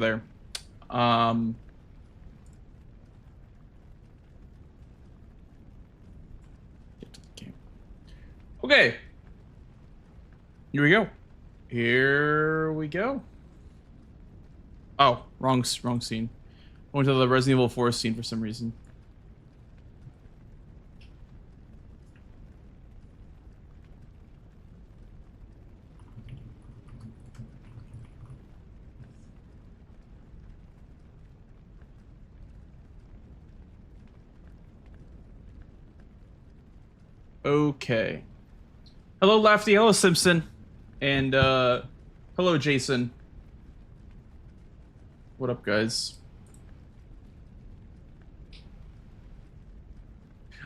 there. Get to the game. Okay. Here we go. Here we go. Oh, wrong scene. I went to the Resident Evil 4 scene for some reason. Okay. Hello, Lefty. Hello, Simpson. And, hello, Jason. What up, guys?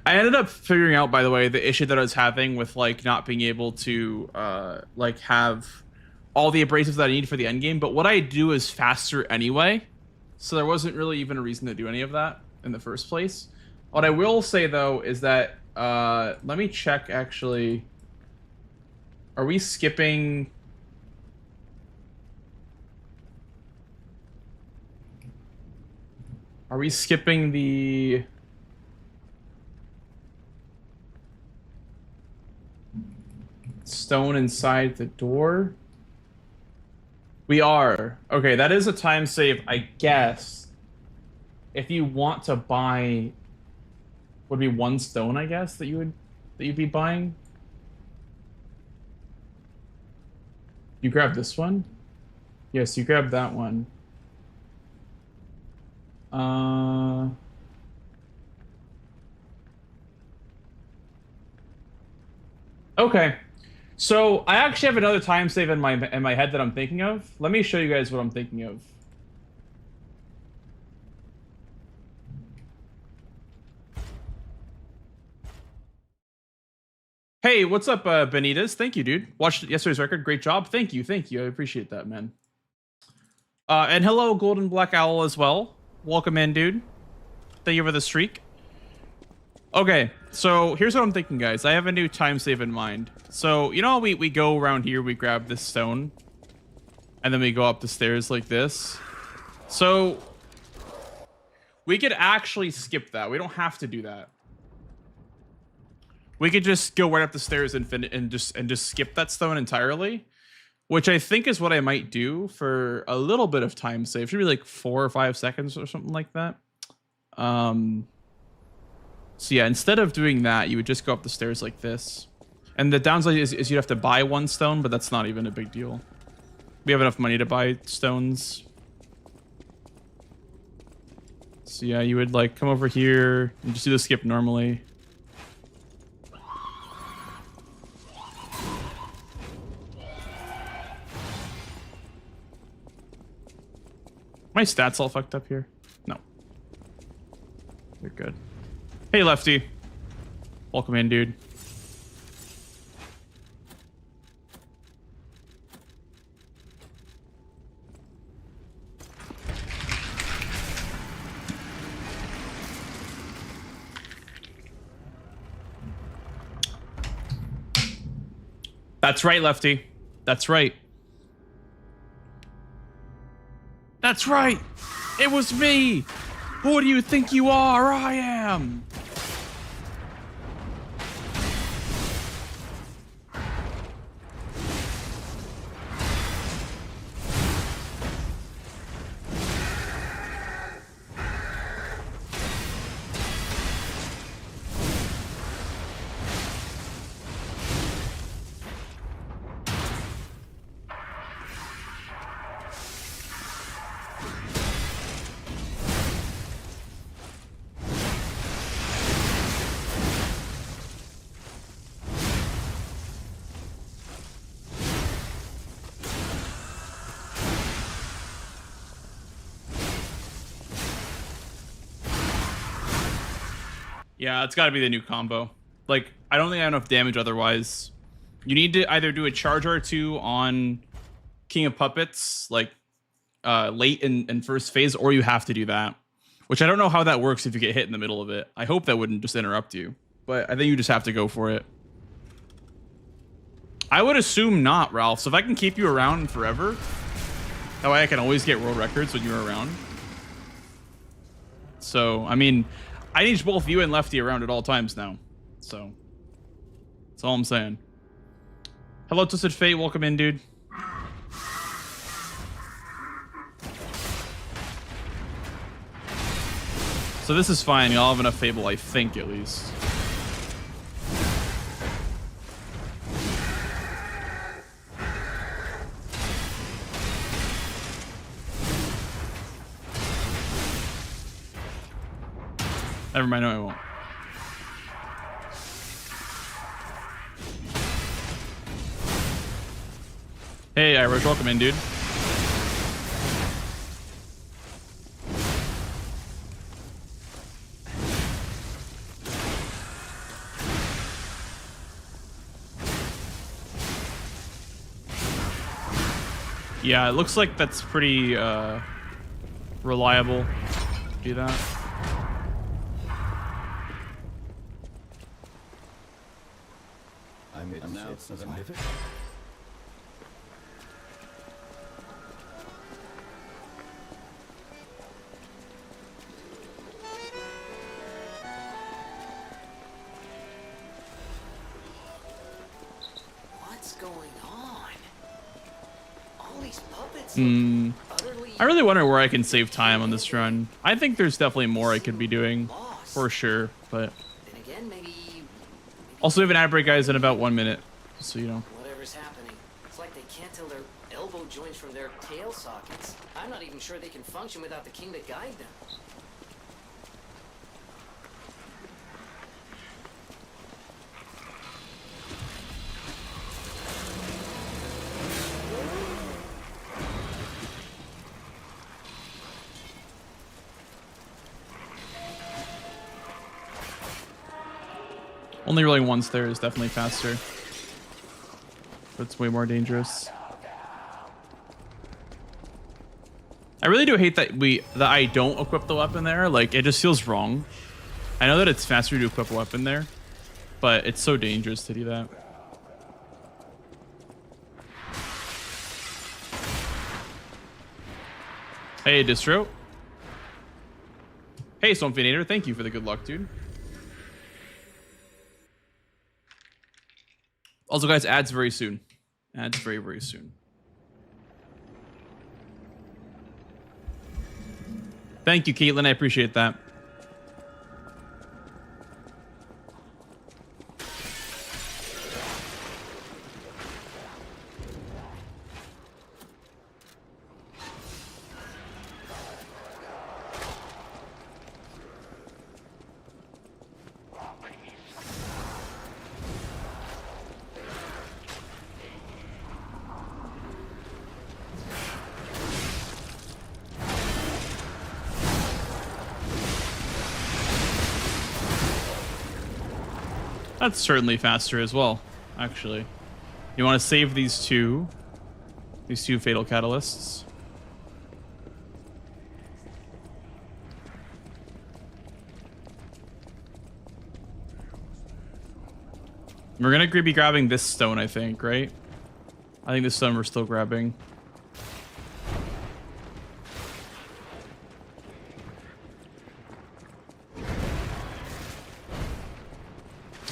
I ended up figuring out, by the way, the issue that I was having with, like, not being able to, like, have all the abrasives that I need for the end game. But what I do is faster anyway. So there wasn't really even a reason to do any of that in the first place. What I will say, though, is that, let me check, actually. Are we skipping... Are we skipping the... stone inside the door? We are. Okay, that is a time save, I guess. If you want to buy... Would be one stone, I guess, that you'd be buying. You grab this one? Yes, you grab that one. Okay. So I actually have another time save in my head that I'm thinking of. Let me show you guys what I'm thinking of. Hey, what's up, Benitez? Thank you, dude. Watched yesterday's record. Great job. Thank you. I appreciate that, man. And hello, Golden Black Owl as well. Welcome in, dude. Thank you for the streak. Okay, so here's what I'm thinking, guys. I have a new time save in mind. So, you know, we go around here, we grab this stone, and then we go up the stairs like this. So, we could actually skip that. We don't have to do that. We could just go right up the stairs and just skip that stone entirely, which I think is what I might do for a little bit of time save. Should be like 4 or 5 seconds or something like that. So yeah, instead of doing that, you would just go up the stairs like this. And the downside is you'd have to buy one stone, but that's not even a big deal. We have enough money to buy stones. So yeah, you would like come over here and just do the skip normally. My stats all fucked up here? No. You're good. Hey, Lefty. Welcome in, dude. That's right, Lefty. That's right. That's right! It was me! Who do you think you are? I am! Yeah, it's got to be the new combo. Like, I don't think I have enough damage otherwise. You need to either do a charge R2 on King of Puppets, like, late in first phase, or you have to do that. Which I don't know how that works if you get hit in the middle of it. I hope that wouldn't just interrupt you. But I think you just have to go for it. I would assume not, Ralph. So if I can keep you around forever, That way I can always get world records when you're around. So, I mean, I need both you and Lefty around at all times now. So, that's all I'm saying. Hello, Twisted Fate. Welcome in, dude. So this is fine. Y'all have enough Fable, I think, at least. Never mind, no, I won't. Hey, Irish, welcome in, dude. Yeah, it looks like that's pretty reliable. Do that. I'm now scientific. What's going on? All these puppets. I really wonder where I can save time on this run. I think there's definitely more I could be doing, for sure, but... Then again, maybe Also, we have an ad break, guys, in about 1 minute, so you know. whatever's happening, it's like they can't tell their elbow joints from their tail sockets. I'm not even sure they can function without the king to guide them. Only rolling once there is definitely faster. But it's way more dangerous. I really do hate that I don't equip the weapon there. Like, it just feels wrong. I know that it's faster to equip a weapon there, but it's so dangerous to do that. Hey, Distro. Hey, Stonefinator. Thank you for the good luck, dude. Also, guys, ads very soon. Ads very, very soon. Thank you, Caitlin. I appreciate that. That's certainly faster as well, actually. You want to save these two fatal catalysts. We're gonna be grabbing this stone, I think, right? I think this stone we're still grabbing.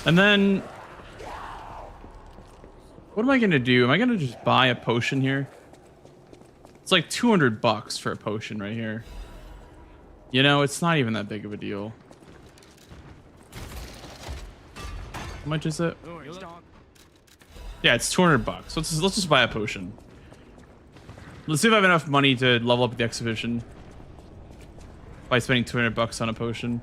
And then, what am I gonna do? Am I gonna just buy a potion here? It's like 200 bucks for a potion right here. You know, it's not even that big of a deal. How much is it? Yeah, it's 200 bucks. Let's just buy a potion. Let's see if I have enough money to level up the exhibition by spending 200 bucks on a potion.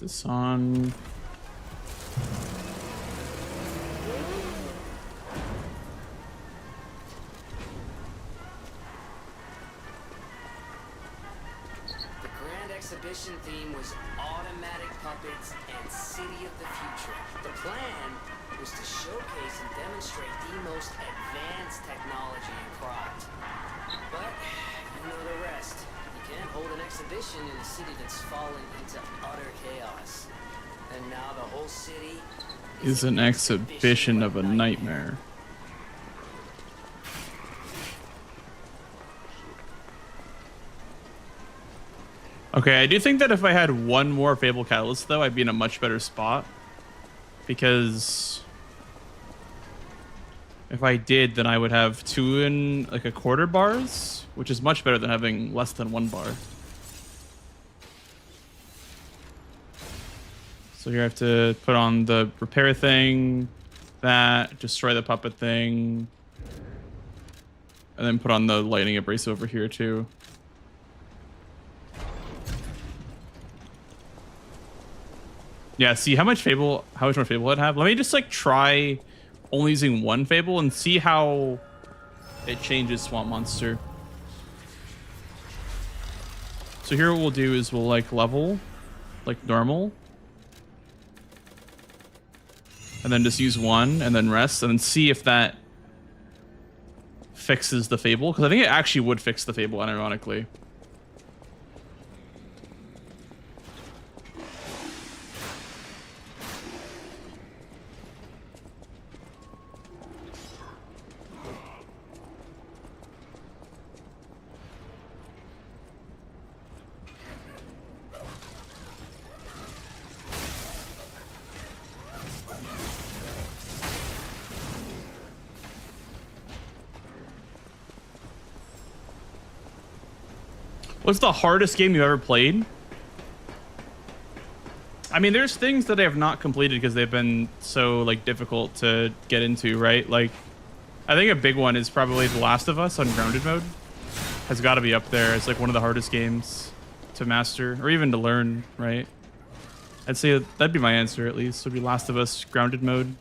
This on. The grand exhibition theme was automatic puppets and city of the future. The plan was to showcase and demonstrate the most advanced technology in craft. But you know the rest. You can't hold an exhibition in a city that's fallen into utter chaos. And now the whole city Is an exhibition of a nightmare. Okay, I do think that if I had one more Fable Catalyst, though, I'd be in a much better spot. Because if I did, then I would have 2 1/4 bars, which is much better than having less than 1 bar. So here I have to put on the repair thing, that, destroy the puppet thing, and then put on the lightning abrasive over here too. Yeah, see how much more Fable I'd have? Let me just like try only using 1 Fable and see how it changes Swamp Monster. So here what we'll do is we'll like level like normal. And then just use 1 and then rest and then see if that fixes the Fable. Because I think it actually would fix the Fable, unironically. What's the hardest game you ever played? I mean, there's things that I have not completed because they've been so like difficult to get into, right? Like, I think a big one is probably The Last of Us on grounded mode. Has got to be up there. It's like one of the hardest games to master or even to learn, right? I'd say that'd be my answer at least. Would be Last of Us grounded mode.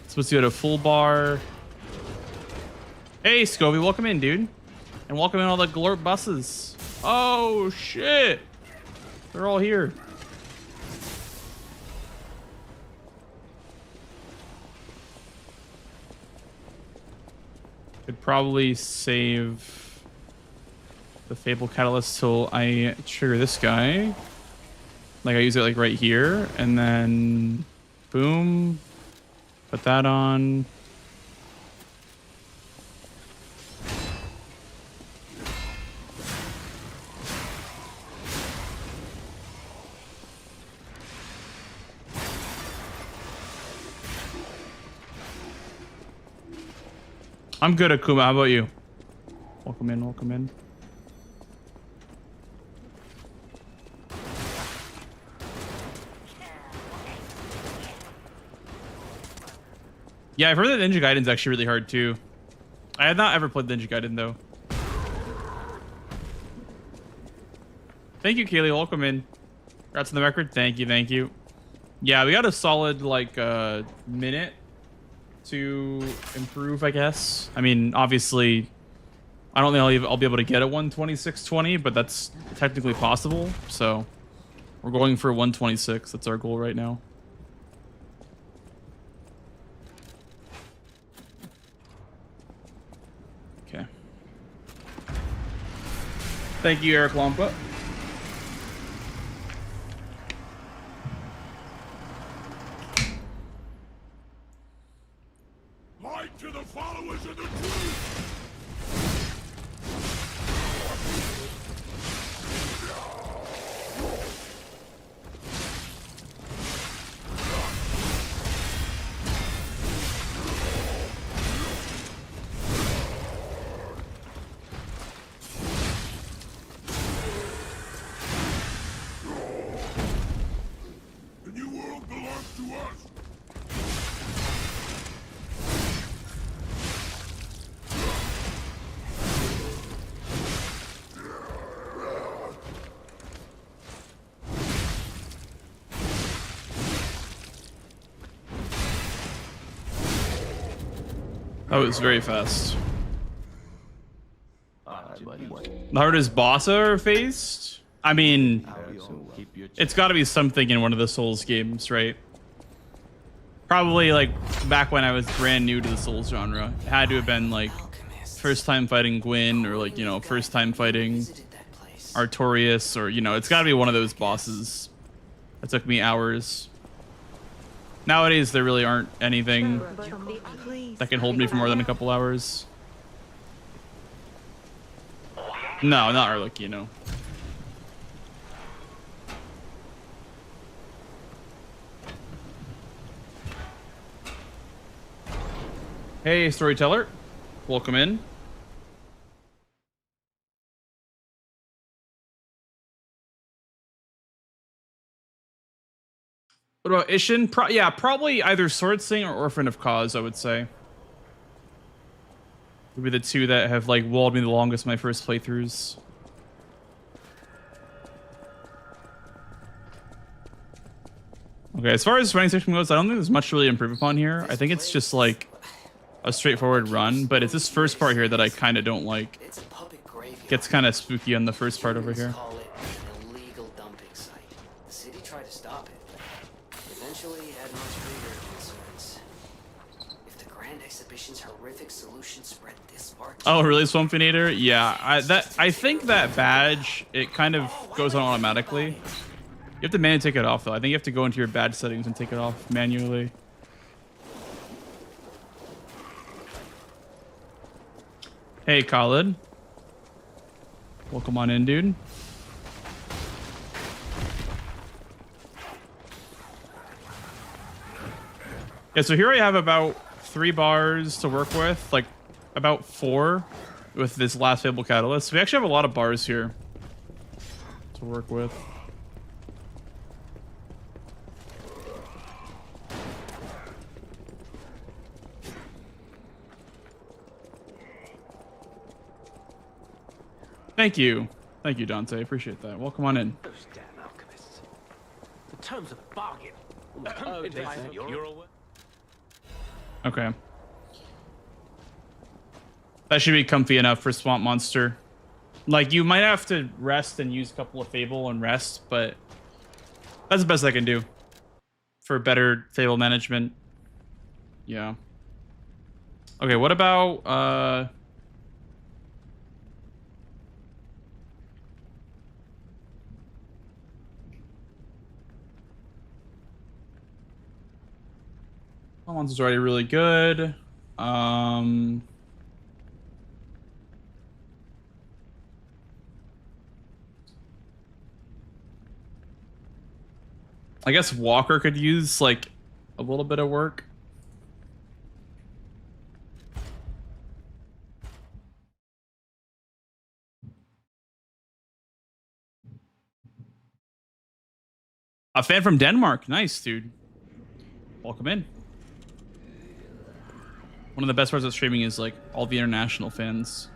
Supposed to go to full bar. Hey, Scovy, welcome in, dude. And welcome in all the Glorp buses. Oh, shit. They're all here. Could probably save the Fable Catalyst till I trigger this guy. Like, I use it, like, right here. And then, boom. Put that on. I'm good, Akuma. How about you? Welcome in, welcome in. Yeah, I've heard that Ninja Gaiden's actually really hard too. I had not ever played Ninja Gaiden though. Thank you, Kaylee. Welcome in. Congrats on the record. Thank you, thank you. Yeah, we got a solid like minute to improve, I guess. I mean, obviously, I don't think I'll be able to get a 126.20, but that's technically possible. So we're going for 126. That's our goal right now. Okay. Thank you, Eric Lampa. Light to the followers of the truth! That was very fast. The hardest boss I ever faced? I mean, it's got to be something in one of the Souls games, right? Probably like back when I was brand new to the Souls genre. It had to have been like first time fighting Gwyn, or like, you know, first time fighting Artorias, or, you know, it's got to be one of those bosses. That took me hours. Nowadays, there really aren't anything that can hold me for more than a couple hours. No, not Arlecchino, no. Hey, storyteller. Welcome in. What about Ishin? Yeah, probably either Sword Sing or Orphan of Cause, I would say. Would be the two that have like walled me the longest my first playthroughs. Okay, as far as running section goes, I don't think there's much to really improve upon here. I think it's just like a straightforward run, but it's this first part here that I kind of don't like. Gets kind of spooky on the first part over here. Oh, really, Swampinator? Yeah, I think that badge, it kind of goes on automatically. You have to manually take it off, though. I think you have to go into your badge settings and take it off manually. Hey, Khalid. Welcome on in, dude. Yeah, so here I have about 3 bars to work with, like about 4 with this last Fable Catalyst. We actually have a lot of bars here to work with. Thank you. Thank you, Dante. I appreciate that. Welcome on in. Those damn alchemists. The terms of the bargain. Okay. That should be comfy enough for Swamp Monster. Like, you might have to rest and use a couple of Fable and rest, but that's the best I can do for better Fable management. Yeah. Okay, what about Monster's already really good. I guess Walker could use like a little bit of work. A fan from Denmark. Nice, dude. Welcome in. One of the best parts of streaming is like all the international fans.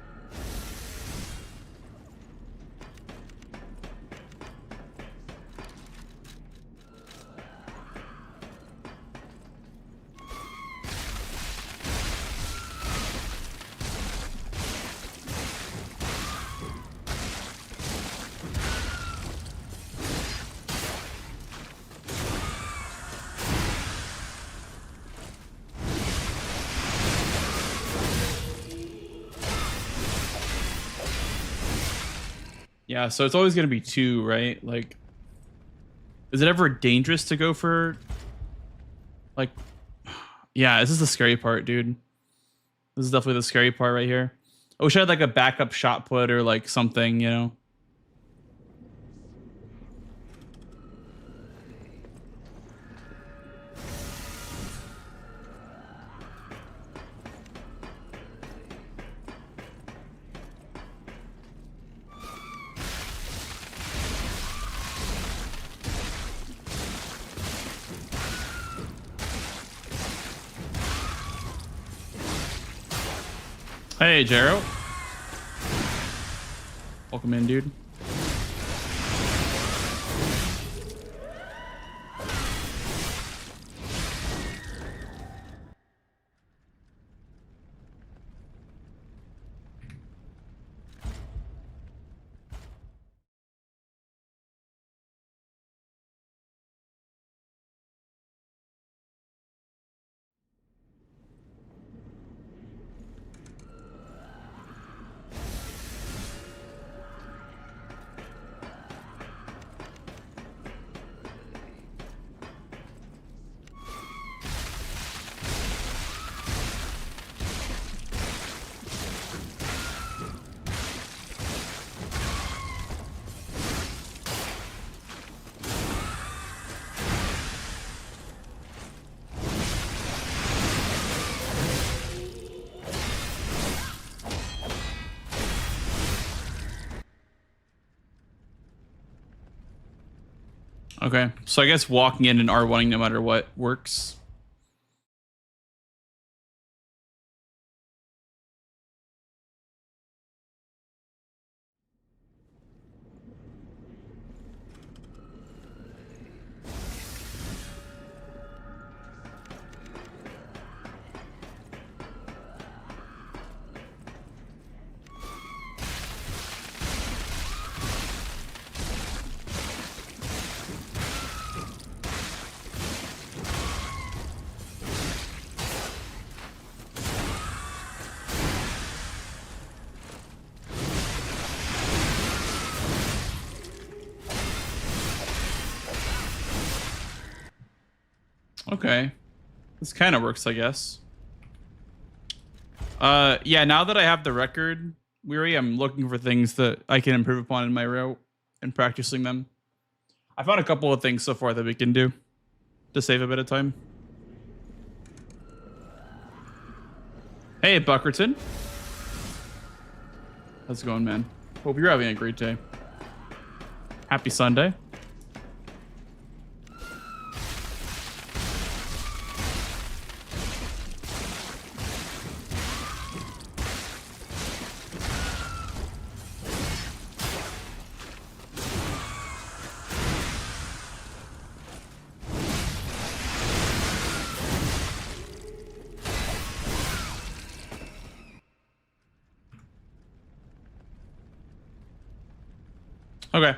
Yeah, so it's always going to be 2, right? Like, is it ever dangerous to go for, like, yeah, this is the scary part, dude. This is definitely the scary part right here. I wish I had, like, a backup shot put or, like, something, you know? Hey, Jero. Welcome in, dude. Okay, so I guess walking in and R1ing no matter what works. Okay. This kind of works, I guess. Yeah, now that I have the record, Weary, I'm looking for things that I can improve upon in my route and practicing them. I found a couple of things so far that we can do to save a bit of time. Hey, Buckerton. How's it going, man? Hope you're having a great day. Happy Sunday. Okay.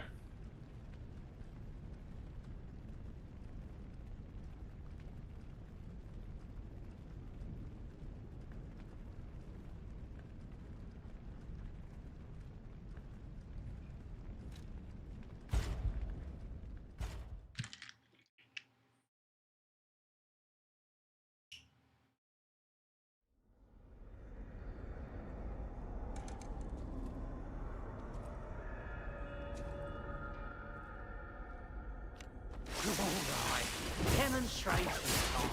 Alright, demonstration time.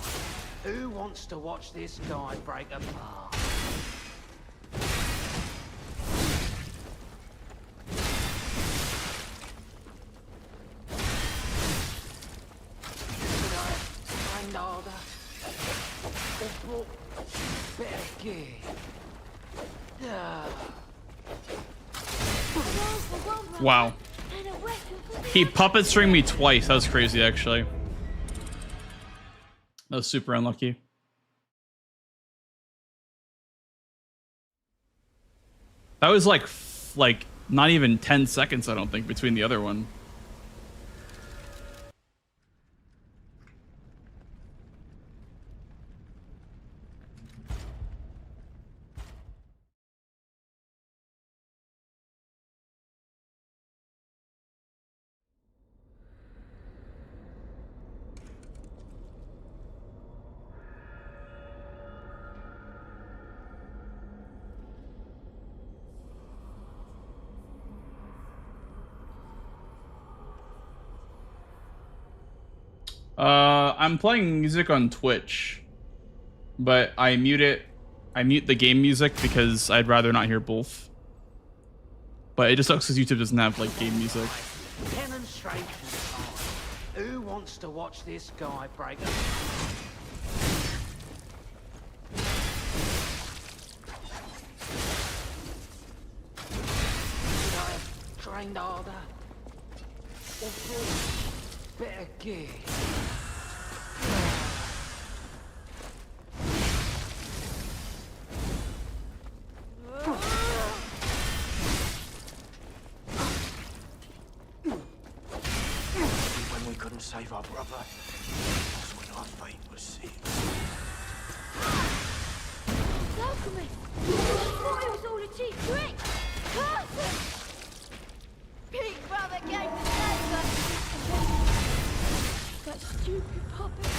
Who wants to watch this guy break apart? Should I find harder? Or brought better gear? Wow. He puppet stringed me twice. That was crazy, actually. That was super unlucky. That was like not even 10 seconds, I don't think, between the other one. I'm playing music on Twitch, but I mute it. I mute the game music because I'd rather not hear both. But it just sucks because YouTube doesn't have like game music. Demonstration time. Who wants to watch this guy break apart? Should I have trained harder? Or brought better gear? When we couldn't save our brother, that's when our fate was sealed. Alchemist! I thought it was all a cheap trick! Curse! Big brother came to save us! That stupid puppet!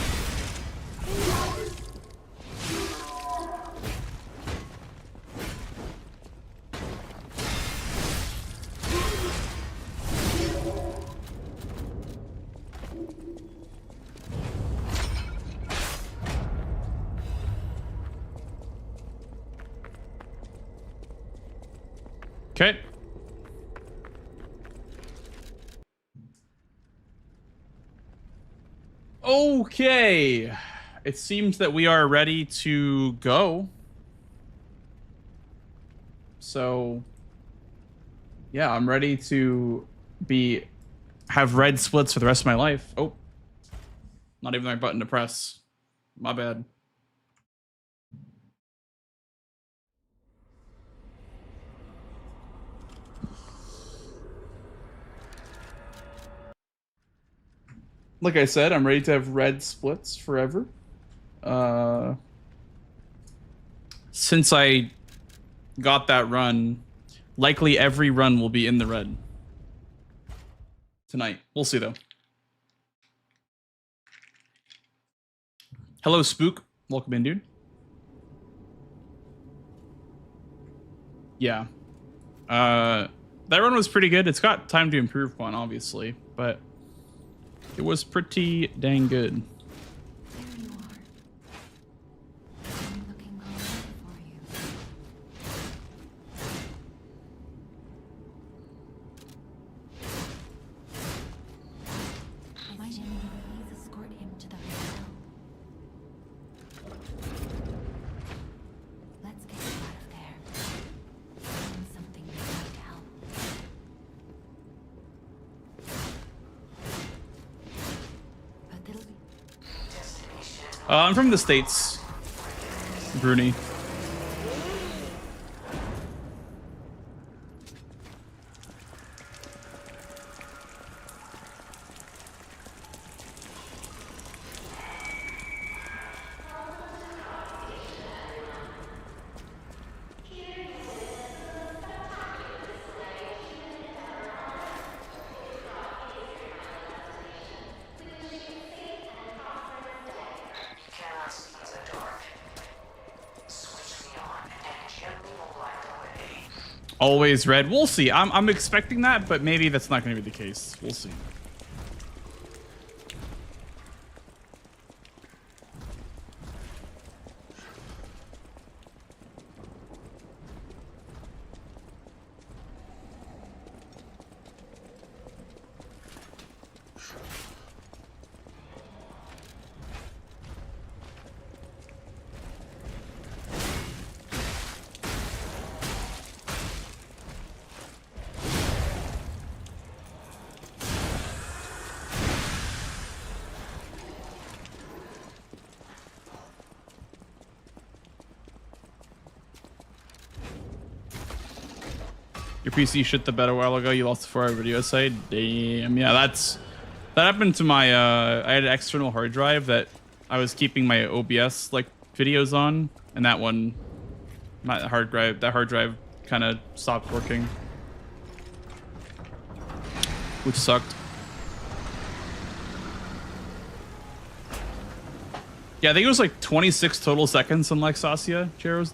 Okay. Okay. It seems that we are ready to go. So, yeah, I'm ready to have red splits for the rest of my life. Oh, not even the right button to press. My bad. Like I said, I'm ready to have red splits forever. Since I got that run, likely every run will be in the red tonight. We'll see though. Hello, Spook. Welcome in, dude. Yeah. That run was pretty good. It's got time to improve one, obviously, but it was pretty dang good. There you are. I'm looking all over for you. Might anyone please escort him to the hotel? Let's get you out of there. Find something that might help. But it'll be I'm from the States, Bruni. Always red. We'll see. I'm expecting that, but maybe that's not going to be the case. We'll see. Your PC shit the bed a while ago. You lost the 4-hour video essay. Damn. Yeah, that happened to my. I had an external hard drive that I was keeping my OBS like videos on, and that one, that hard drive kind of stopped working, which sucked. Yeah, I think it was like 26 total seconds on like Sasia. Jared,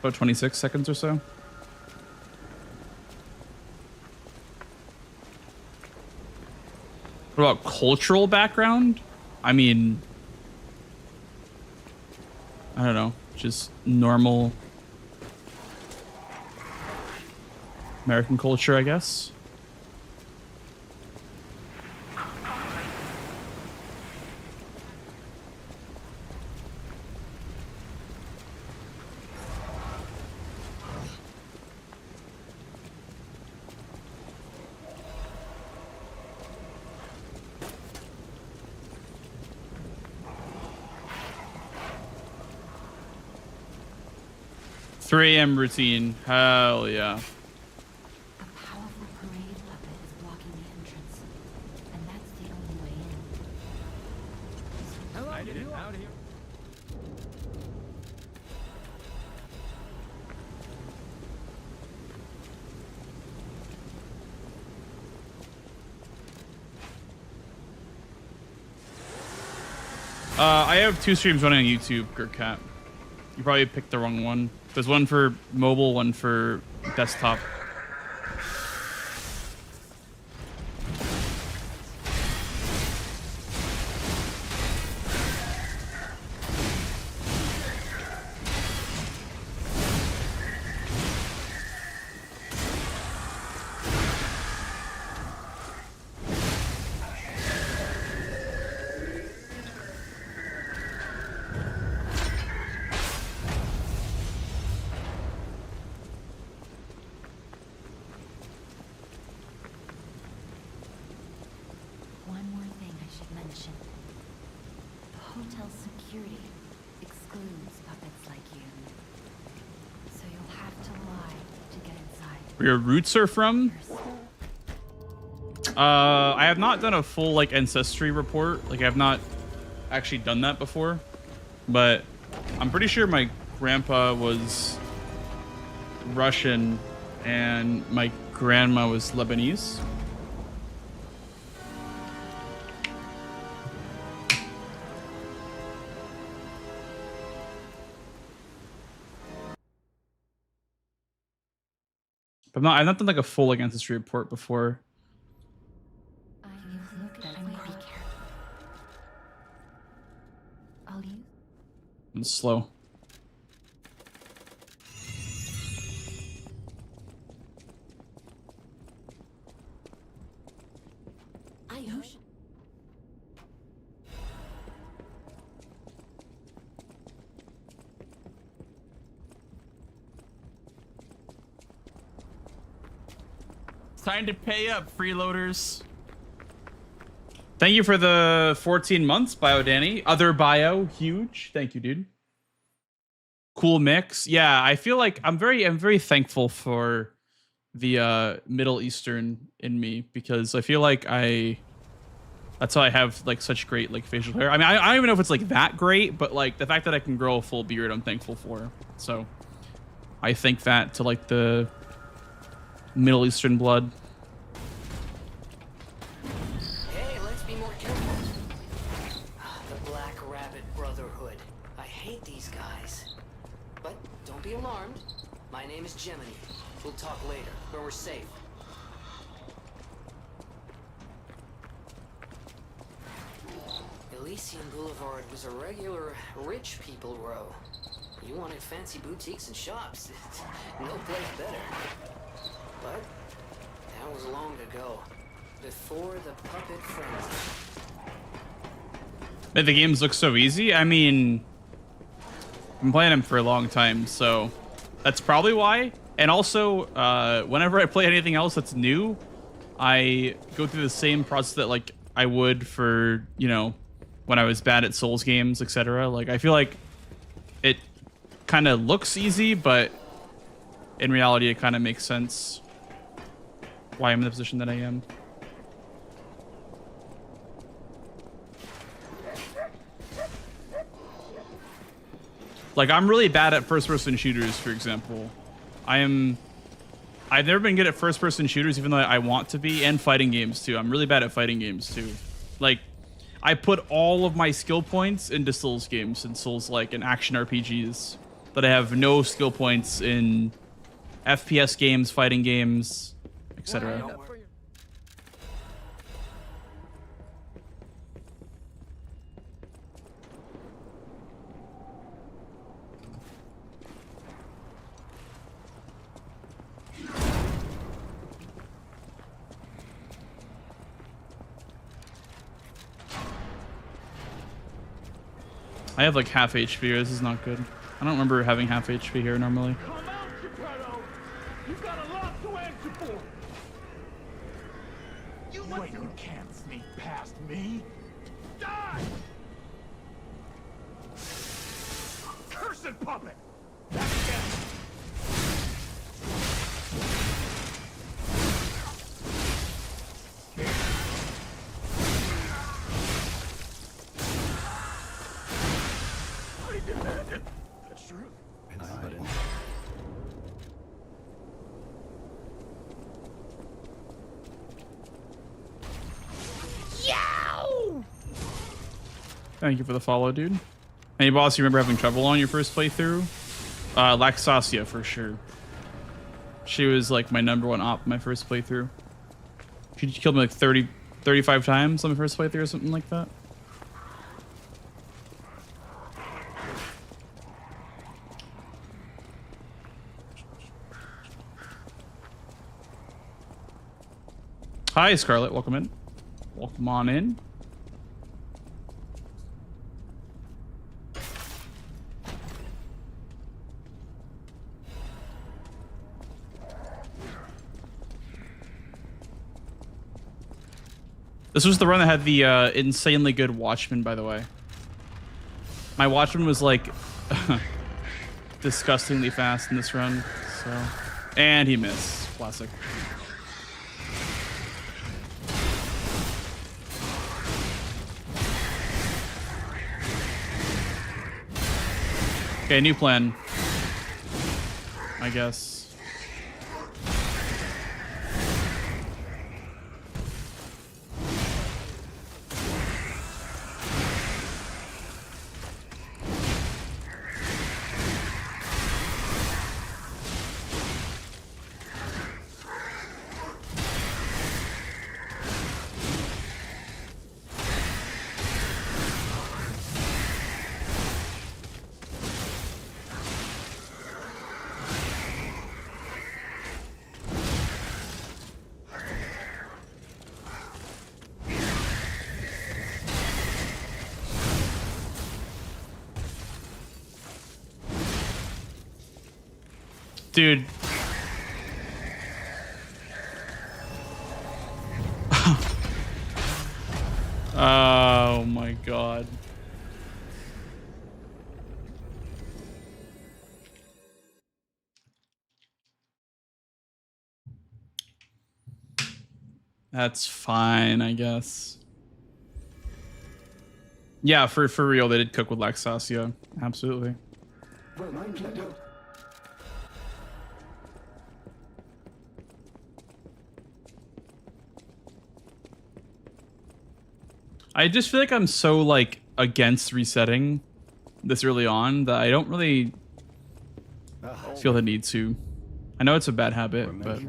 about 26 seconds or so. What about cultural background? I mean, I don't know, just normal American culture, I guess. AM routine. Hell yeah. a powerful parade puppet is blocking the entrance, and that's the only way in. Hello, I did it out here. I have 2 streams running on YouTube, Gurkat. You probably picked the wrong one. There's one for mobile, one for desktop. should mention. The hotel security excludes puppets like you. So you'll have to lie to get inside. Where your roots are from? I have not done a full like ancestry report. Like I have not actually done that before, but I'm pretty sure my grandpa was Russian and my grandma was Lebanese. But I've not done like a full like ancestry report before. It's slow. Time to pay up, freeloaders. Thank you for the 14 months, Bio Danny. Other Bio, huge. Thank you, dude. Cool mix. Yeah, I feel like I'm very thankful for the Middle Eastern in me, because I feel like that's how I have like such great like facial hair. I mean, I don't even know if it's like that great, but like the fact that I can grow a full beard, I'm thankful for. So I think that to like the Middle Eastern blood. Hey, let's be more careful. The Black Rabbit Brotherhood. I hate these guys. But don't be alarmed. My name is Gemini. We'll talk later, where we're safe. Elysian Boulevard was a regular rich people row. You wanted fancy boutiques and shops. No place better. But that was long ago, before the puppet frenzy. The games look so easy. I mean, I've been playing them for a long time, so that's probably why. And also, whenever I play anything else that's new, I go through the same process that like I would for, you know, when I was bad at Souls games, etc. Like I feel like it kind of looks easy, but in reality, it kind of makes sense why I'm in the position that I am. Like, I'm really bad at first-person shooters, for example. I've never been good at first-person shooters, even though I want to be, and fighting games, too. I'm really bad at fighting games, too. Like, I put all of my skill points into Souls games, and Souls-like, and action RPGs. But I have no skill points in FPS games, fighting games, etc. I have like half HP. This is not good. I don't remember having half HP here normally. Come out, Geppetto! You've got a lot to answer for! You can't sneak past me! Die! Cursed puppet! Back again! That's true. Thank you for the follow, dude. Hey, boss, you remember having trouble on your first playthrough? Laxasia, for sure. She was like my #1 op my first playthrough. She killed me like 35 times on my first playthrough or something like that. Hi, Scarlet. Welcome in. Welcome on in. This was the run that had the insanely good Watchman, by the way. My Watchman was like disgustingly fast in this run. So, and he missed. Classic. Okay, new plan. I guess. Dude. Oh my god. That's fine, I guess. Yeah, for real, they did cook with Lexus, yeah. Absolutely. I just feel like I'm so like against resetting this early on that I don't really feel the need to. I know it's a bad habit, but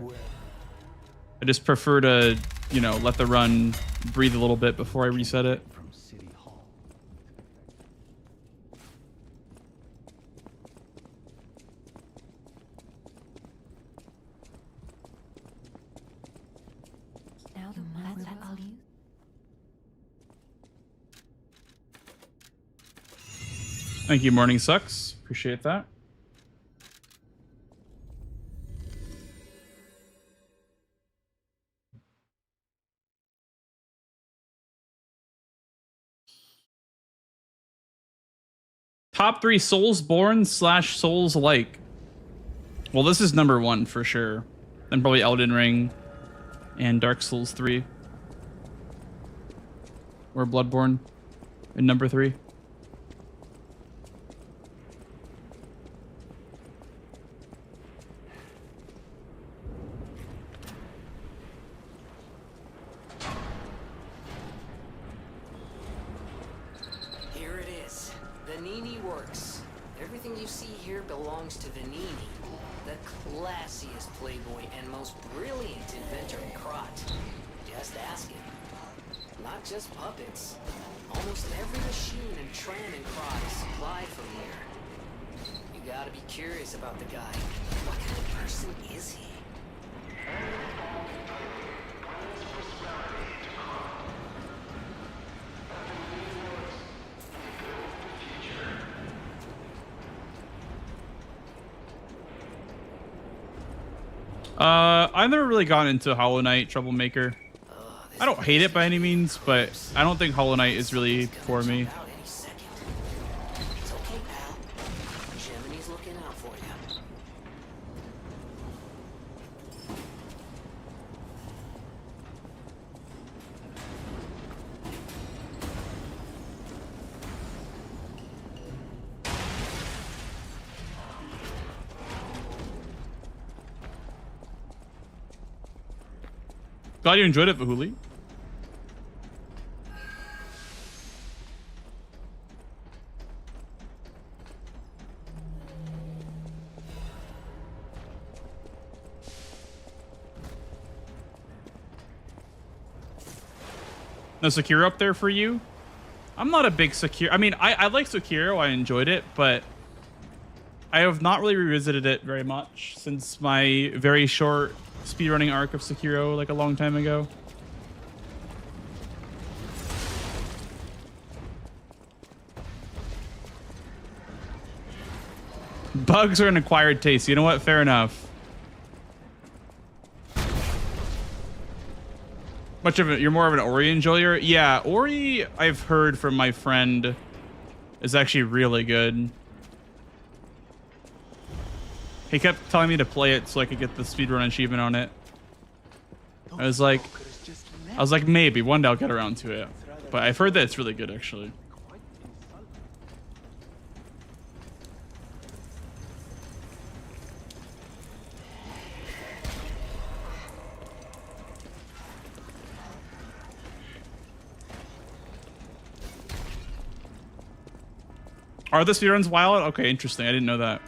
I just prefer to, you know, let the run breathe a little bit before I reset it. Now the that's all you. Thank you, Morning Sucks. Appreciate that. Top 3 Soulsborne / Souls-like. Well, this is number 1 for sure. Then probably Elden Ring and Dark Souls 3. Or Bloodborne in number 3. Here it is. Vanini Works. Everything you see here belongs to Vanini, the classiest playboy and most brilliant inventor in Krot. Just ask him. Not just puppets. Almost every machine and tram in Krot is supplied from here. You gotta be curious about the guy. What kind of person is he? I've never really gotten into Hollow Knight Troublemaker. I don't hate it by any means, but I don't think Hollow Knight is really for me. It's okay, pal. Gemini's looking out for you. Glad you enjoyed it, Vahuli. No Sekiro up there for you? I'm not a big Sekiro. I mean, I like Sekiro. I enjoyed it, but I have not really revisited it very much since my very short speedrunning arc of Sekiro like a long time ago. Bugs are an acquired taste. You know what? Fair enough. You're more of an Ori enjoyer? Yeah, Ori, I've heard from my friend, is actually really good. He kept telling me to play it so I could get the speedrun achievement on it. I was like, maybe one day I'll get around to it. But I've heard that it's really good, actually. Are the speedruns wild? Okay, interesting. I didn't know that.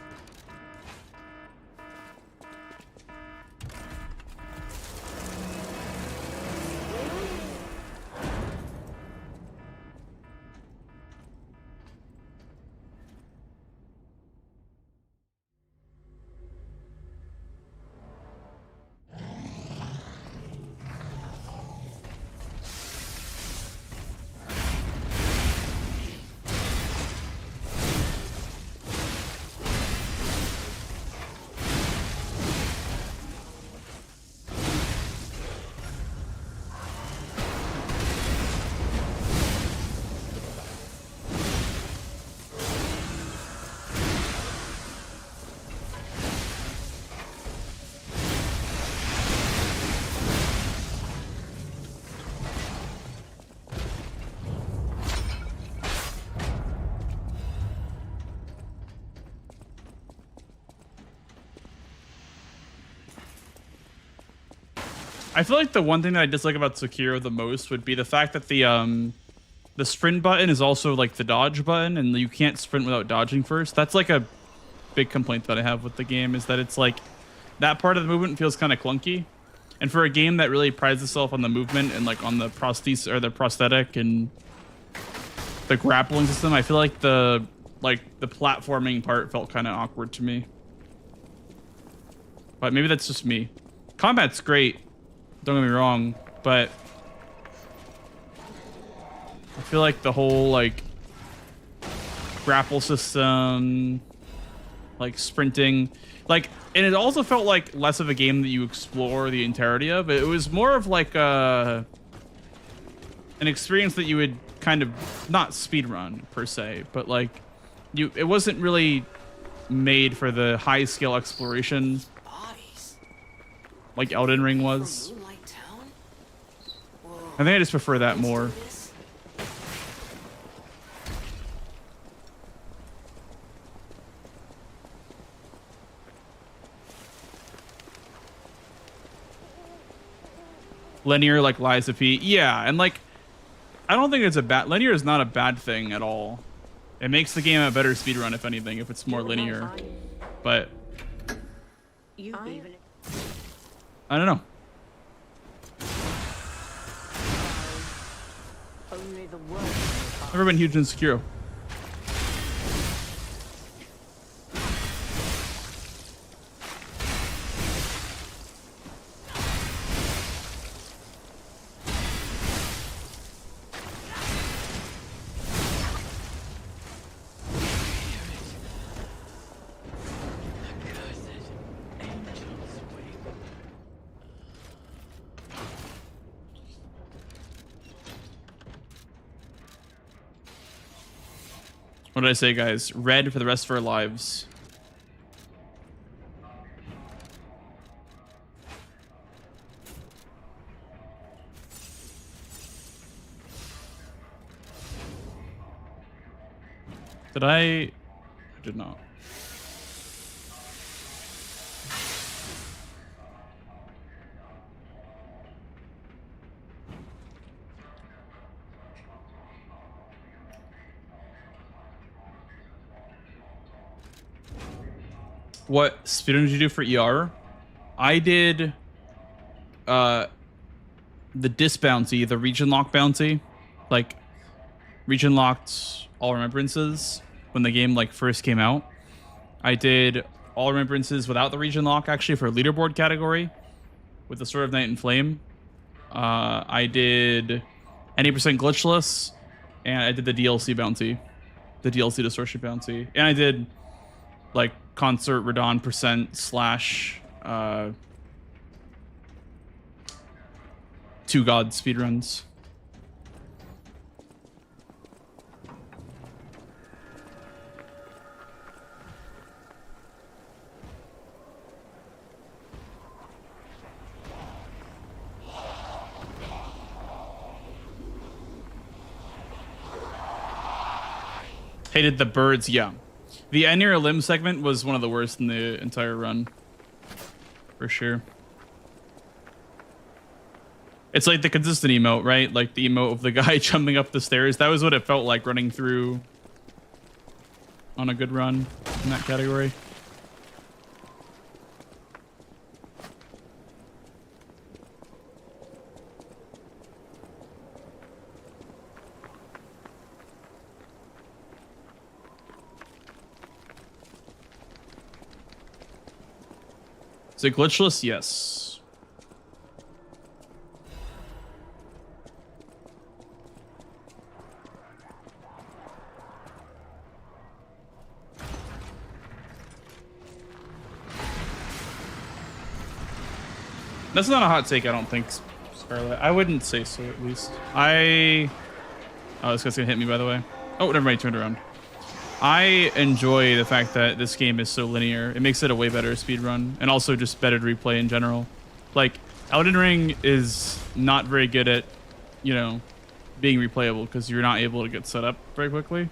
I feel like the one thing that I dislike about Sekiro the most would be the fact that the sprint button is also like the dodge button, and you can't sprint without dodging first. That's like a big complaint that I have with the game, is that it's like that part of the movement feels kind of clunky. And for a game that really prides itself on the movement and like on the prosthetic and the grappling system, I feel like the platforming part felt kind of awkward to me. But maybe that's just me. Combat's great. Don't get me wrong, but I feel like the whole like grapple system, like sprinting, like, and it also felt like less of a game that you explore the entirety of. It was more of like an experience that you would kind of not speedrun per se, but like it wasn't really made for the high scale exploration like Elden Ring was. I think I just prefer that more. Linear like Lies of P. Yeah, and like I don't think it's a bad linear is not a bad thing at all. It makes the game a better speedrun, if anything, if it's more linear. But I don't know. Never been huge in Sekiro. What did I say, guys? Red for the rest of our lives. Did I did not. What speedrun did you do for ER? I did the dis bounty, the region lock bounty, like region locked all remembrances when the game like first came out. I did all remembrances without the region lock actually for leaderboard category with the Sword of Night and Flame. I did 80% glitchless, and I did the DLC bounty, the DLC distortion bounty, and I did like concert Radon % slash Two God speedruns. Hated the birds, yeah. The end near a limb segment was one of the worst in the entire run. For sure. It's like the consistent emote, right? Like the emote of the guy jumping up the stairs. That was what it felt like running through on a good run in that category. Is it glitchless? Yes. That's not a hot take, I don't think, Scarlet. I wouldn't say so, at least. Oh, this guy's gonna hit me, by the way. Oh, never mind, turned around. I enjoy the fact that this game is so linear. It makes it a way better speedrun, and also just better to replay in general. Like, Elden Ring is not very good at, you know, being replayable because you're not able to get set up very quickly.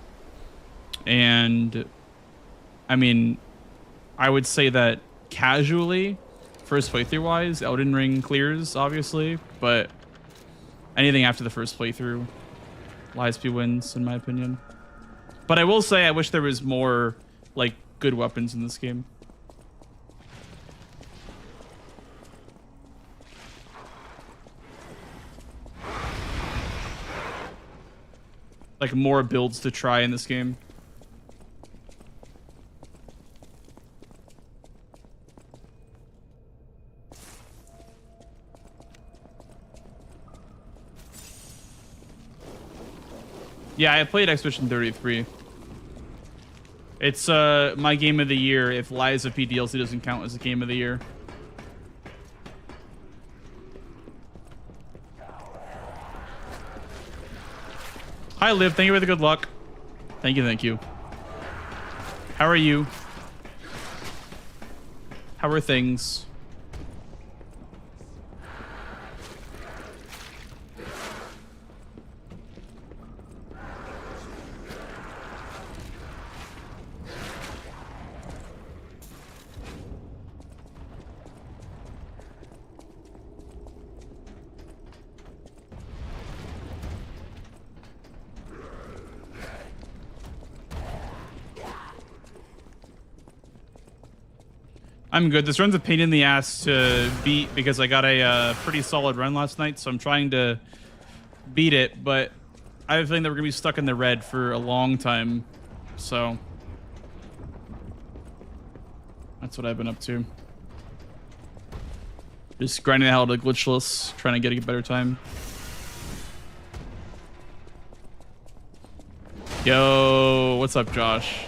And, I mean, I would say that casually, first playthrough-wise, Elden Ring clears, obviously, but anything after the first playthrough, Liesp wins, in my opinion. But I will say I wish there was more, like, good weapons in this game. Like, more builds to try in this game. Yeah, I played Expedition 33. It's my game of the year if Lies of P DLC doesn't count as a game of the year. Hi, Liv. Thank you for the good luck. Thank you, thank you. How are you? How are things? I'm good. This run's a pain in the ass to beat because I got a pretty solid run last night, so I'm trying to beat it, but I have a feeling that we're going to be stuck in the red for a long time, so that's what I've been up to. Just grinding the hell out of Glitchless, trying to get a better time. Yo, what's up, Josh?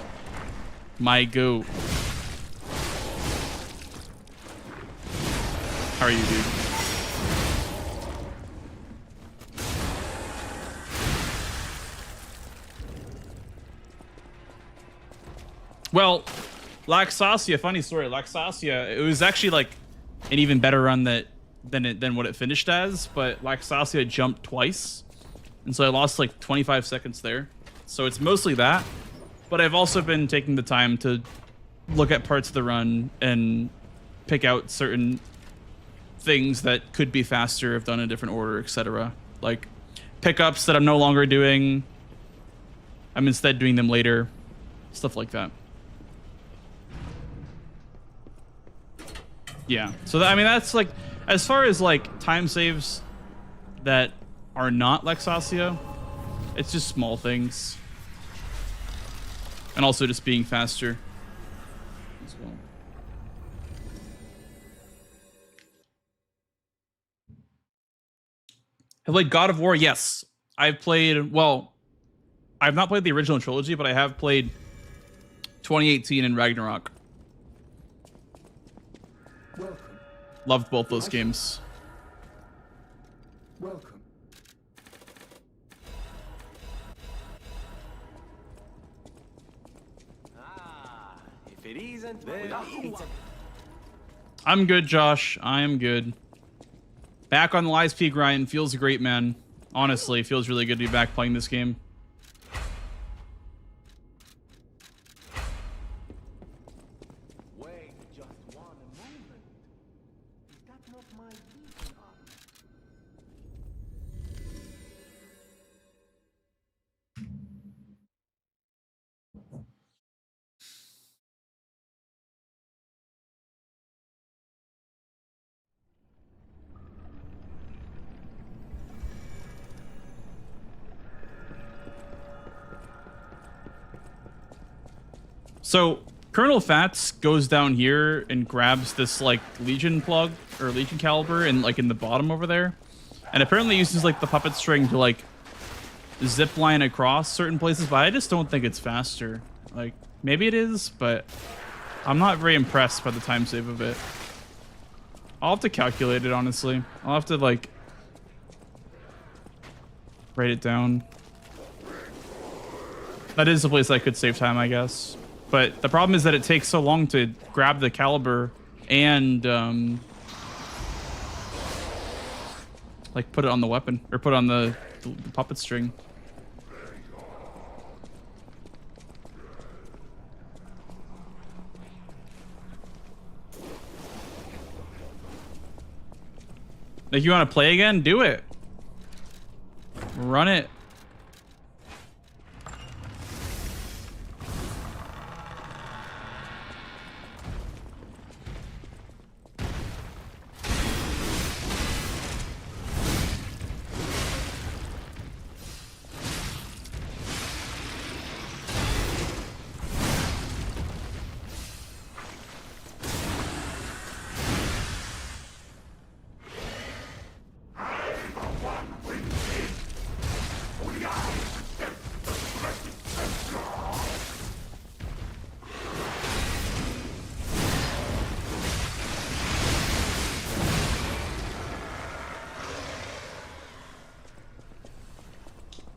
My goat. How are you, dude? Well, Laxasia, funny story. Laxasia, it was actually like an even better run than what it finished as, but Laxasia jumped twice, and so I lost like 25 seconds there. So it's mostly that, but I've also been taking the time to look at parts of the run and pick out certain things that could be faster if done in a different order, etc. Like pickups that I'm no longer doing, I'm instead doing them later, stuff like that. Yeah, so I mean that's like, as far as like time saves that are not Laxasia, it's just small things, and also just being faster as well. I played God of War. Yes, I've played. Well, I've not played the original trilogy, but I have played 2018 and Ragnarok. Loved both those games. Welcome. If it isn't, then it's I'm good, Josh. I am good. Back on the live speed grind feels great, man. Honestly, it feels really good to be back playing this game. Wait just one moment. Is that not my beacon on? So Colonel Fats goes down here and grabs this like Legion plug or Legion caliber and like in the bottom over there, and apparently uses like the puppet string to like zip line across certain places. But I just don't think it's faster. Like maybe it is, but I'm not very impressed by the time save of it. I'll have to calculate it honestly. I'll have to like write it down. That is a place I could save time, I guess. But the problem is that it takes so long to grab the caliber and like put it on the weapon or put on the puppet string. Like, you want to play again? Do it. Run it.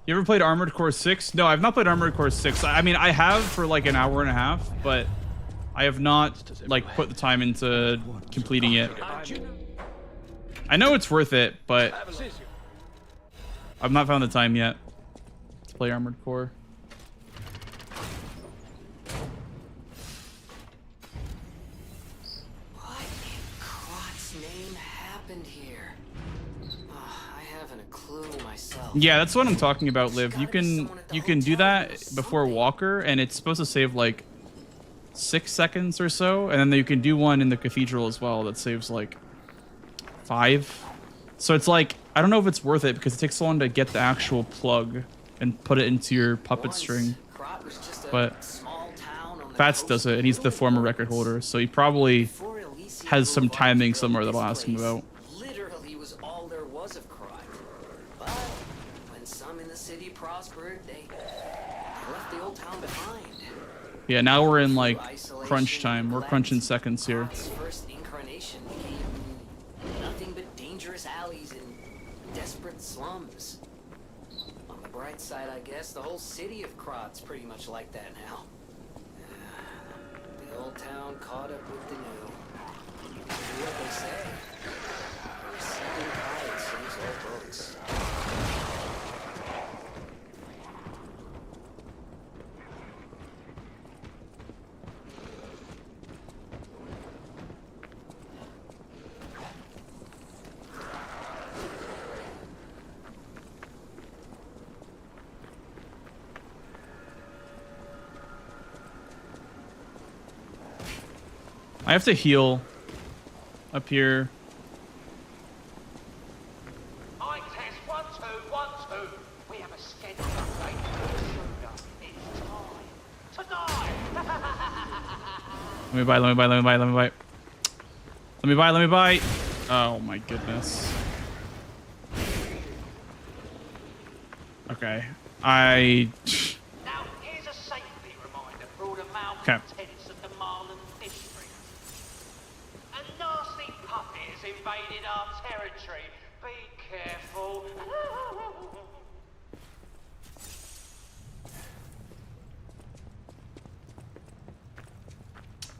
You ever played Armored Core 6? No, I've not played Armored Core 6. I mean, I have for like an hour and a half, but I have not like put the time into completing it. I know it's worth it, but I've not found the time yet to play Armored Core. What in Crot's name happened here? I haven't a clue myself. Yeah, that's what I'm talking about, Liv. You can do that before Walker, and it's supposed to save like 6 seconds or so, and then you can do one in the cathedral as well that saves like 5. So it's like, I don't know if it's worth it because it takes so long to get the actual plug and put it into your puppet string. But Fats does it, and he's the former record holder, so he probably has some timing somewhere that I'll ask him about. Literally was all there was of Crot. But when some in the city prospered, they left the old town behind. Yeah, now we're in like crunch time. We're crunching seconds here. Crot's first incarnation became nothing but dangerous alleys and desperate slums. On the bright side, I guess, the whole city of Crot's pretty much like that now. The old town caught up with the new. Do what they say. A receding tide sinks all boats. I have to heal up here. I test 1 2 1 2. We have a schedule update for the shooter. It's time. Tonight. Let me buy. Let me buy. Oh my goodness. Okay. Now, here's a safety reminder for all the Okay. malcontents of the Marlin district. A nasty puppy has invaded our territory. Be careful.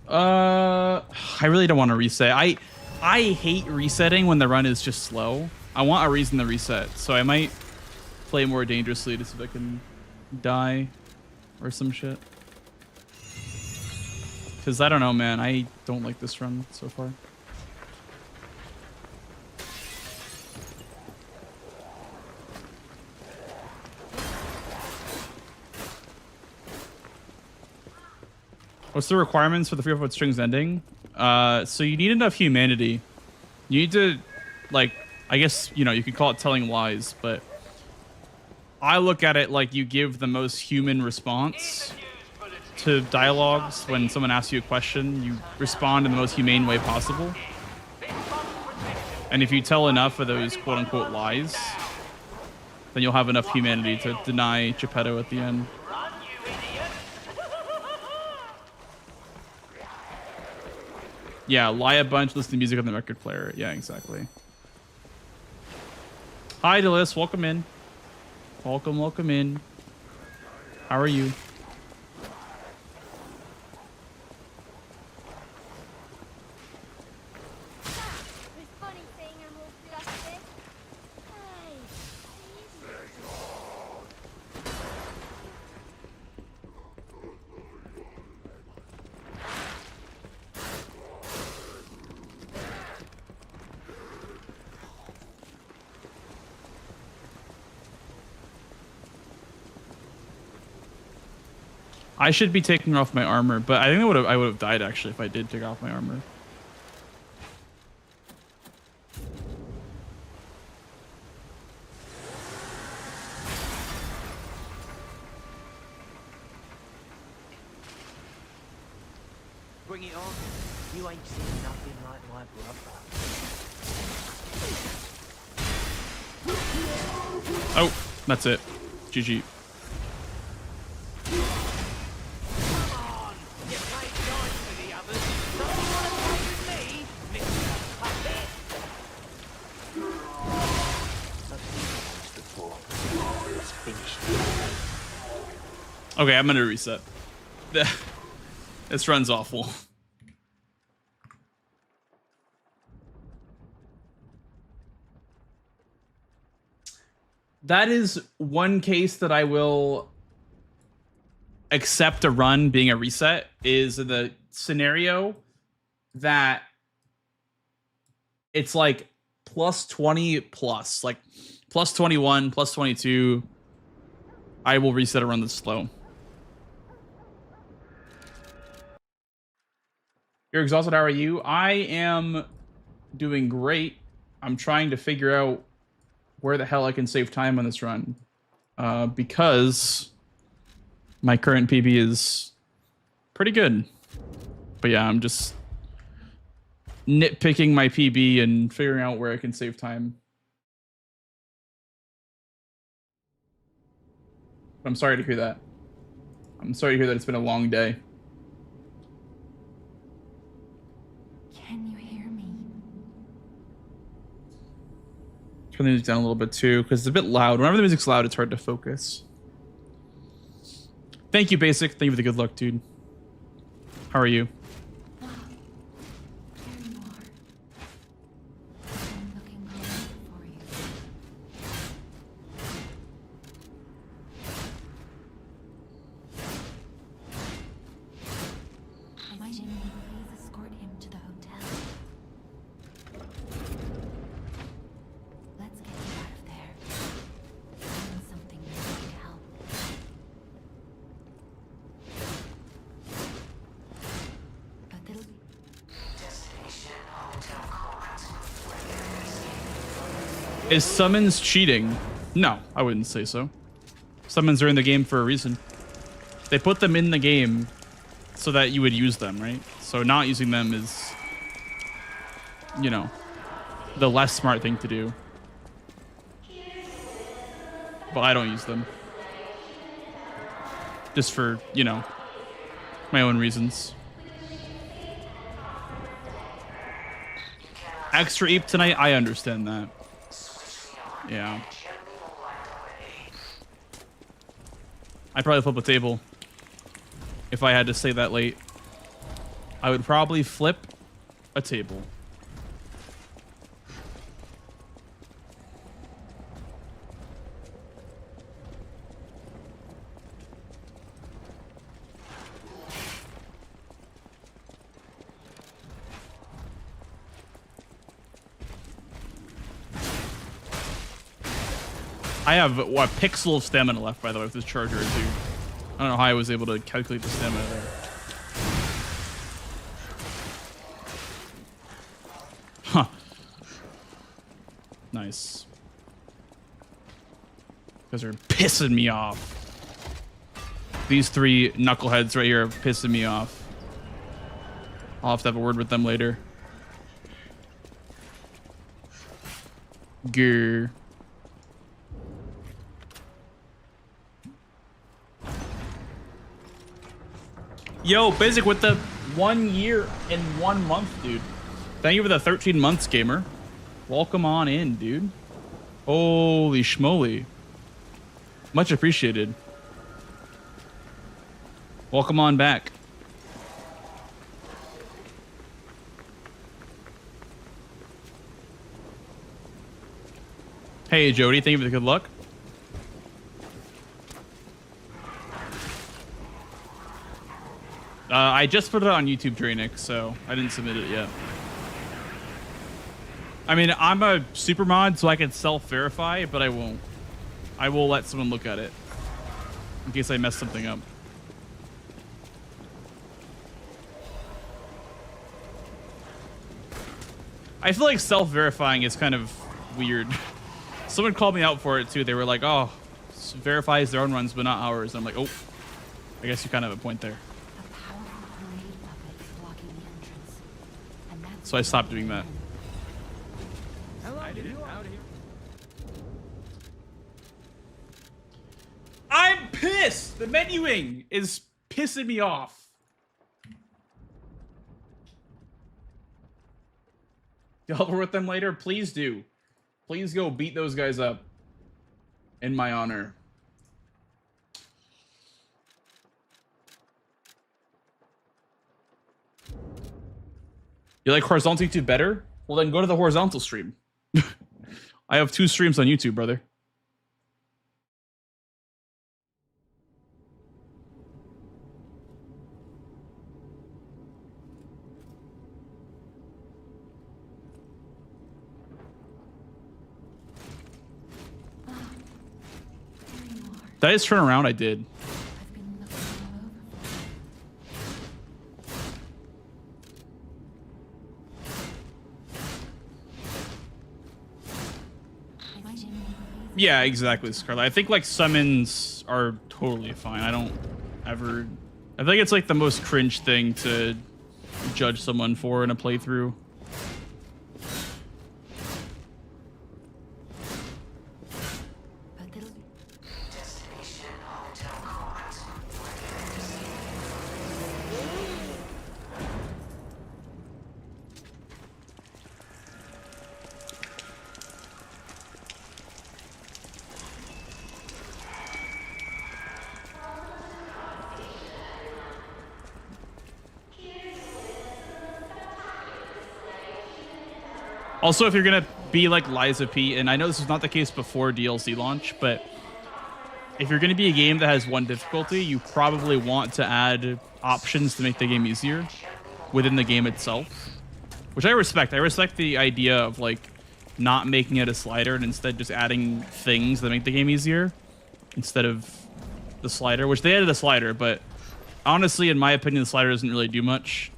I really don't want to reset. I hate resetting when the run is just slow. I want a reason to reset, so I might play more dangerously to see if I can die or some shit. Because I don't know, man. I don't like this run so far. What's the requirements for the free upload strings ending? So you need enough humanity. You need to, like, I guess, you know, you could call it telling lies, but I look at it like you give the most human response to dialogues. When someone asks you a question, you respond in the most humane way possible. And if you tell enough of those quote-unquote lies, then you'll have enough humanity to deny Geppetto at the end. Yeah, lie a bunch, listen to music on the record player. Yeah, exactly. Hi, Delis. Welcome in. Welcome, welcome in. How are you? This funny thing I'm all flustered. Hey, I should be taking off my armor, but I think I would have died actually if I did take off my armor. Bring it on. You ain't seen nothing like my brother. Oh, that's it. GG. Okay, I'm gonna reset. This run's awful. That is one case that I will accept a run being a reset, is the scenario that it's like plus 20 plus, like plus 21, plus 22. I will reset a run that's slow. You're exhausted. How are you? I am doing great. I'm trying to figure out where the hell I can save time on this run. Because my current PB is pretty good. But yeah, I'm just nitpicking my PB and figuring out where I can save time. I'm sorry to hear that. I'm sorry to hear that it's been a long day. Can you hear me? Turn the music down a little bit too, because it's a bit loud. Whenever the music's loud, it's hard to focus. Thank you, Basic. Thank you for the good luck, dude. How are you? There you are. I'm looking hard for you. My Jimmy, please escort him to the hotel. Let's get you out of there. Find something that can help. But there'll be... Is summons cheating? No, I wouldn't say so. Summons are in the game for a reason. They put them in the game so that you would use them, right? So not using them is, you know, the less smart thing to do. But I don't use them. Just for, you know, my own reasons. Extra EAP tonight, I understand that. Yeah. I'd probably flip a table. If I had to stay that late, I would probably flip a table. I have a pixel of stamina left, by the way, with this charger, too. I don't know how I was able to calculate the stamina there. Huh. Nice. You guys are pissing me off. These three knuckleheads right here are pissing me off. I'll have to have a word with them later. Grr. Yo, Basic with the 1 year and 1 month, dude. Thank you for the 13 months, gamer. Welcome on in, dude. Holy schmoly. Much appreciated. Welcome on back. Hey, Jody, thank you for the good luck. I just put it on YouTube, Drainic, so I didn't submit it yet. I mean, I'm a super mod, so I can self-verify, but I won't. I will let someone look at it in case I mess something up. I feel like self-verifying is kind of weird. Someone called me out for it, too. They were like, oh, verifies their own runs, but not ours. And I'm like, oh, I guess you kind of have a point there. So I stopped doing that. I'm pissed! The menuing is pissing me off. You'll help her with them later? Please do. Please go beat those guys up. In my honor. You like horizontal YouTube better? Well, then go to the horizontal stream. I have 2 streams on YouTube, brother. Did I just turn around? I did. Yeah, exactly, Scarlet. I think like summons are totally fine. I don't ever. I think it's like the most cringe thing to judge someone for in a playthrough. Also, if you're gonna be like Liza P, and I know this is not the case before DLC launch, but if you're gonna be a game that has 1 difficulty, you probably want to add options to make the game easier within the game itself, which I respect. I respect the idea of like not making it a slider and instead just adding things that make the game easier instead of the slider, which they added a slider, but honestly, in my opinion, the slider doesn't really do much.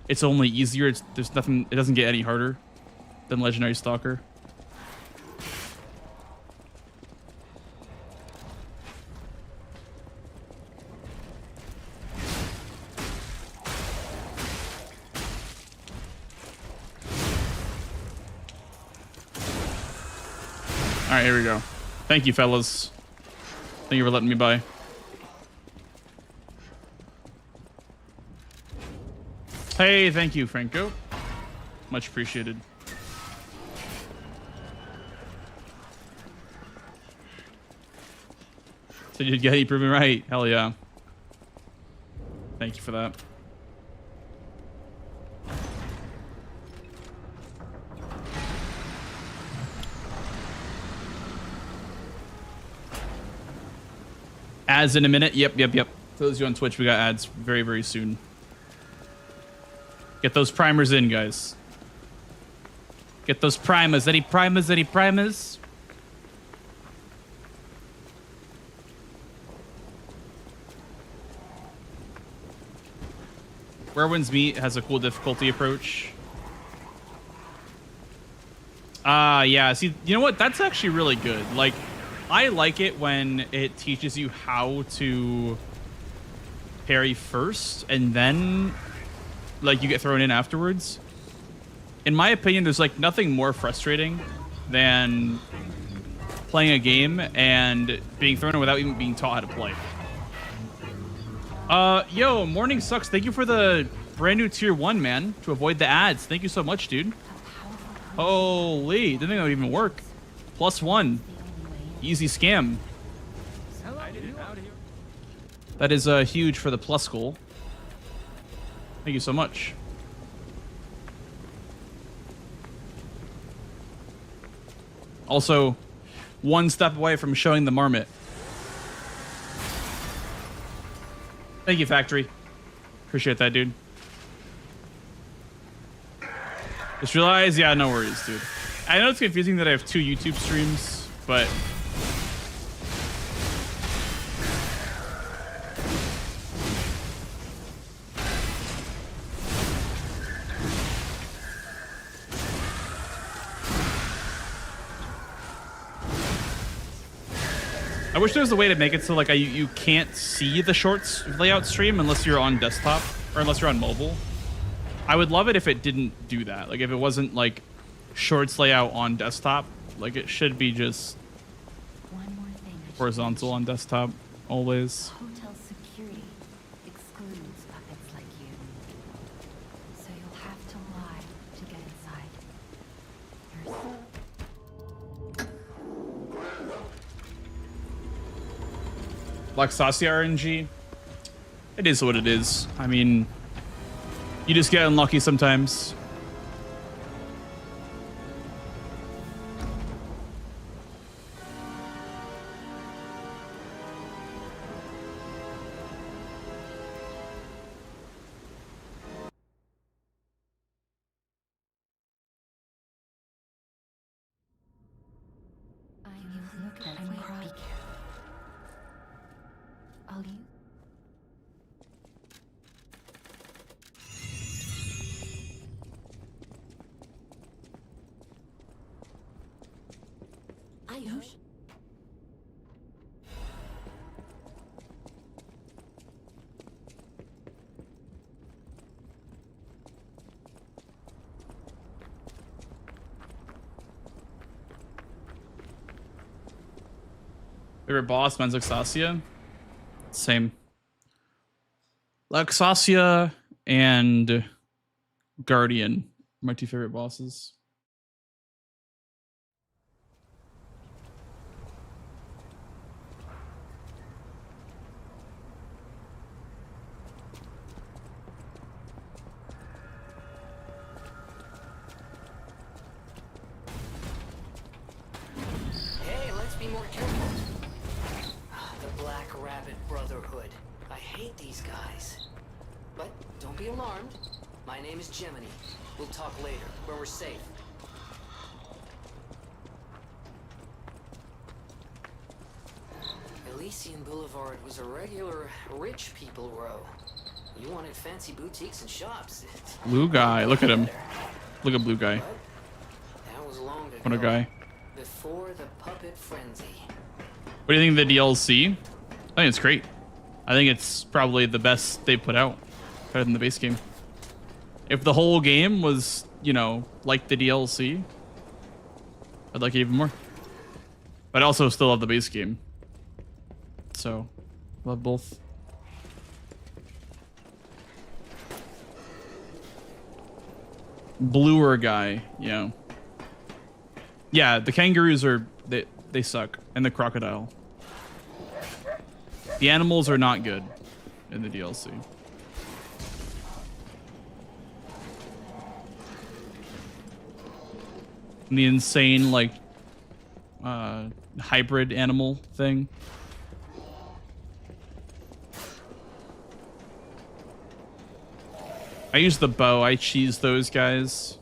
It's only easier. There's nothing. It doesn't get any harder than Legendary Stalker. All right, here we go. Thank you, fellas. Thank you for letting me by. Hey, thank you, Franco. Much appreciated. So you'd get it proven right. Hell yeah. Thank you for that. Ads in a minute. Yep. For those of you on Twitch, we got ads very, very soon. Get those primers in, guys. Get those primers. Any primers? Any primers? Where Winds Meet has a cool difficulty approach. Yeah. See, you know what? That's actually really good. Like, I like it when it teaches you how to parry first and then like you get thrown in afterwards. In my opinion, there's like nothing more frustrating than playing a game and being thrown in without even being taught how to play. Yo, Morning Sucks. Thank you for the brand new tier 1, man, to avoid the ads. Thank you so much, dude. Holy, didn't think that would even work. +1. Easy scam. That is huge for the plus goal. Thank you so much. Also, one step away from showing the marmot. Thank you, Factory. Appreciate that, dude. Just realized, yeah, no worries, dude. I know it's confusing that I have 2 YouTube streams, but I wish there was a way to make it so like you can't see the shorts layout stream unless you're on desktop or unless you're on mobile. I would love it if it didn't do that. Like if it wasn't like shorts layout on desktop, like it should be just horizontal on desktop always. Hotel security excludes puppets like you. So you'll have to lie to get inside. Luxasia RNG. It is what it is. I mean, you just get unlucky sometimes. You've looked at me. Be careful. I'll use. Ayush. Favorite boss, mine's Luxasia. Same. Luxasia and Guardian are my 2 favorite bosses. Hey, let's be more careful. The Black Rabbit Brotherhood. I hate these guys. But don't be alarmed. My name is Gemini. We'll talk later, when we're safe. Elysian Boulevard was a regular rich people row. You wanted fancy boutiques and shops. Blue guy, look at him. Look at blue guy. That was long ago. What a guy. Before the puppet frenzy. What do you think of the DLC? I think it's great. I think it's probably the best they put out. Better than the base game. If the whole game was, you know, like the DLC, I'd like it even more. But I also still love the base game. So, love both. Bluer guy, yeah. Yeah, the kangaroos are, they suck. And the crocodile. The animals are not good in the DLC. And the insane, like, hybrid animal thing. I use the bow. I cheese those guys.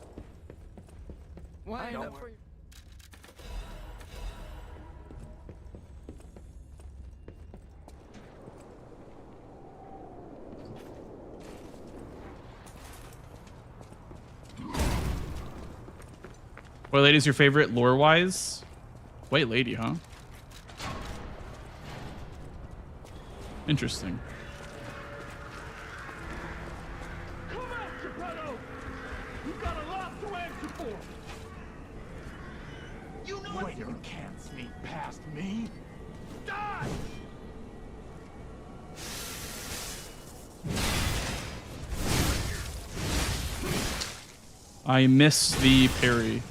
Why not? White Lady's your favorite lore-wise? White Lady, huh? Interesting. Come out, Geppetto! You got a lot to answer for! You know what? You can't sneak past me! Die! I miss the parry.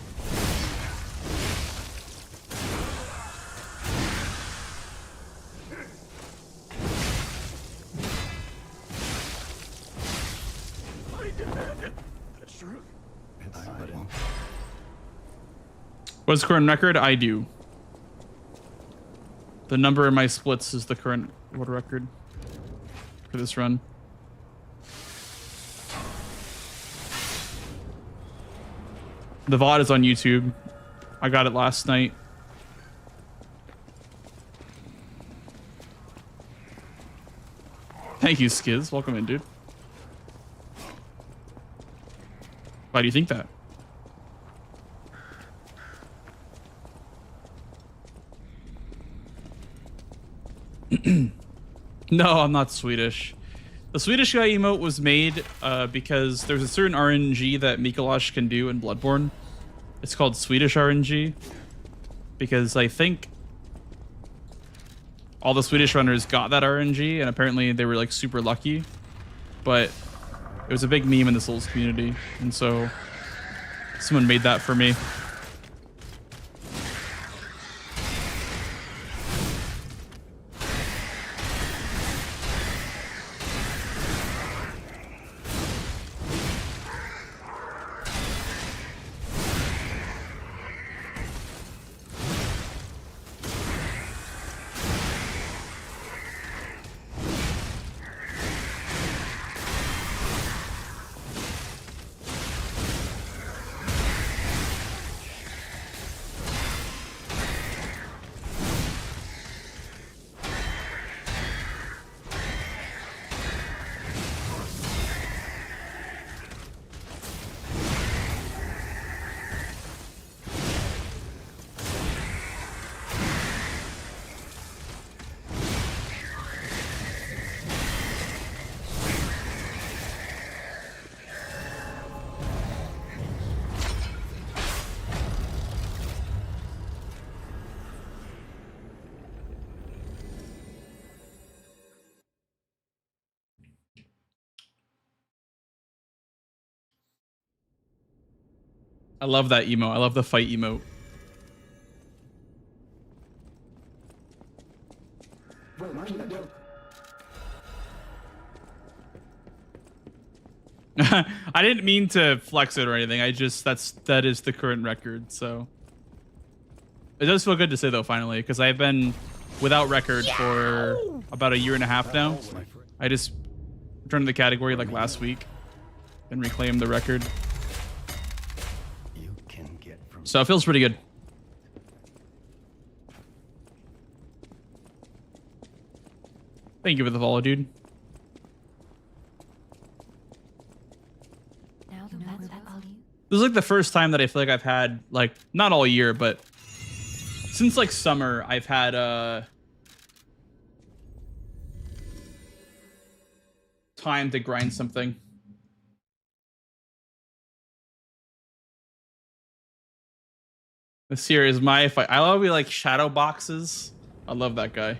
I demand it! That's true. What's the current record? I do. The number in my splits is the current world record for this run. The VOD is on YouTube. I got it last night. Thank you, Skiz. Welcome in, dude. Why do you think that? No, I'm not Swedish. The Swedish guy emote was made because there's a certain RNG that Mikolash can do in Bloodborne. It's called Swedish RNG. Because I think all the Swedish runners got that RNG, and apparently they were like super lucky. But it was a big meme in the Souls community, and so someone made that for me. I love that emote. I love the fight emote. I didn't mean to flex it or anything. I just that is the current record. So it does feel good to say though, finally, because I've been without record for about a year and a half now. I just returned to the category like last week and reclaimed the record. So it feels pretty good. Thank you for the follow, dude. Now the that's all you. This is like the first time that I feel like I've had, like, not all year, but since like summer, I've had time to grind something. This here is my fight. I love like shadow boxes. I love that guy.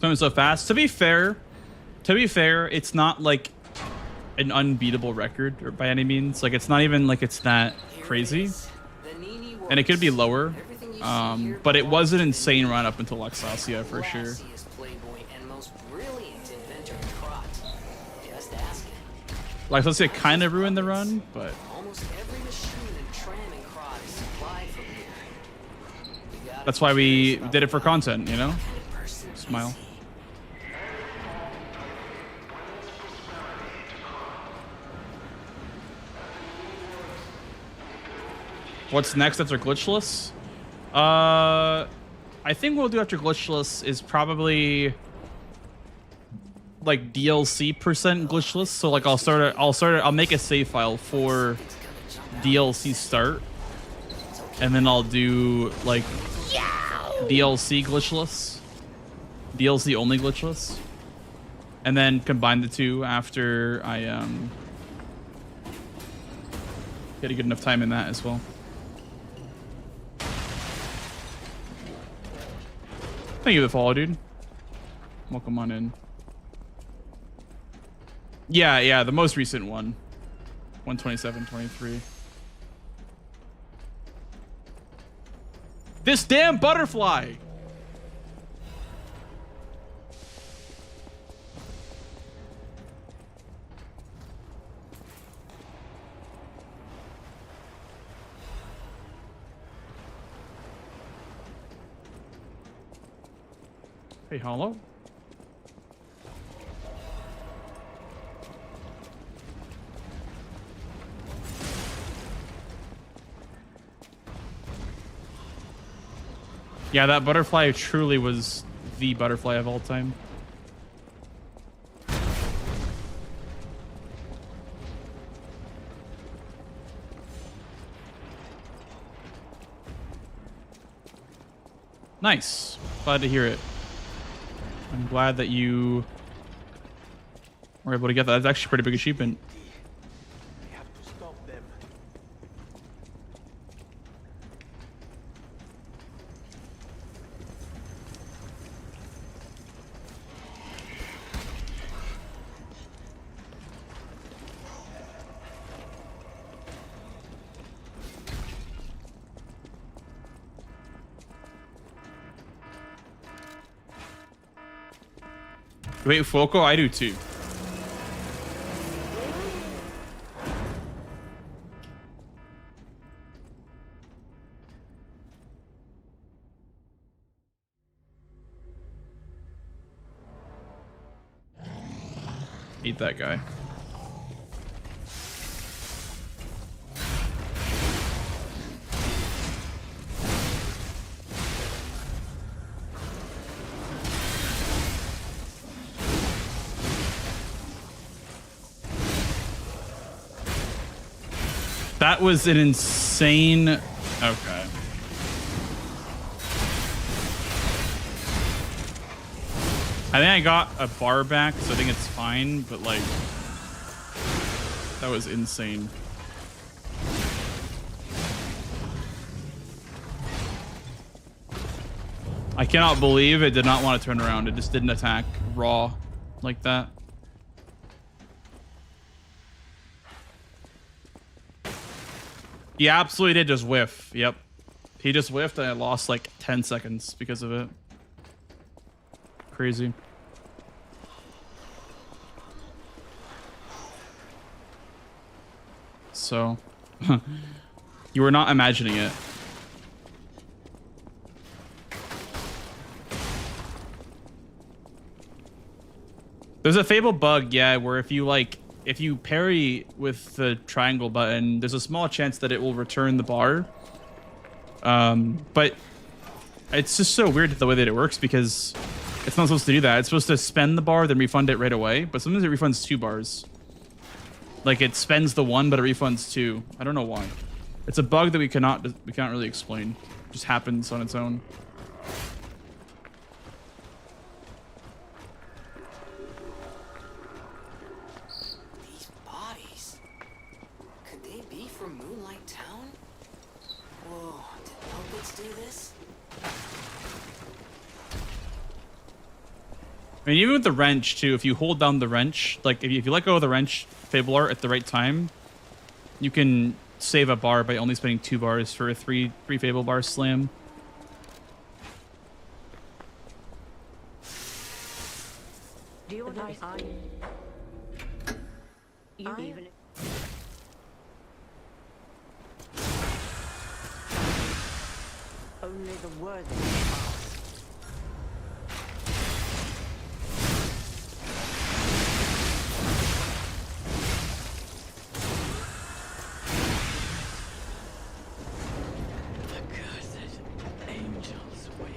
Swimming so fast. To be fair, it's not like an unbeatable record or by any means. Like it's not even like it's that crazy, and it could be lower. But it was an insane run up until Luxasia for sure. Luxasia kind of ruined the run, but that's why we did it for content, you know? Smile. What's next after Glitchless? I think what we'll do after Glitchless is probably like DLC percent Glitchless. So like I'll make a save file for DLC start, and then I'll do like DLC Glitchless, DLC only Glitchless, and then combine the two after I get a good enough time in that as well. Thank you for the follow, dude. Welcome on in. Yeah, the most recent one. 127.23. This damn butterfly! Hey, Hollow. Yeah, that butterfly truly was the butterfly of all time. Nice. Glad to hear it. I'm glad that you were able to get that. That's actually a pretty big achievement. We have to stop them. Wait, Foco? I do too. Eat that guy. That was an insane... Okay. I think I got a bar back, so I think it's fine, but like... That was insane. I cannot believe it did not want to turn around. It just didn't attack raw like that. He absolutely did just whiff. Yep. He just whiffed and I lost like 10 seconds because of it. Crazy. So, you were not imagining it. There's a Fable bug, yeah, where if you parry with the triangle button, there's a small chance that it will return the bar. But it's just so weird the way that it works because it's not supposed to do that. It's supposed to spend the bar, then refund it right away. But sometimes it refunds 2 bars. Like it spends the 1, but it refunds 2. I don't know why. It's a bug that we cannot really explain. It just happens on its own. I mean, even with the wrench too, if you hold down the wrench, like if you let go of the wrench, Fable art at the right time, you can save a bar by only spending 2 bars for a three Fable bar slam. Do you know you even only the worthy pass. The cursed angel's wing.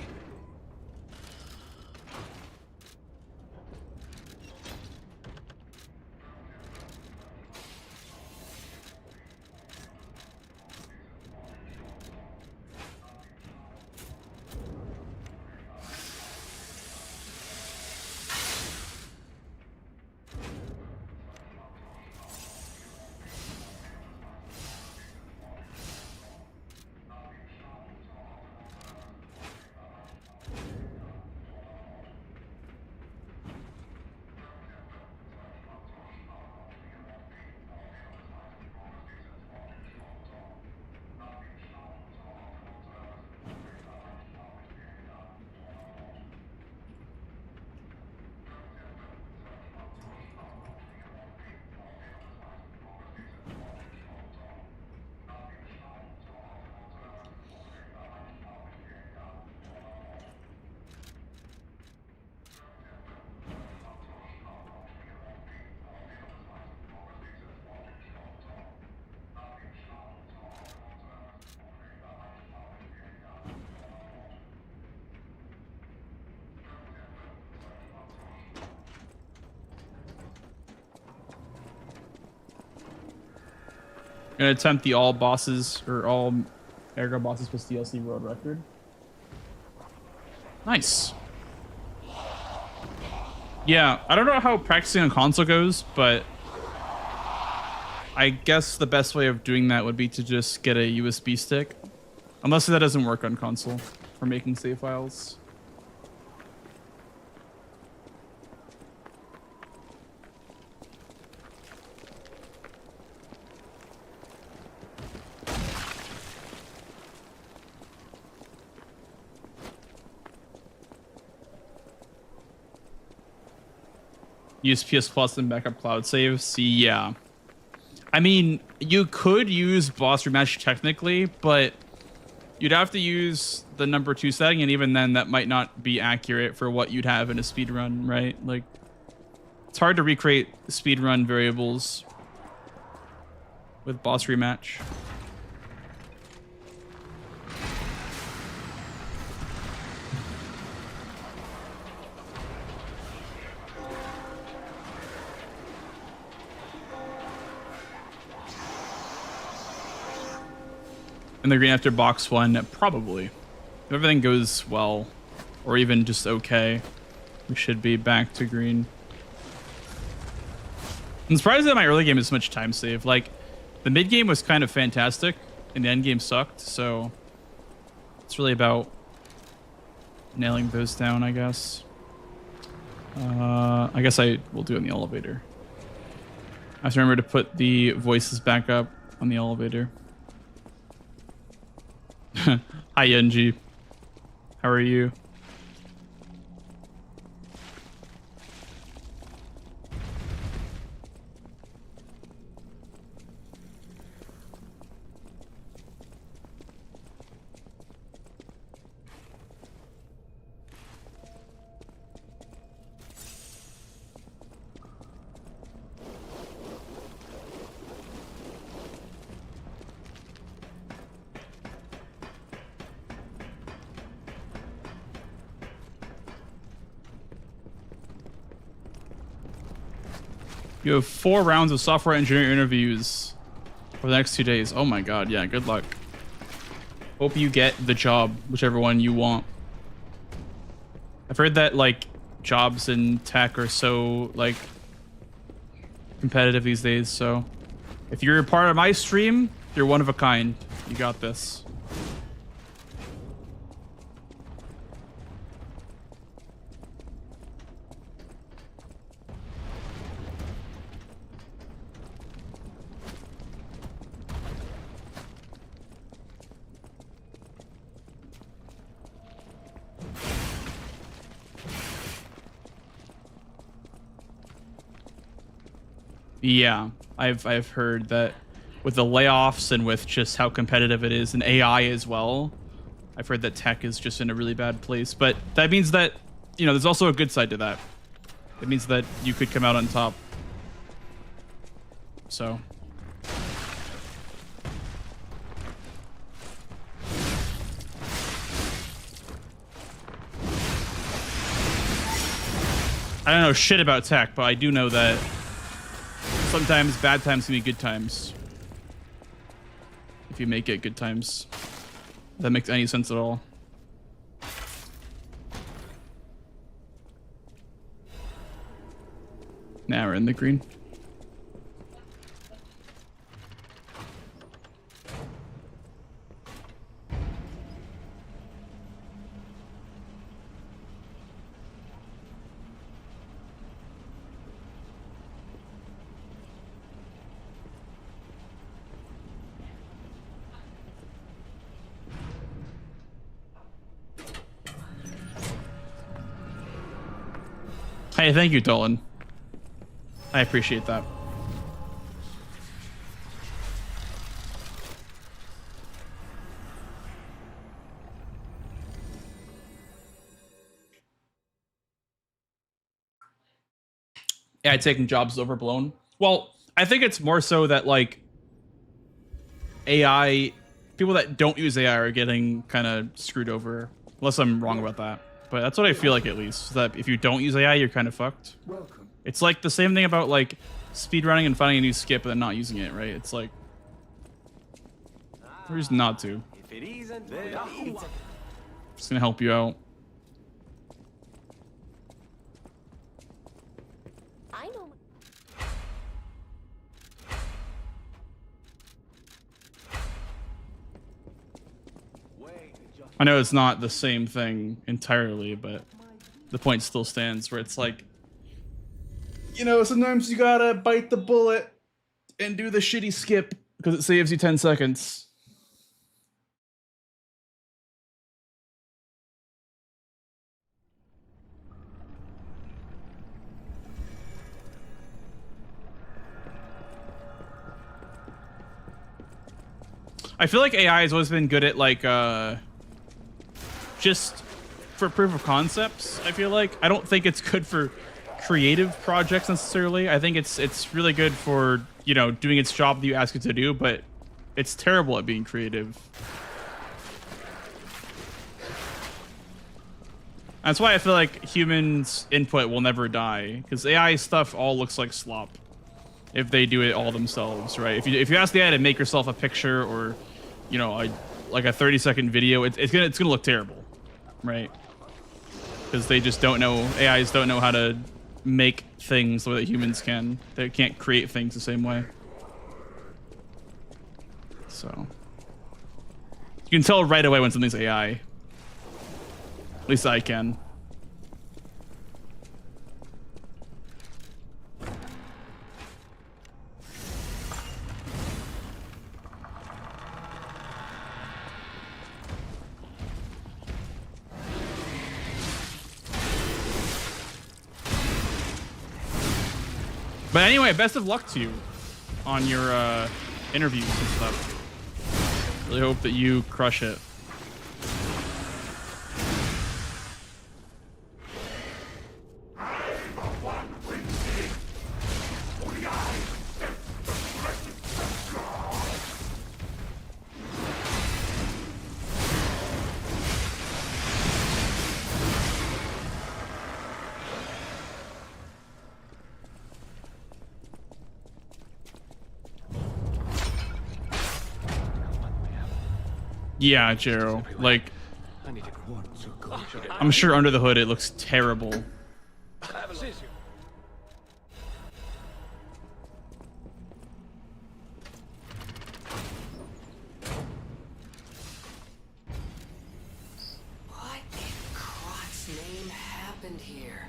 Gonna attempt the all bosses or all Ergo bosses plus DLC world record. Nice. Yeah, I don't know how practicing on console goes, but I guess the best way of doing that would be to just get a USB stick. Unless that doesn't work on console for making save files. Use PS Plus and backup cloud saves. Yeah. I mean, you could use boss rematch technically, but you'd have to use the number 2 setting, and even then that might not be accurate for what you'd have in a speedrun, right? Like, it's hard to recreate speedrun variables with boss rematch. And the green after box 1, probably. If everything goes well, or even just okay, we should be back to green. I'm surprised that my early game is so much time save. Like, the mid game was kind of fantastic, and the end game sucked, so it's really about nailing those down, I guess. I guess I will do it in the elevator. I have to remember to put the voices back up on the elevator. Hi, Yenji. How are you? You have 4 rounds of software engineering interviews for the next 2 days. Oh my god, yeah, good luck. Hope you get the job, whichever one you want. I've heard that, like, jobs in tech are so, like, competitive these days, so if you're a part of my stream, you're one of a kind. You got this. Yeah, I've heard that with the layoffs and with just how competitive it is and AI as well. I've heard that tech is just in a really bad place, but that means that, you know, there's also a good side to that. It means that you could come out on top. So. I don't know shit about tech, but I do know that sometimes bad times can be good times. If you make it good times. If that makes any sense at all. Now we're in the green. Hey, thank you, Dolan. I appreciate that. Yeah, taking jobs is overblown. Well, I think it's more so that, like, AI, people that don't use AI are getting kind of screwed over. Unless I'm wrong about that. But that's what I feel like, at least. That if you don't use AI, you're kind of fucked. Welcome. It's like the same thing about, like, speedrunning and finding a new skip and then not using it, right? It's like, there's not to. If it isn't, then Just gonna help you out. I know. I know it's not the same thing entirely, but the point still stands where it's like, you know, sometimes you gotta bite the bullet and do the shitty skip because it saves you 10 seconds. I feel like AI has always been good at, like, just for proof of concepts. I feel like I don't think it's good for creative projects necessarily. I think it's really good for, you know, doing its job that you ask it to do, but it's terrible at being creative. That's why I feel like humans' input will never die, because AI stuff all looks like slop if they do it all themselves, right? If you ask the AI to make yourself a picture or, you know, like a 30-second video, it's gonna look terrible, right? Because they just don't know, AIs don't know how to make things the way that humans can. They can't create things the same way. So you can tell right away when something's AI. At least I can. But anyway, best of luck to you on your interviews and stuff. Really hope that you crush it. Yeah, Jero. Like, I'm sure under the hood it looks terrible. What in Crot's name happened here?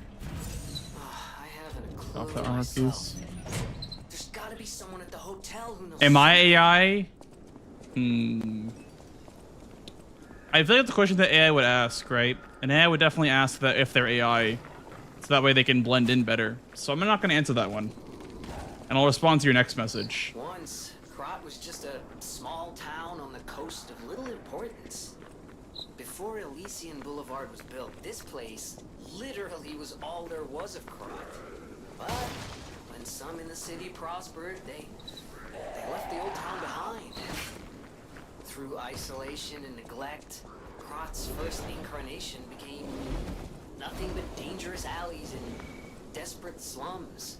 I haven't a clue Off the armor myself. piece. There's gotta be someone at the hotel who knows. Am I AI? I feel like that's the question that AI would ask, right? And AI would definitely ask that if they're AI, so that way they can blend in better. So I'm not going to answer that one. and I'll respond to your next message. Once, Krot was just a small town on the coast of little importance. Before Elysian Boulevard was built, this place literally was all there was of Krot. But when some in the city prospered, they left the old town behind. Through isolation and neglect, Krot's first incarnation became nothing but dangerous alleys and desperate slums.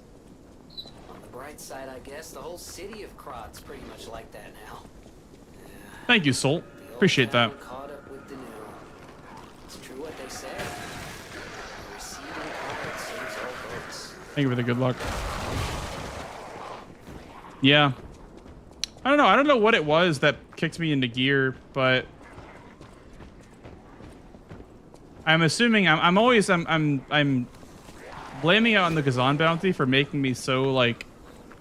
On the bright side, I guess, the whole city of Krot's pretty much like that now. Thank you, Soul. Appreciate that. The old town caught up with the new. It's true what they say. The receding tide saves all boats. Thank you for the good luck. Yeah. I don't know. I don't know what it was that kicked me into gear, but I'm assuming I'm blaming it on the Kazan bounty for making me so like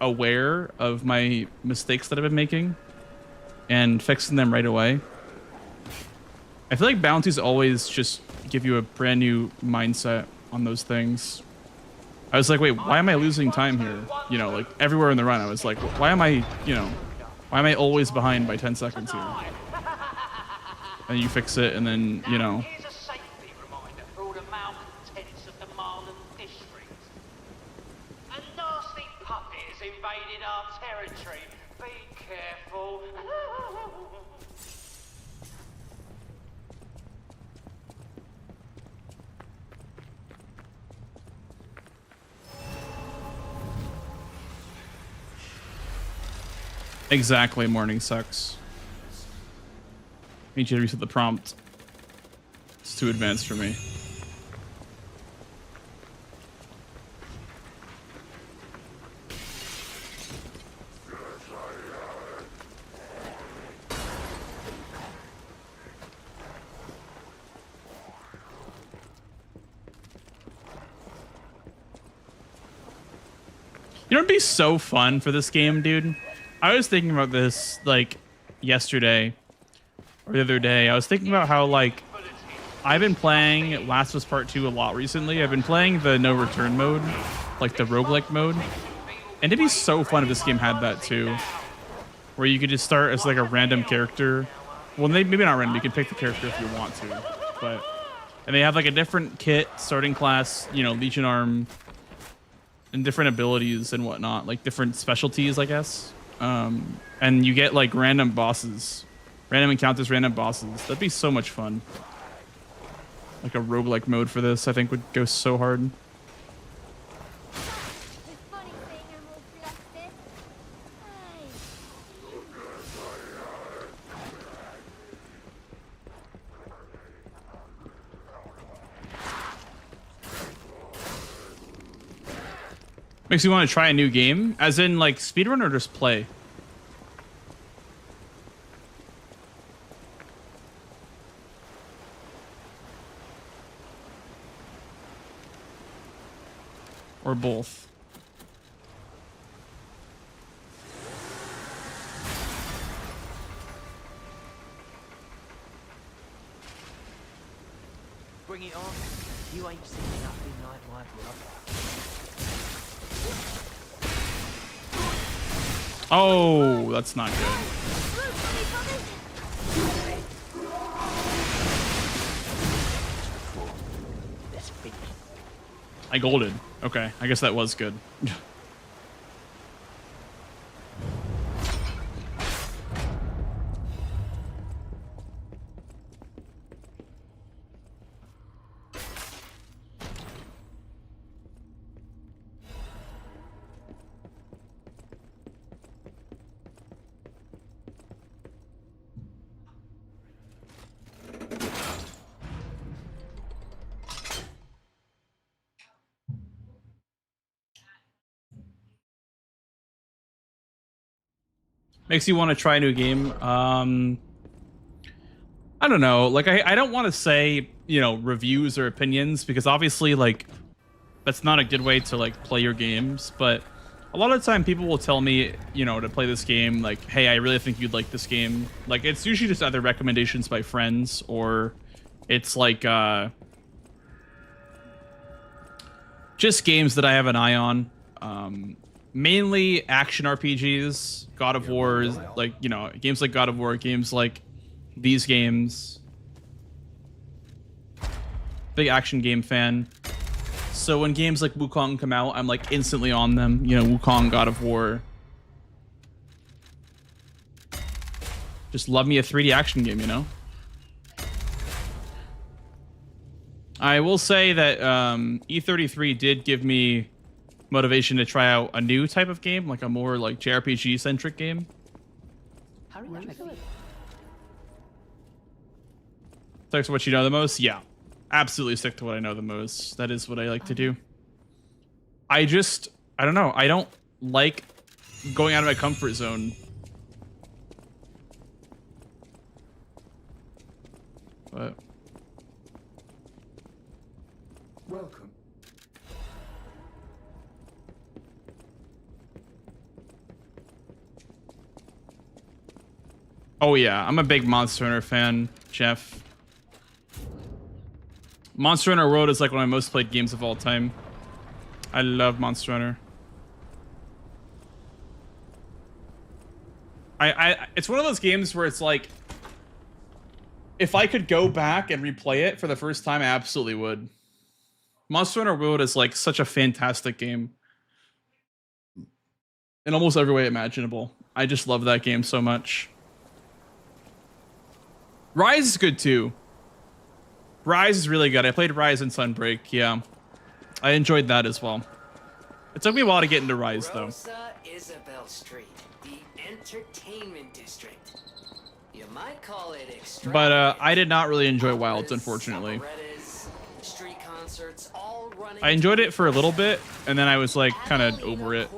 aware of my mistakes that I've been making and fixing them right away. I feel like bounties always just give you a brand new mindset on those things. I was like, wait, why am I losing time here? You know, like everywhere in the run, I was like, why am I, you know, why am I always behind by 10 seconds here? And you fix it, and then, you know. Here's a safety reminder for all the malcontents of the Marlin district. A nasty puppet has invaded our territory. Be careful. Exactly, morning sucks. Need you to reset the prompt. It's too advanced for me. You know what'd be so fun for this game, dude? I was thinking about this like yesterday or the other day. I was thinking about how like I've been playing Last of Us Part 2 a lot recently. I've been playing the no return mode, like the roguelike mode. And it'd be so fun if this game had that too. Where you could just start as like a random character. Well, maybe not random, you can pick the character if you want to. But and they have like a different kit, starting class, you know, Legion Arm, and different abilities and whatnot, like different specialties, I guess. And you get like random bosses, random encounters, random bosses. That'd be so much fun. Like a roguelike mode for this, I think would go so hard. The funny thing, I'm all flustered. Makes you want to try a new game, as in like speedrun or just play? Or both? Bring it on. You ain't seen nothing like my brother. Oh, that's not good. Let's begin. I golded. Okay, I guess that was good. Makes you want to try a new game. I don't know. Like, I don't want to say, you know, reviews or opinions, because obviously, like, that's not a good way to, like, play your games. But a lot of the time, people will tell me, you know, to play this game, like, hey, I really think you'd like this game. Like, it's usually just either recommendations by friends, or it's, like, just games that I have an eye on. mainly action RPGs, God of War, like, you know, games like God of War, games like these games. Big action game fan. So when games like Wukong come out, I'm like instantly on them. You know, Wukong, God of War. Just love me a 3D action game, you know? I will say that E33 did give me motivation to try out a new type of game, like a more like JRPG centric game. Stick to what you know the most? Yeah. Absolutely stick to what I know the most. That is what I like to do. I don't know. I don't like going out of my comfort zone. But Welcome. oh yeah, I'm a big Monster Hunter fan, Jeff. Monster Hunter World is like one of my most played games of all time. I love Monster Hunter. It's one of those games where it's like, if I could go back and replay it for the first time, I absolutely would. Monster Hunter World is like such a fantastic game. In almost every way imaginable. I just love that game so much. Rise is good too. Rise is really good. I played Rise and Sunbreak, yeah. I enjoyed that as well. It took me a while to get into Rise though. Rosa Isabel Street, the entertainment district. You might call it But I did not really enjoy Wilds, unfortunately. Street concerts, all running. I enjoyed it for a little bit, and then I was like kind of over it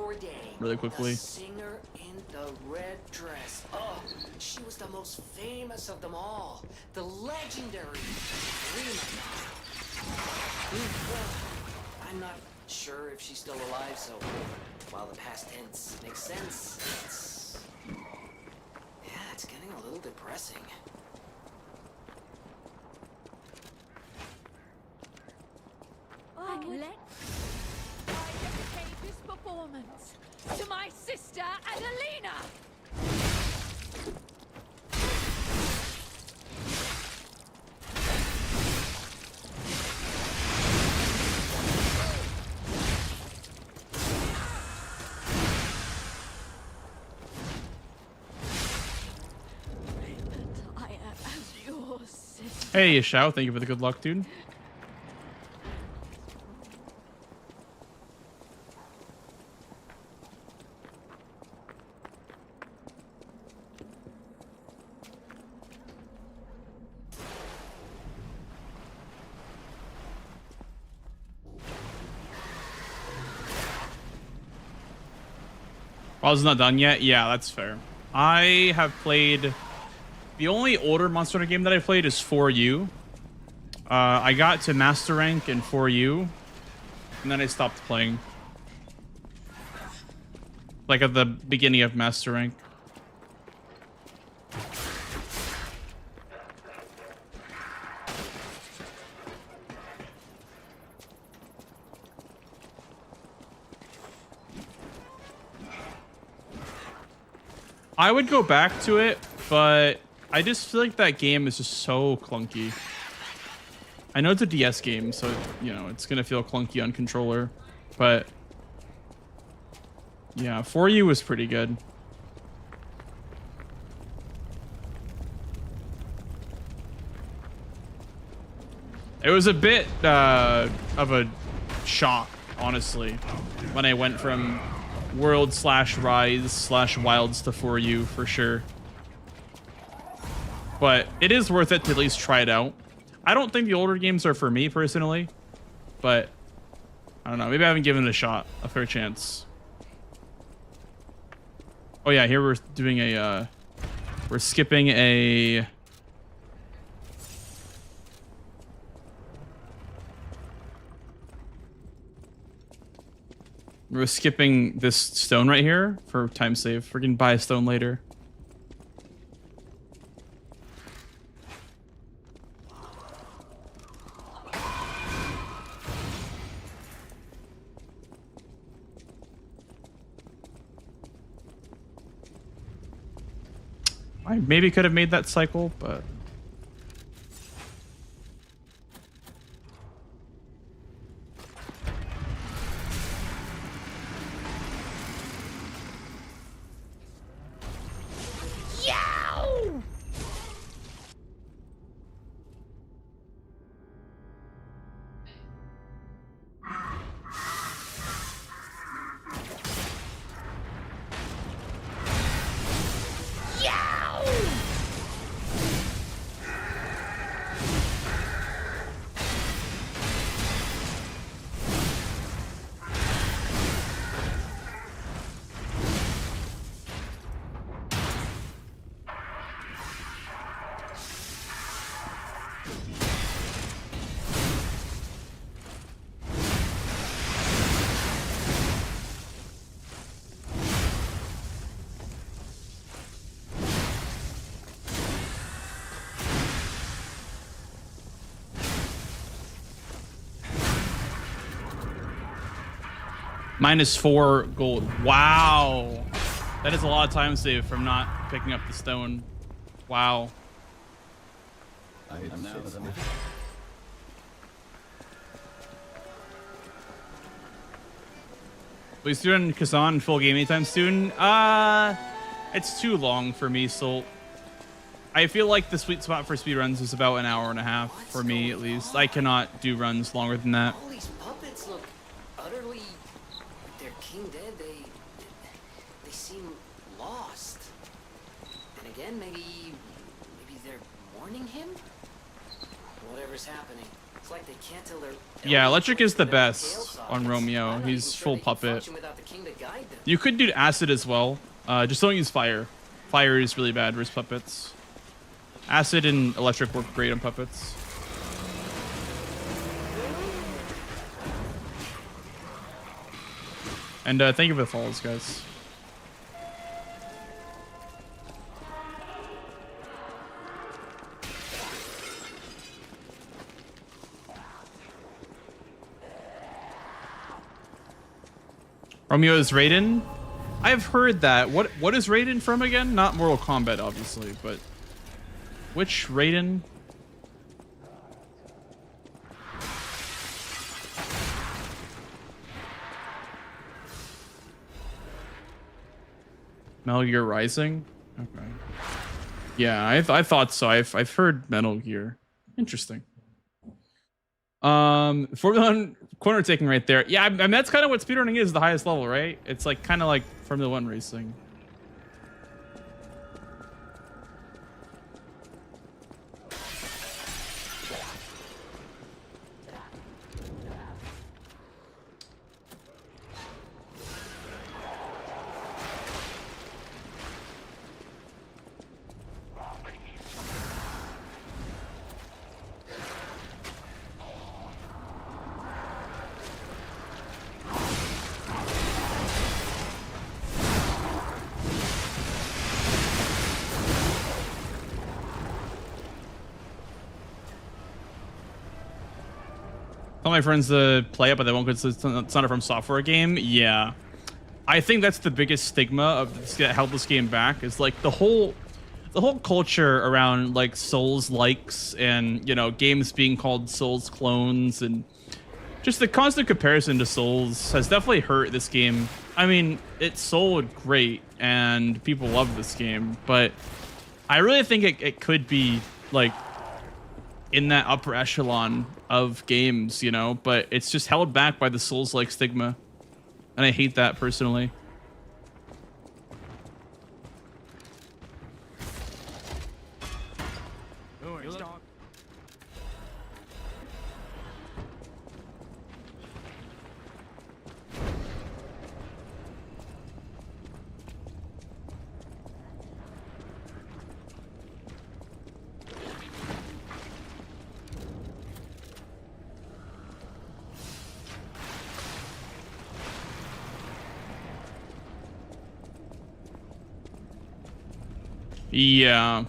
really quickly. The singer in the red dress. Oh, she was the most famous of them all. The legendary I'm not sure if she's still alive, so while the past tense makes sense, it's getting a little depressing. I dedicate this performance to my sister Adelina. Hey, Yashao, thank you for the good luck, dude. It's not done yet? Yeah, that's fair. I have played... The only older Monster Hunter game that I played is 4U. I got to Master Rank in 4U, and then I stopped playing. Like at the beginning of Master Rank. I would go back to it, but I just feel like that game is just so clunky. I know it's a DS game, so, you know, it's going to feel clunky on controller, but yeah, 4U was pretty good. It was a bit of a shock, honestly, when I went from World/Rise/Wilds to 4U for sure. But it is worth it to at least try it out. I don't think the older games are for me personally, but I don't know. Maybe I haven't given it a shot, a fair chance. Oh yeah, here we're doing a, we're skipping a... We're skipping this stone right here for time save. We're gonna buy a stone later. I maybe could have made that cycle, but -4 gold. Wow. That is a lot of time save from not picking up the stone. Wow. Will you doing Kazan full game anytime soon? It's too long for me, so I feel like the sweet spot for speedruns is about an hour and a half for me, at least. I cannot do runs longer than that. All these puppets look utterly... They're king dead. They seem lost. And again, maybe they're mourning him? Whatever's happening. It's like they can't tell their... Yeah, Electric is the best on Romeo. He's full puppet. You could do acid as well. Just don't use fire. Fire is really bad versus puppets. Acid and electric work great on puppets. And thank you for the follows, guys. Romeo is Raiden. I've heard that. What is Raiden from again? Not Mortal Kombat, obviously, but which Raiden? Metal Gear Rising. Okay. Yeah, I thought so. I've heard Metal Gear. Interesting. Formula 1 corner taking right there. Yeah, I mean that's kind of what speedrunning is, the highest level, right? It's like kind of like Formula 1 racing. Tell my friends to play it, but they won't because it's not a From Software game. Yeah, I think that's the biggest stigma of this that held this game back. Is like the whole culture around like Souls likes and games being called Souls clones and just the constant comparison to Souls has definitely hurt this game. I mean, it sold great and people love this game, but I really think it could be like in that upper echelon of games, but it's just held back by the Souls-like stigma. And I hate that personally. Yeah.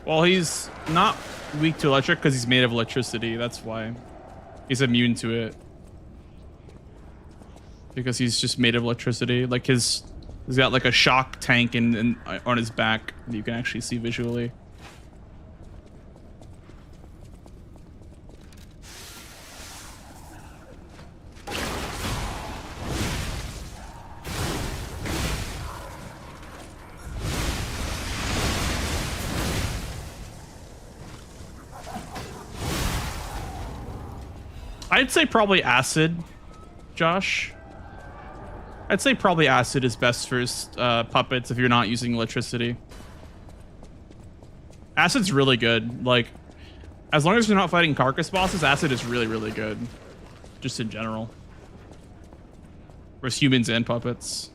Well, he's not weak to electric because he's made of electricity. That's why. He's immune to it. Because he's just made of electricity. Like his He's got like a shock tank in on his back that you can actually see visually. I'd say probably acid, Josh. I'd say probably acid is best for puppets if you're not using electricity. Acid's really good. Like, as long as you're not fighting carcass bosses, acid is really, really good. Just in general. For humans and puppets.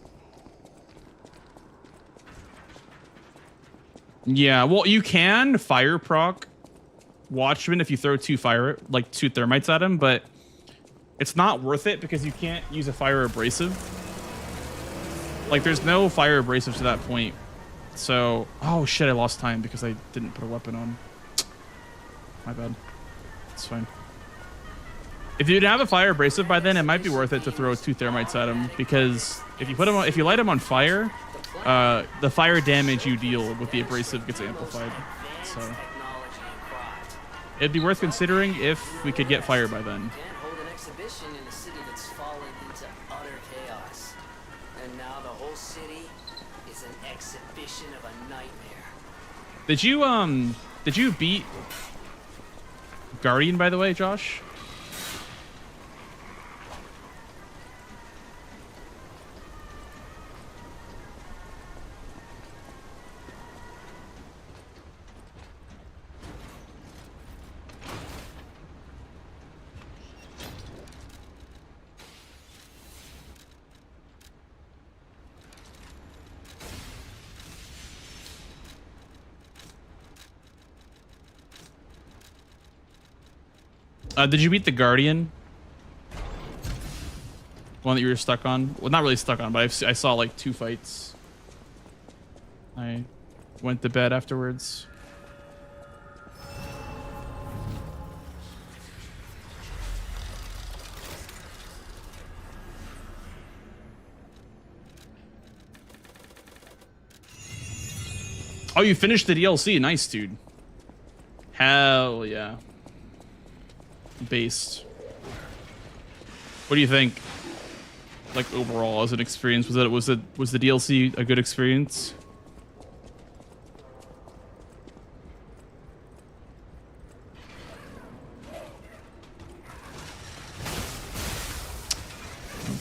Yeah, well, you can fire proc Watchman if you throw two thermites at him, but it's not worth it because you can't use a fire abrasive. Like, there's no fire abrasive to that point. So, oh shit, I lost time because I didn't put a weapon on. My bad. It's fine. If you didn't have a fire abrasive by then, it might be worth it to throw two thermites at him, because if you light him on fire, the fire damage you deal with the abrasive gets amplified. So it'd be worth considering if we could get fire by then. Can't hold an exhibition in a city that's fallen into utter chaos. And now the whole city is an exhibition of a nightmare. Did you beat Guardian, by the way, Josh? Did you beat the Guardian? One that you were stuck on? Well, not really stuck on, but I saw like 2 fights. I went to bed afterwards. Oh, you finished the DLC. Nice, dude. Hell yeah. Based. What do you think? Like overall as an experience, was the DLC a good experience?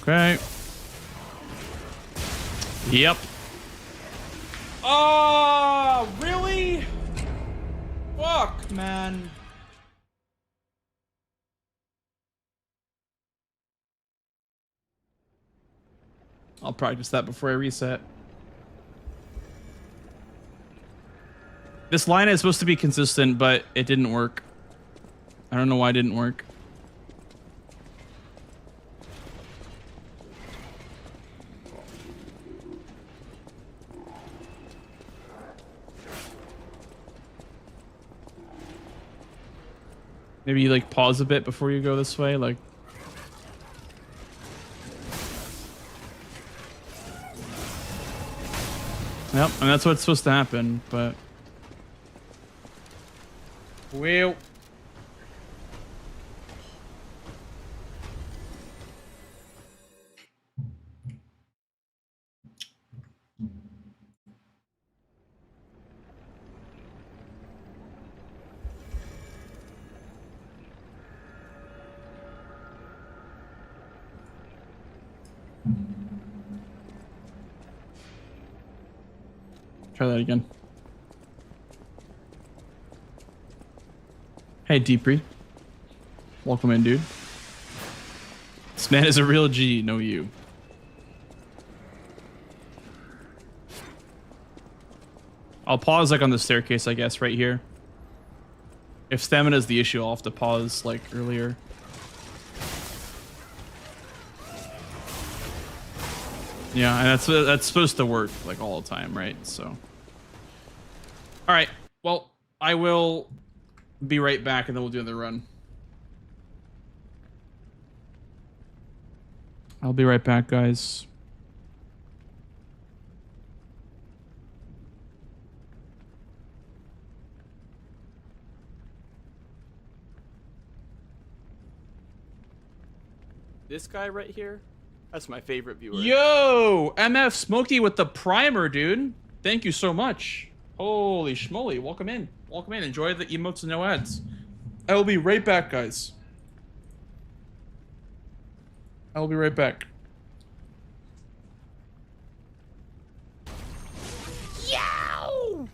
Okay. Yep. Oh, really? Fuck, man. I'll practice that before I reset. This line is supposed to be consistent, but it didn't work. I don't know why it didn't work. Maybe you like pause a bit before you go this way, like. Yep, and that's what's supposed to happen, but... Well... Try that again. Hey, Deepry. Welcome in, dude. This man is a real G, no you. I'll pause like on the staircase, I guess, right here. If stamina is the issue, I'll have to pause like earlier. Yeah, and that's supposed to work like all the time, right? So, all right. Well, I will be right back, and then we'll do another run. I'll be right back, guys. This guy right here, that's my favorite viewer. Yo, MF Smokey with the primer, dude. Thank you so much. Holy schmoly. Welcome in. Welcome in. Enjoy the emotes and no ads. I will be right back, guys. I will be right back. Yow!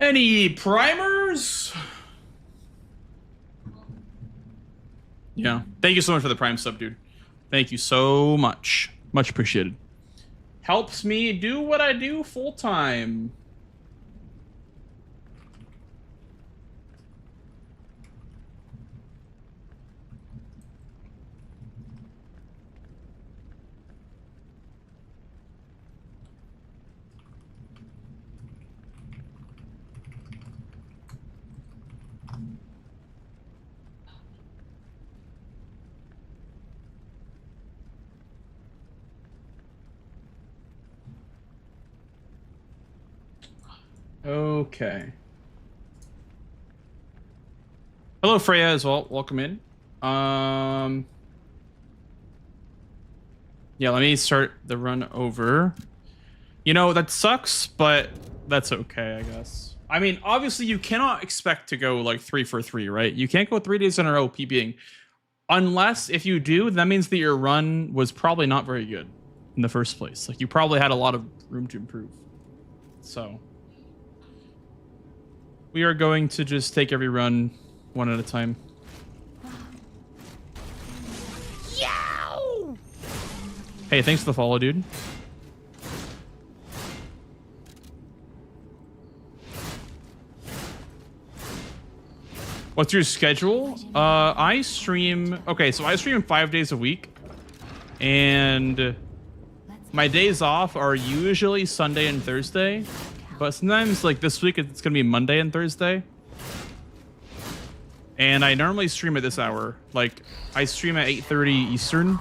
Any primers? Yeah. Thank you so much for the prime sub, dude. Thank you so much. Much appreciated. Helps me do what I do full time. Okay. Hello, Freya, as well. Welcome in. Yeah, let me start the run over. You know, that sucks, but that's okay, I guess. I mean, obviously, you cannot expect to go like 3 for 3, right? You can't go 3 days in a row PBing. Unless, if you do, that means that your run was probably not very good in the first place. Like, you probably had a lot of room to improve. So we are going to just take every run one at a time. Yow! Hey, thanks for the follow, dude. What's your schedule? I stream... Okay, so I stream 5 days a week. And my days off are usually Sunday and Thursday. But sometimes, like this week, it's going to be Monday and Thursday. And I normally stream at this hour. Like, I stream at 8:30 Eastern.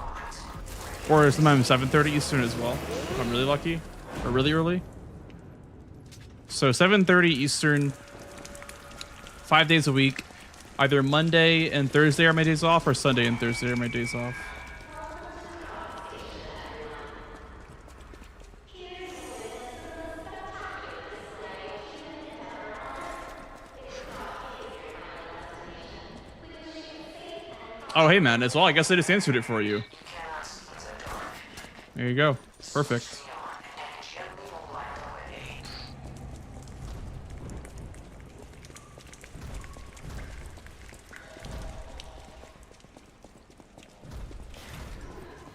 Or sometimes 7:30 Eastern as well, if I'm really lucky. Or really early. So 7:30 Eastern, 5 days a week. Either Monday and Thursday are my days off, or Sunday and Thursday are my days off. Oh, hey, man, as well. I guess I just answered it for you. There you go. Perfect.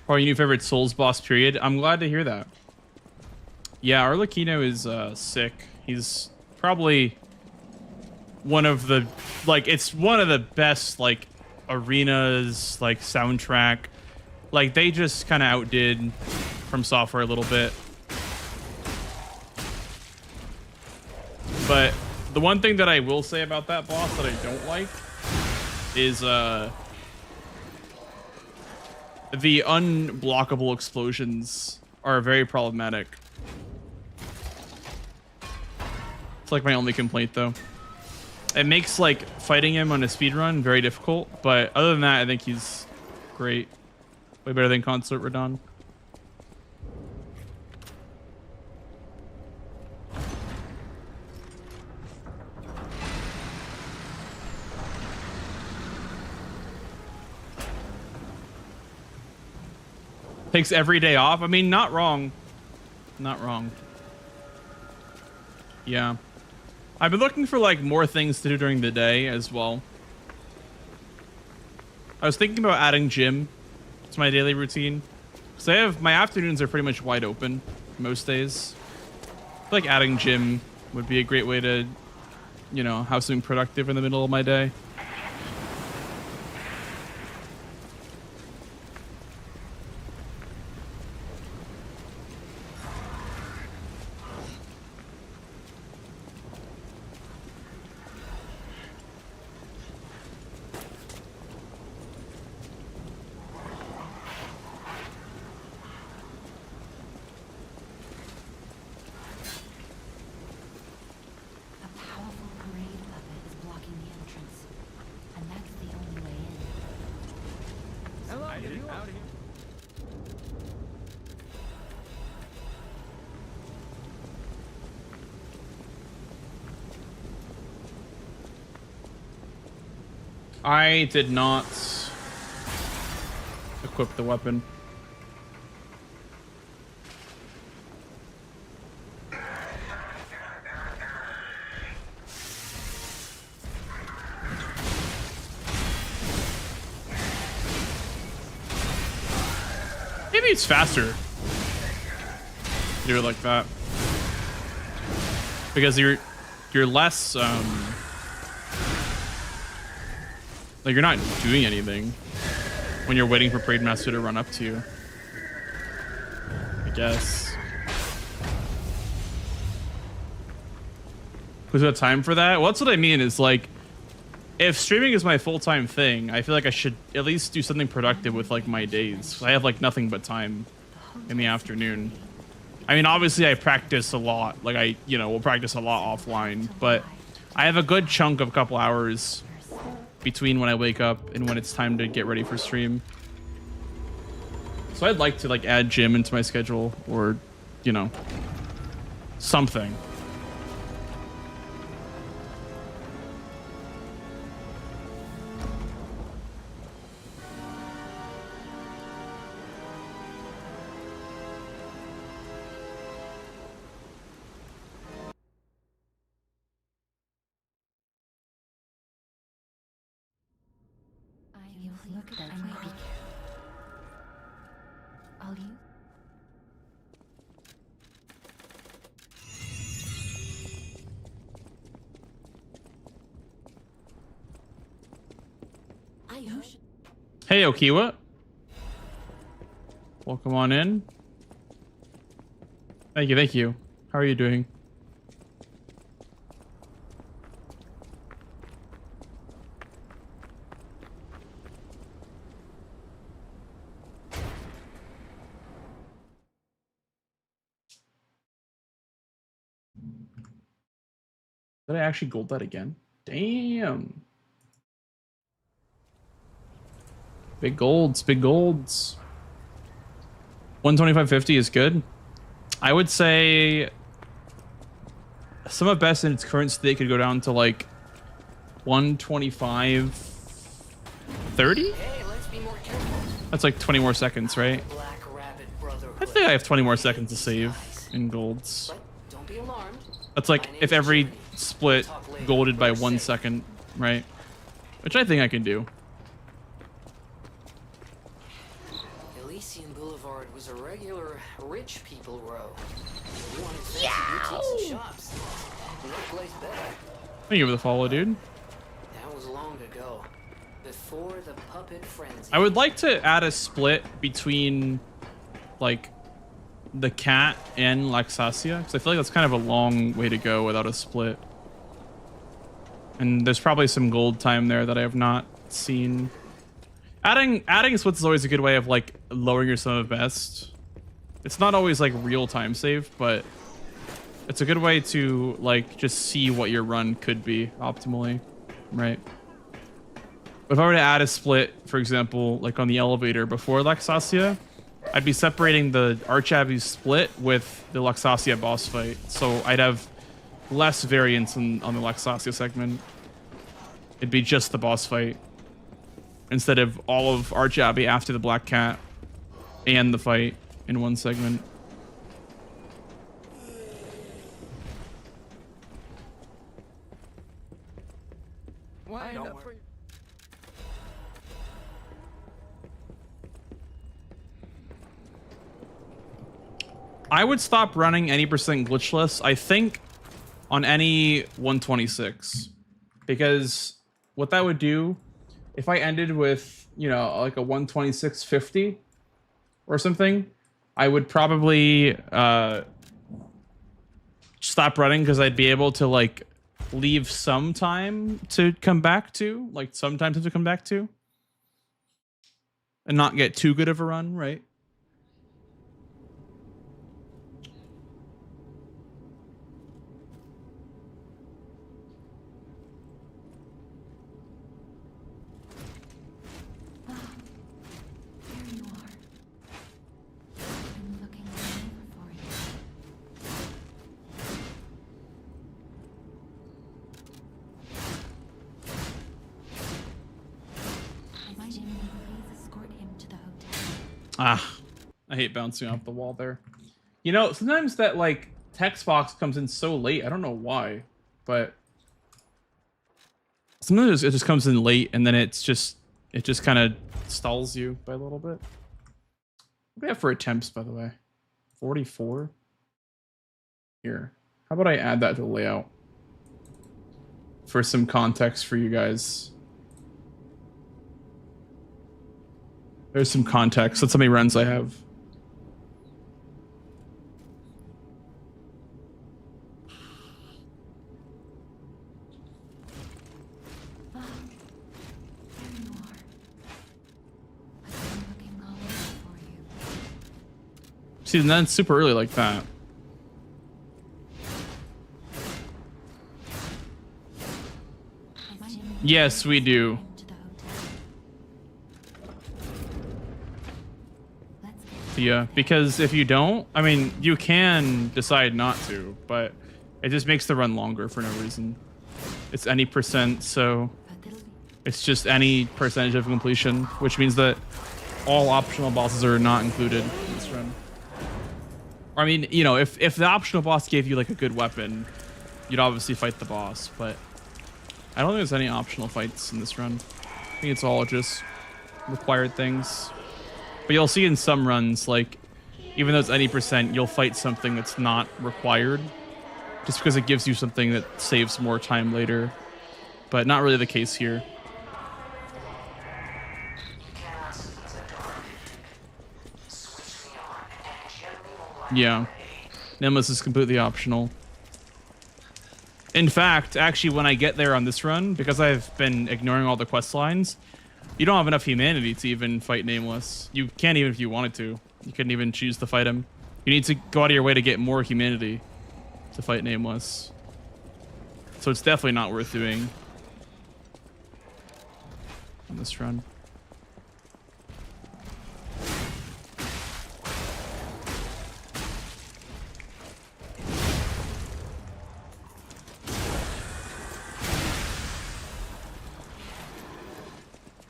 Oh, your new favorite Souls boss, period. I'm glad to hear that. Yeah, Arlecchino is sick. He's probably one of the, like, it's one of the best, like, arenas, like, soundtrack Like, they just kind of outdid From Software a little bit. But the one thing that I will say about that boss that I don't like is the unblockable explosions are very problematic. It's like my only complaint, though. It makes like fighting him on a speedrun very difficult, but other than that, I think he's great. Way better than Consort Radon. Takes every day off. I mean, not wrong. Not wrong. Yeah. I've been looking for like more things to do during the day as well. I was thinking about adding gym to my daily routine. So my afternoons are pretty much wide open most days. I feel like adding gym would be a great way to, you know, have something productive in the middle of my day. I did not equip the weapon. Maybe it's faster. Do it like that. Because you're less like you're not doing anything when you're waiting for Parade Master to run up to you, I guess. Was there time for that? Well, that's what I mean is like, if streaming is my full-time thing, I feel like I should at least do something productive with like my days. I have like nothing but time in the afternoon. I mean, obviously I practice a lot. Like I, you know, will practice a lot offline, but I have a good chunk of a couple hours between when I wake up and when it's time to get ready for stream. So I'd like to like add gym into my schedule or, you know, something. Hey, Okiwa. Welcome on in. Thank you, thank you. How are you doing? Did I actually gold that again? Damn. Big golds, big golds. 125.50 is good. I would say some of best in its current state could go down to like 125.30. Hey, let's be more careful. That's like 20 more seconds, right? Black Rabbit Brotherhood. I think I have 20 more seconds to save in golds. But don't be alarmed. That's like if every split golded by 1 second, right? Which I think I can do. Elysian Boulevard was a regular rich people row. You wanted fancy boutiques and shops. No place better. Thank you for the follow, dude. That was long ago. Before the puppet frenzy. I would like to add a split between, like, the cat and Laxasia, because I feel like that's kind of a long way to go without a split. And there's probably some gold time there that I have not seen. Adding splits is always a good way of, like, lowering your sum of best. It's not always, like, real time save, but it's a good way to, like, just see what your run could be optimally, right? If I were to add a split, for example, like on the elevator before Laxasia, I'd be separating the Archabbey split with the Laxasia boss fight. So I'd have less variance on the Laxasia segment. It'd be just the boss fight instead of all of Archabbey after the Black Cat and the fight in one segment. Why not for I would stop running any percent glitchless, I think, on any 126. Because what that would do, if I ended with, you know, like a 126.50 or something, I would probably stop running because I'd be able to, like, leave some time to come back to, like, sometimes to come back to, and not get too good of a run, right? There you are. I'm looking all over for you. My Jimmy, please escort him to the hotel. Ah, I hate bouncing off the wall there. You know, sometimes that, like, text box comes in so late. I don't know why, but sometimes it just comes in late and then it just kind of stalls you by a little bit. What do we have for attempts, by the way? 44? Here. How about I add that to the layout? For some context for you guys. There's some context. That's how many runs I have. There you are. I've been looking all over for you. See, and then it's super early like that. My Jimmy, Yes, we do. him to the hotel. Let's get Yeah, because if you don't, I mean, you can decide not to, but it just makes the run longer for no reason. It's any percent, so but it'll be it's just any percentage of completion, which means that all optional bosses are not included in this run. I mean, you know, if the optional boss gave you, like, a good weapon, you'd obviously fight the boss, but I don't think there's any optional fights in this run. I think it's all just required things. But you'll see in some runs, like, even though it's any percent, you'll fight something that's not required, just because it gives you something that saves more time later. But not really the case here. Yeah. Nimbus is completely optional. In fact, actually, when I get there on this run, because I've been ignoring all the quest lines, you don't have enough humanity to even fight Nameless. You can't even if you wanted to. You couldn't even choose to fight him. You need to go out of your way to get more humanity to fight Nameless. So it's definitely not worth doing on this run.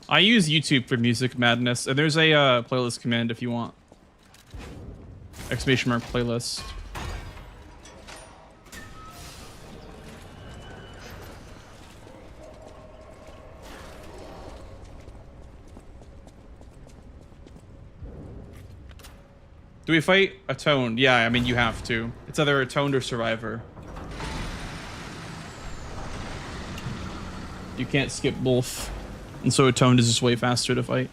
I use YouTube for Music Madness, and there's a playlist command if you want. Exclamation mark playlist. Do we fight Atoned? Yeah, I mean, you have to. It's either Atoned or Survivor. You can't skip both. And so Atoned is just way faster to fight.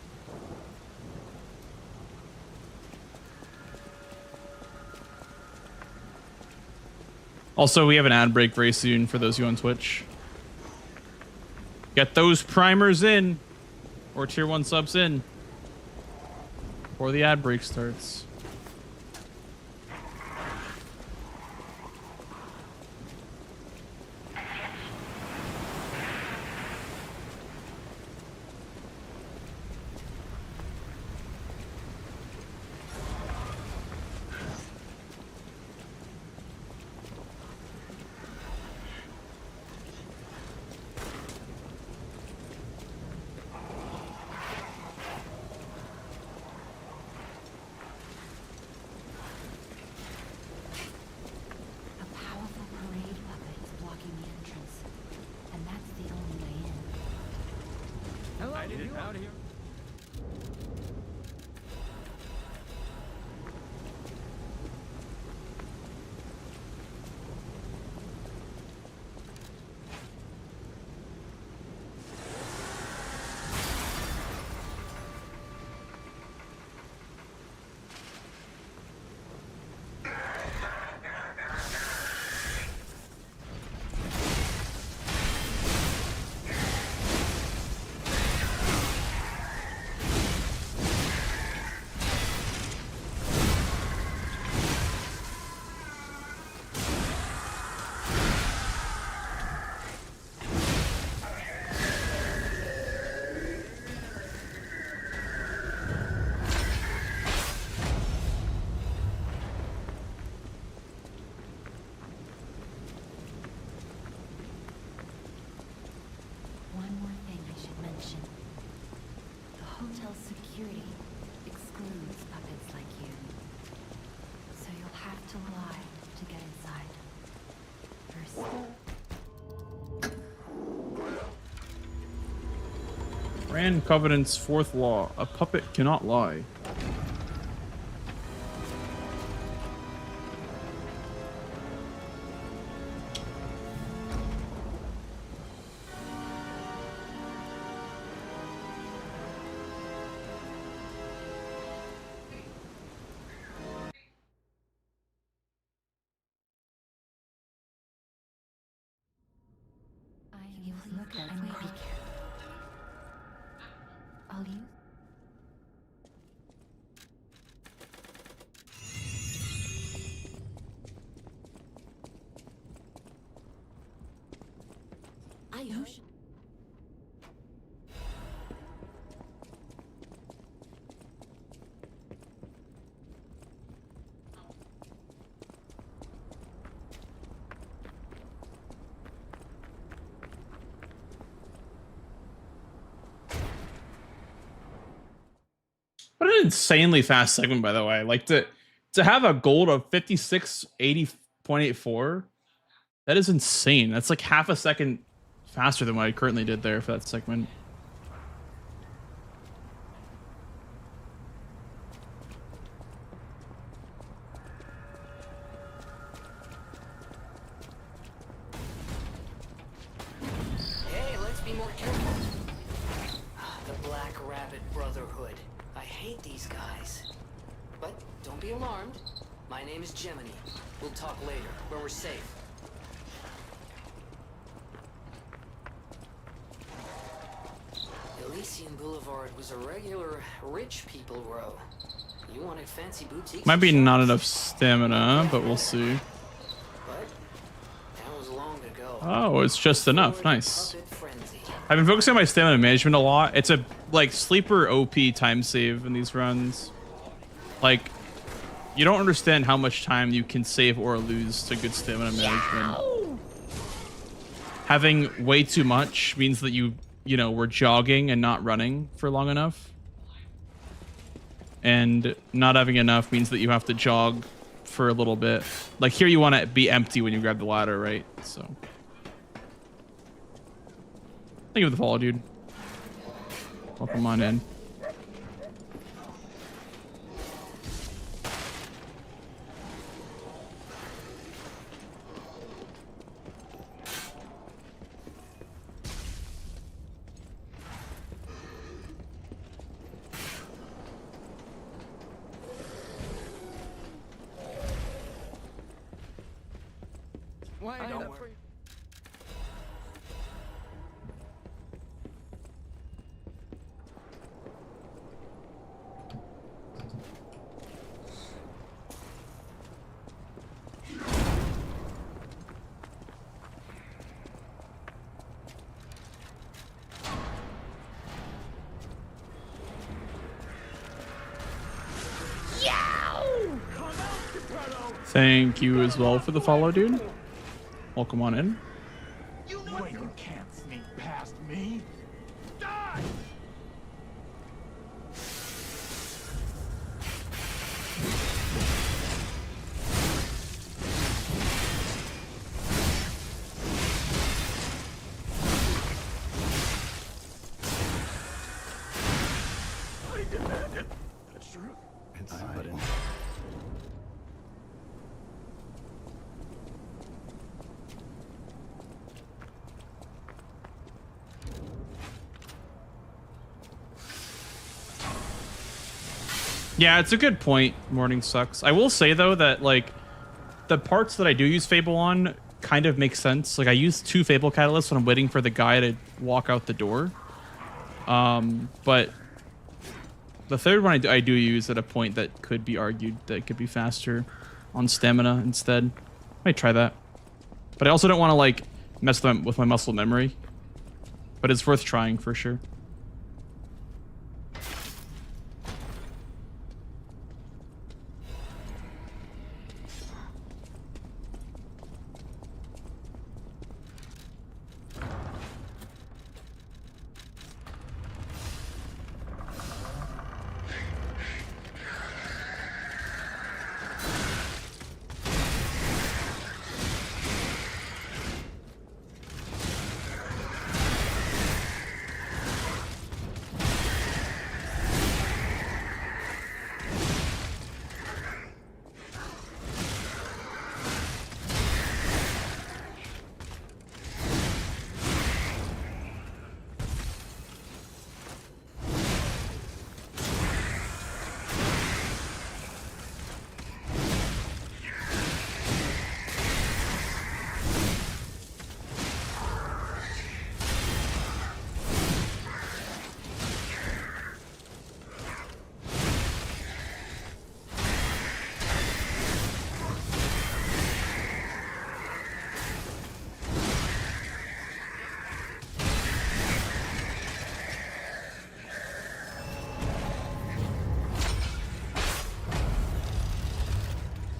Also, we have an ad break very soon for those of you on Twitch. Get those primers in, or tier 1 subs in, before the ad break starts. A powerful parade puppet is blocking the entrance, and that's the only way in. Out here. One more thing I should mention. The hotel's security excludes puppets like you. So you'll have to lie to get inside. First, Rand Covenant's 4th law: a puppet cannot lie. you look at me. Be careful. I'll use. What an insanely fast segment, by the way. Like to have a gold of 5680.84, that is insane. That's like half a second faster than what I currently did there for that segment. Hey, let's be more careful. The Black Rabbit Brotherhood. I hate these guys. But don't be alarmed. My name is Gemini. We'll talk later, when we're safe. Elysian Boulevard was a regular rich people row. You wanted fancy boutiques. Might be and not shops. enough stamina, but we'll see. But that was long ago. Oh, it's just enough. Nice. Puppet frenzy. I've been focusing on my stamina management a lot. It's a like sleeper OP time save in these runs. Like, you don't understand how much time you can save or lose to good stamina management. Having way too much means that you know, were jogging and not running for long enough. And not having enough means that you have to jog for a little bit. Like here you want to be empty when you grab the ladder, right? So. Thank you for the follow, dude. Welcome on in. Wait, don't worry. Thank you as well for the follow, dude. Welcome on in. You can't sneak past me. Die! I demand it. That's true. Yeah, it's a good point. Morning sucks. I will say though that like the parts that I do use Fable on kind of make sense. Like I use 2 Fable catalysts when I'm waiting for the guy to walk out the door. But the third one I do use at a point that could be argued that it could be faster on stamina instead. Might try that. But I also don't want to like mess with my muscle memory. But it's worth trying for sure.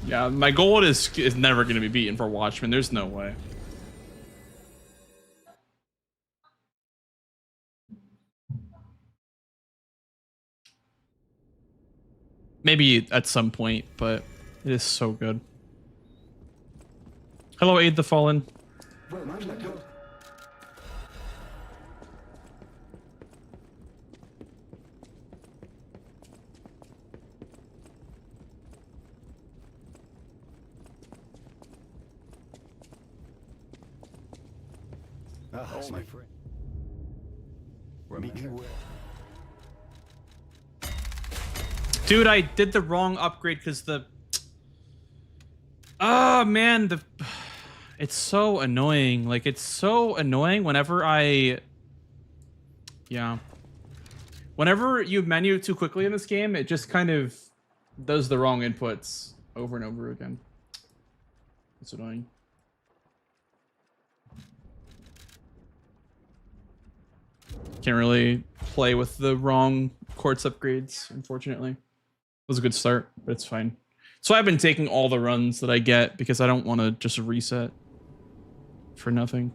Yeah, my goal is never going to be beaten for Watchmen. There's no way. Maybe at some point, but it is so good. Hello, Aid the Fallen. My friend. Dude, I did the wrong upgrade because the... Oh, man, it's so annoying. Like, it's so annoying whenever I... Yeah. Whenever you menu too quickly in this game, it just kind of does the wrong inputs over and over again. It's annoying. Can't really play with the wrong quartz upgrades, unfortunately. It was a good start, but it's fine. So I've been taking all the runs that I get because I don't want to just reset for nothing.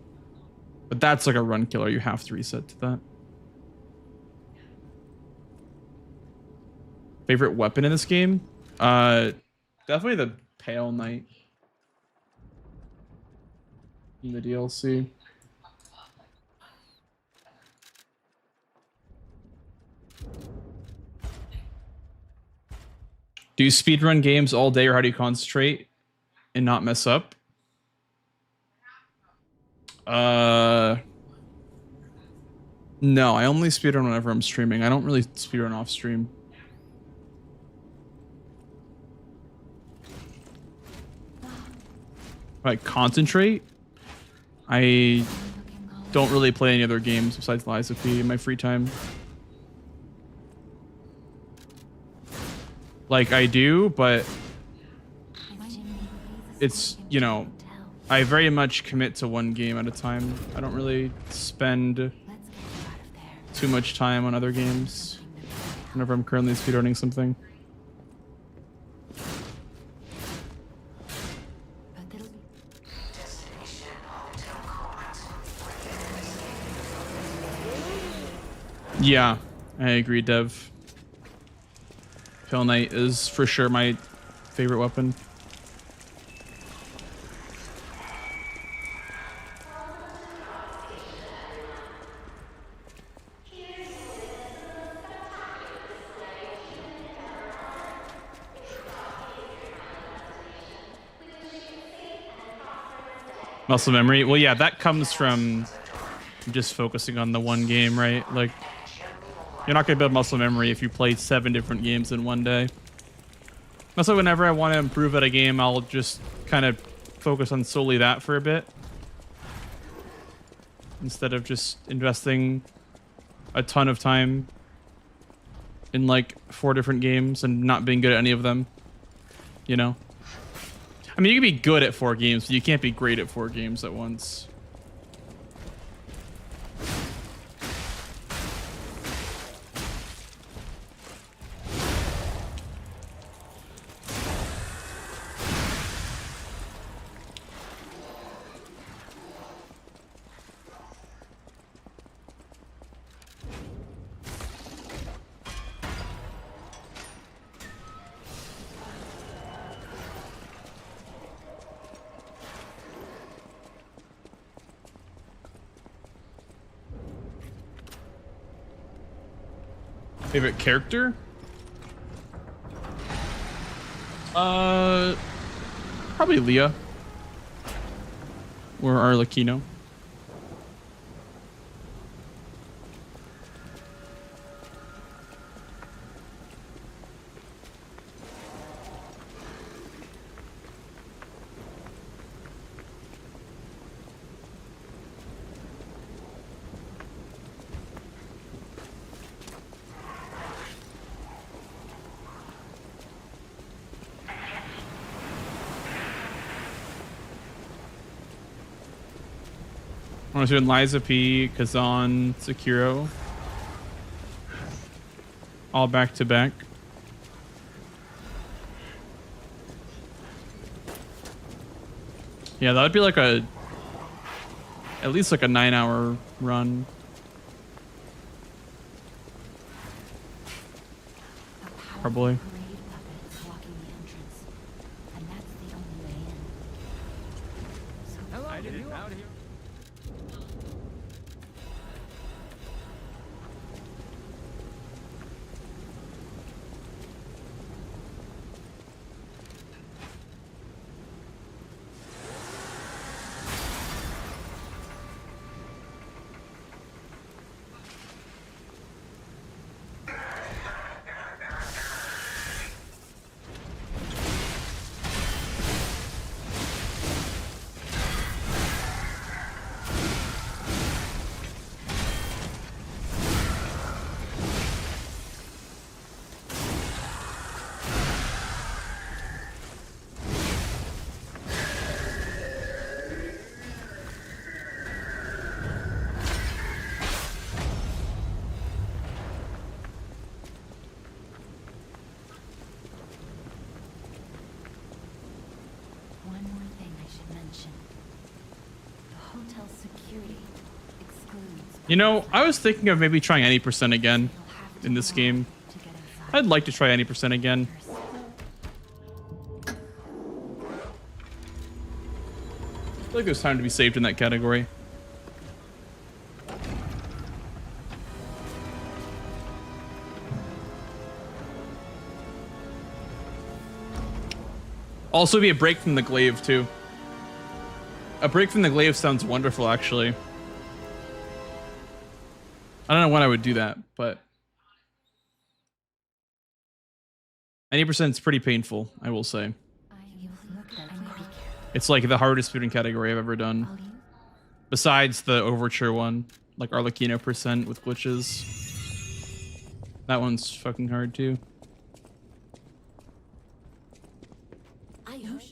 But that's like a run killer. You have to reset to that. Favorite weapon in this game? Definitely the Pale Knight in the DLC. Do you speedrun games all day, or how do you concentrate and not mess up? No, I only speedrun whenever I'm streaming. I don't really speedrun off stream. like concentrate, I don't really play any other games besides Lies of P in my free time. Like I do, but it's, you know, I very much commit to one game at a time. I don't really spend too much time on other games whenever I'm currently speedrunning something. Yeah, I agree, Dev. Pale Knight is for sure my favorite weapon. Muscle memory. Well, yeah, that comes from just focusing on the one game, right? Like, you're not going to build muscle memory if you play 7 different games in one day. Also, whenever I want to improve at a game, I'll just kind of focus on solely that for a bit, instead of just investing a ton of time in like 4 different games and not being good at any of them, you know? I mean, you can be good at 4 games, but you can't be great at 4 games at once. Favorite character? Probably Leah or Arlecchino. I was doing Liza P, Kazan, Sekiro. All back to back. Yeah, that would be like at least like a 9-hour run. Probably. You know, I was thinking of maybe trying any percent again in this game. I'd like to try any percent again. I feel like there's time to be saved in that category. Also be a break from the glaive too. A break from the glaive sounds wonderful, actually. I don't know when I would do that, but any percent is pretty painful, I will say. It's like the hardest speedrun category I've ever done. I'll leave. Besides the Overture one, like Arlecchino % with glitches. That one's fucking hard too. I heard.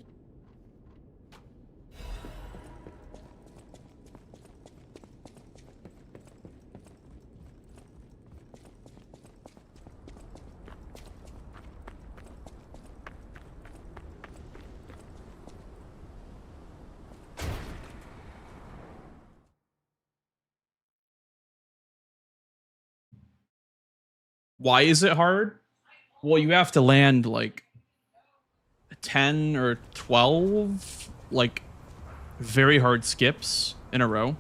Why is it hard? Well, you have to land like 10 or 12 like very hard skips in a row.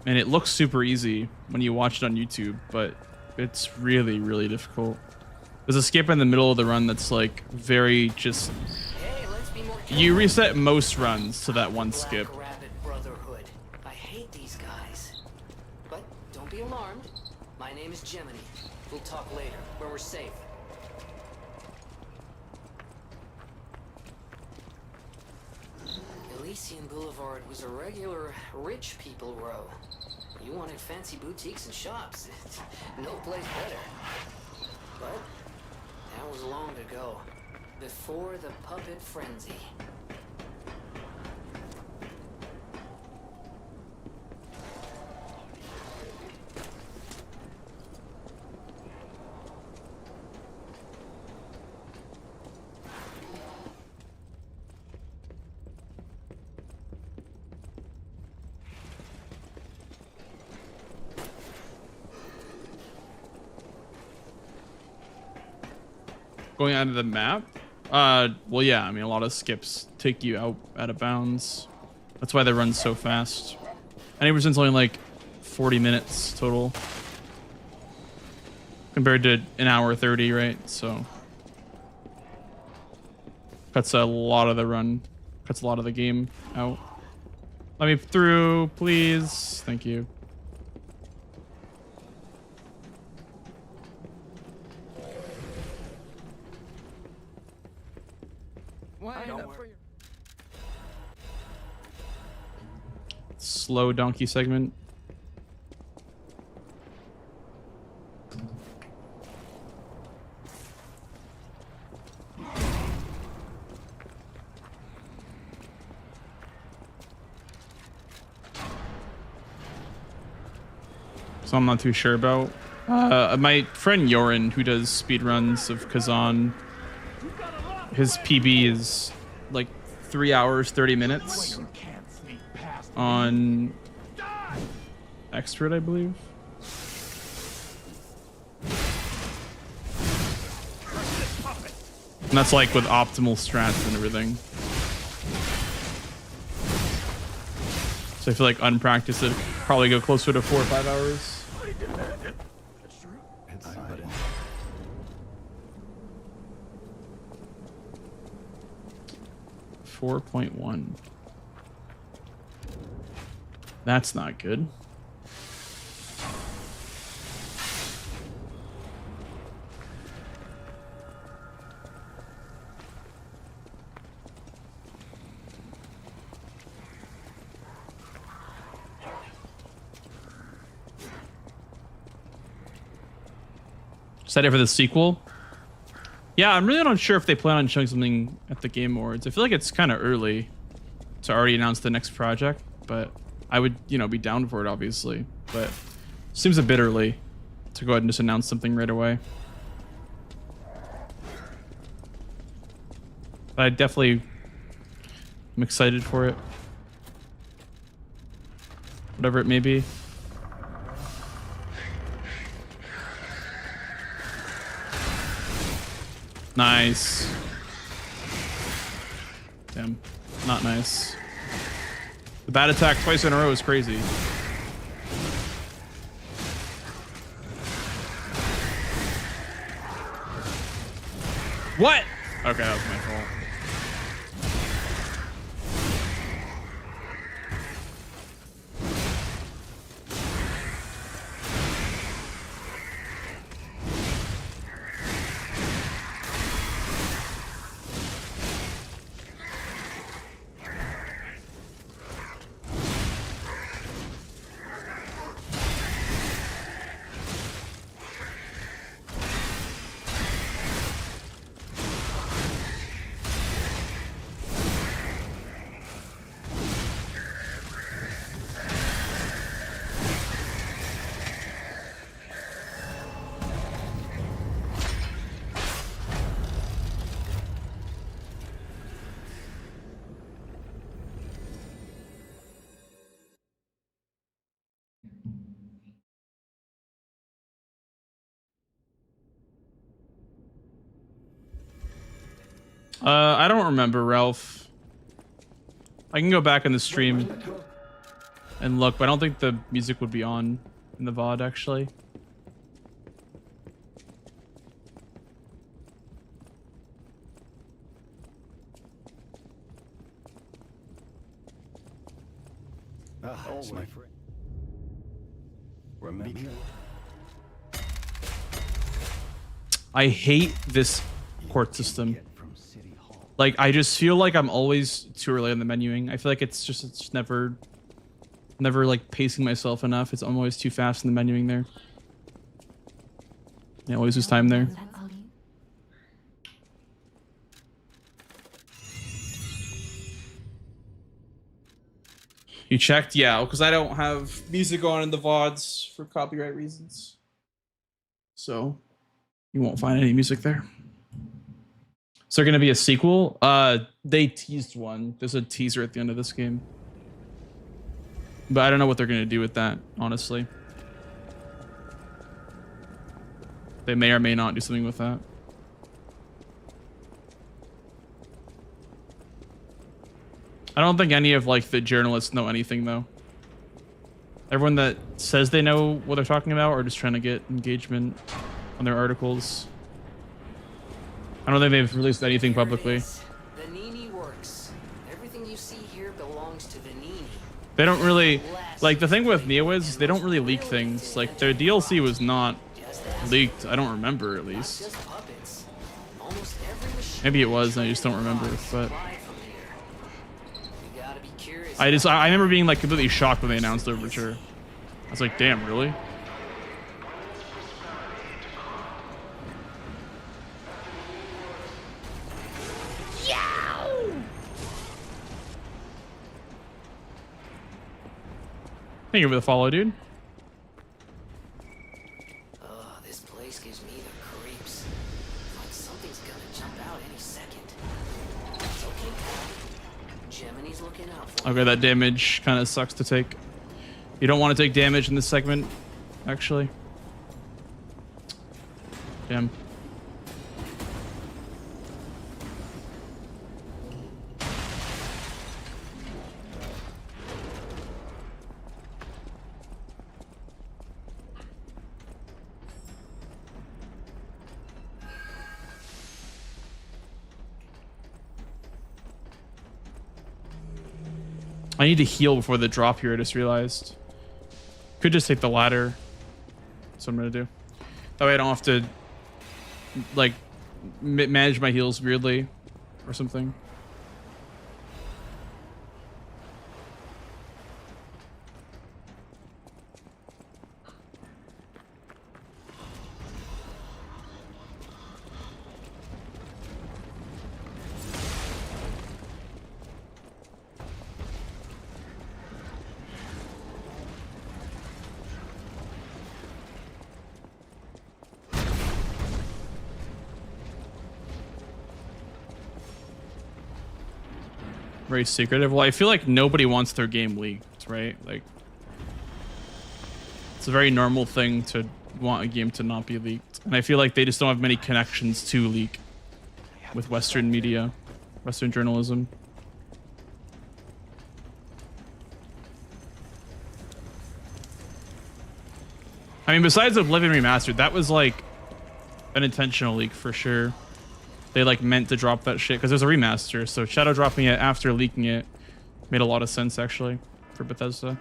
And it looks super easy when you watch it on YouTube, but it's really, really difficult. There's a skip in the middle of the run that's like very just... Hey, let's be more You reset most runs to that one skip. Black Rabbit Brotherhood. I hate these guys. But don't be alarmed. My name is Gemini. We'll talk later, where we're safe. Elysian Boulevard was a regular rich people row. You wanted fancy boutiques and shops. No place better. But that was long ago. Before the puppet frenzy. Going out of the map? Well, yeah, I mean, a lot of skips take you out of bounds. That's why they run so fast. And Aberson's only like 40 minutes total. Compared to an hour 30, right? So... cuts a lot of the run. Cuts a lot of the game out. Let me through, please. Thank you. Slow donkey segment. So I'm not too sure about. My friend Yorin, who does speedruns of Kazan, his PB is like 3 hours, 30 minutes on Expert, I believe. And that's like with optimal strats and everything. So I feel like unpracticed it'd probably go closer to 4 or 5 hours. 4.1. That's not good. Excited for the sequel? Yeah, I'm really not sure if they plan on showing something at the Game Awards. I feel like it's kind of early to already announce the next project, but I would, you know, be down for it, obviously. But seems a bit early to go ahead and just announce something right away. But I definitely am excited for it. Whatever it may be. Nice. Damn, not nice. The bat attack twice in a row is crazy. What? Okay, that was my fault. I don't remember, Ralph. I can go back in the stream and look, but I don't think the music would be on in the VOD, actually. It's my friend. Remember? I hate this court system. Like, I just feel like I'm always too early on the menuing. I feel like it's never like pacing myself enough. I'm always too fast in the menuing there. I always lose time there. You checked? Yeah, because I don't have music on in the VODs for copyright reasons. So you won't find any music there. Is there gonna be a sequel? They teased one. There's a teaser at the end of this game. But I don't know what they're gonna do with that, honestly. They may or may not do something with that. I don't think any of like the journalists know anything though. Everyone that says they know what they're talking about are just trying to get engagement on their articles. I don't think they've released anything publicly. Vanini works. Everything you see here belongs to Vanini. They don't really, like, the thing with Neo is they don't really leak things. Like, their DLC was not leaked. I don't remember, at least. Maybe it was, and I just don't remember. But I remember being like completely shocked when they announced Overture. I was like, damn, really? Thank you for the follow, dude. Oh, this place gives me the creeps. Like something's gonna jump out any second. It's okay. Gemini's looking out for Okay, that damage kind of sucks to take. You don't want to take damage in this segment, actually. Damn. I need to heal before the drop here, I just realized. Could just take the ladder. That's what I'm gonna do. That way I don't have to, like, manage my heals weirdly or something. Very secretive. Well, I feel like nobody wants their game leaked, right? Like, it's a very normal thing to want a game to not be leaked. And I feel like they just don't have many connections to leak with Western media, Western journalism. I mean, besides Oblivion Remastered, that was like an intentional leak for sure. They like meant to drop that shit because there's a remaster, so shadow dropping it after leaking it made a lot of sense actually for Bethesda.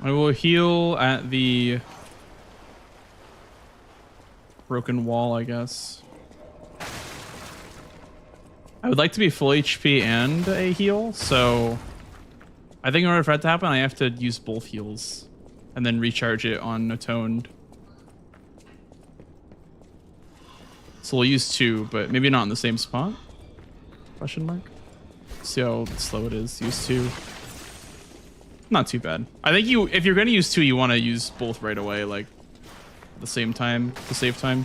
I will heal at the broken wall, I guess. I would like to be full HP and a heal, so I think in order for that to happen, I have to use both heals and then recharge it on Atoned. So we'll use 2, but maybe not in the same spot? Question mark. See how slow it is. Use 2. Not too bad. I think if you're gonna use 2, you want to use both right away, like at the same time to save time.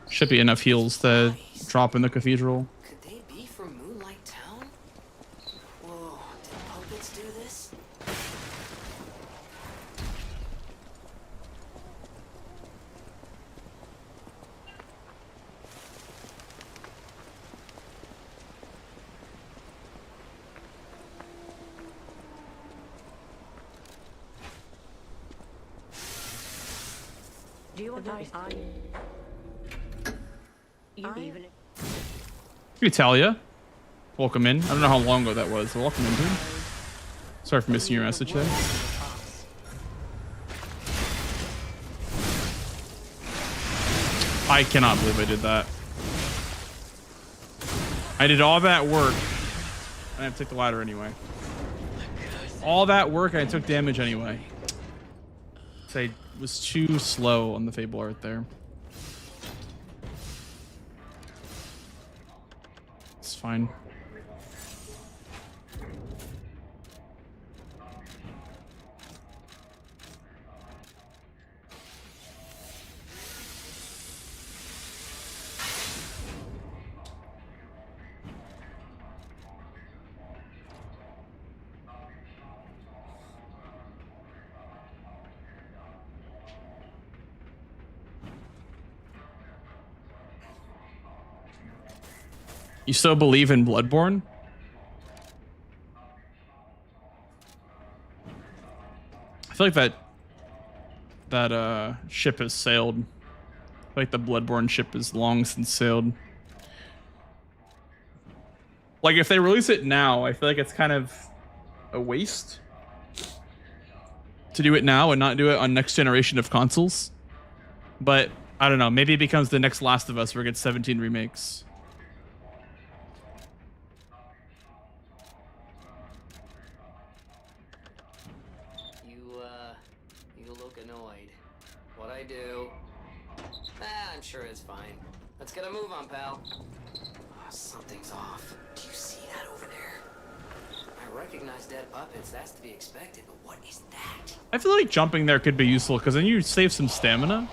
Should be enough heals to drop in the cathedral. Could they be from Moonlight Town? Whoa, did puppets do this? Do you want Talia, welcome in. I don't know how long ago that was. Welcome in, dude. Sorry for missing your message there. I cannot believe I did that. I did all that work, and I have to take the ladder anyway. All that work, and I took damage anyway. So I was too slow on the Fable art there. It's fine. You still believe in Bloodborne? I feel like that ship has sailed. I feel like the Bloodborne ship is long since sailed. Like if they release it now, I feel like it's kind of a waste to do it now and not do it on next generation of consoles. But I don't know, maybe it becomes the next Last of Us where it gets 17 remakes. I'm sure it's fine. Let's get a move on, pal. Oh, something's off. Do you see that over there? I recognize dead puppets. That's to be expected, but what is that? I feel like jumping there could be useful because then you save some stamina.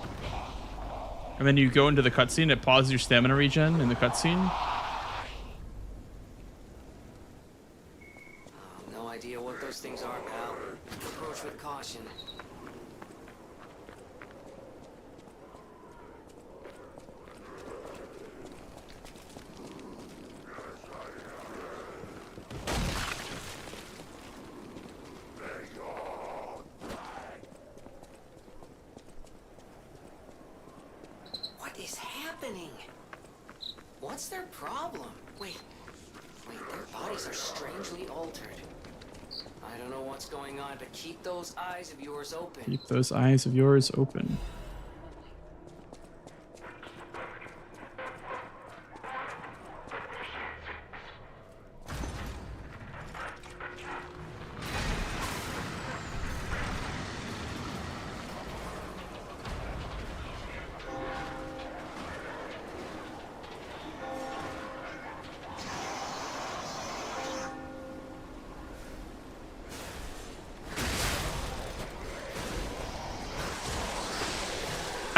And then you go into the cutscene, it pauses your stamina regen in the cutscene. Oh, no idea what those things are, pal. Approach with caution. What's their problem? Wait, their bodies are strangely altered. I don't know what's going on, but keep those eyes of yours open. Keep those eyes of yours open.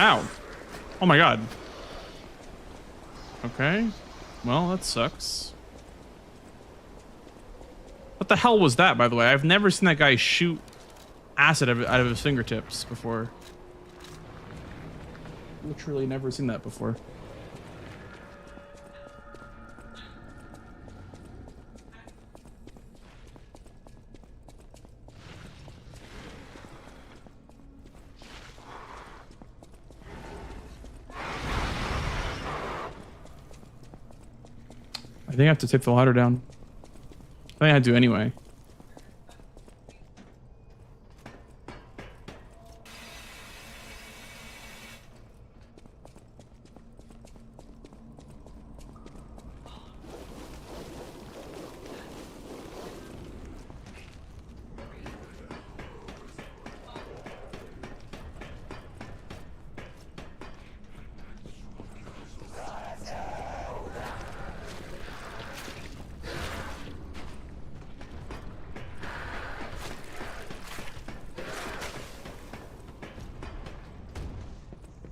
Ow. Oh my god. Okay. Well, that sucks. What the hell was that, by the way? I've never seen that guy shoot acid out of his fingertips before. Literally never seen that before. I think I have to take the ladder down. I think I do anyway.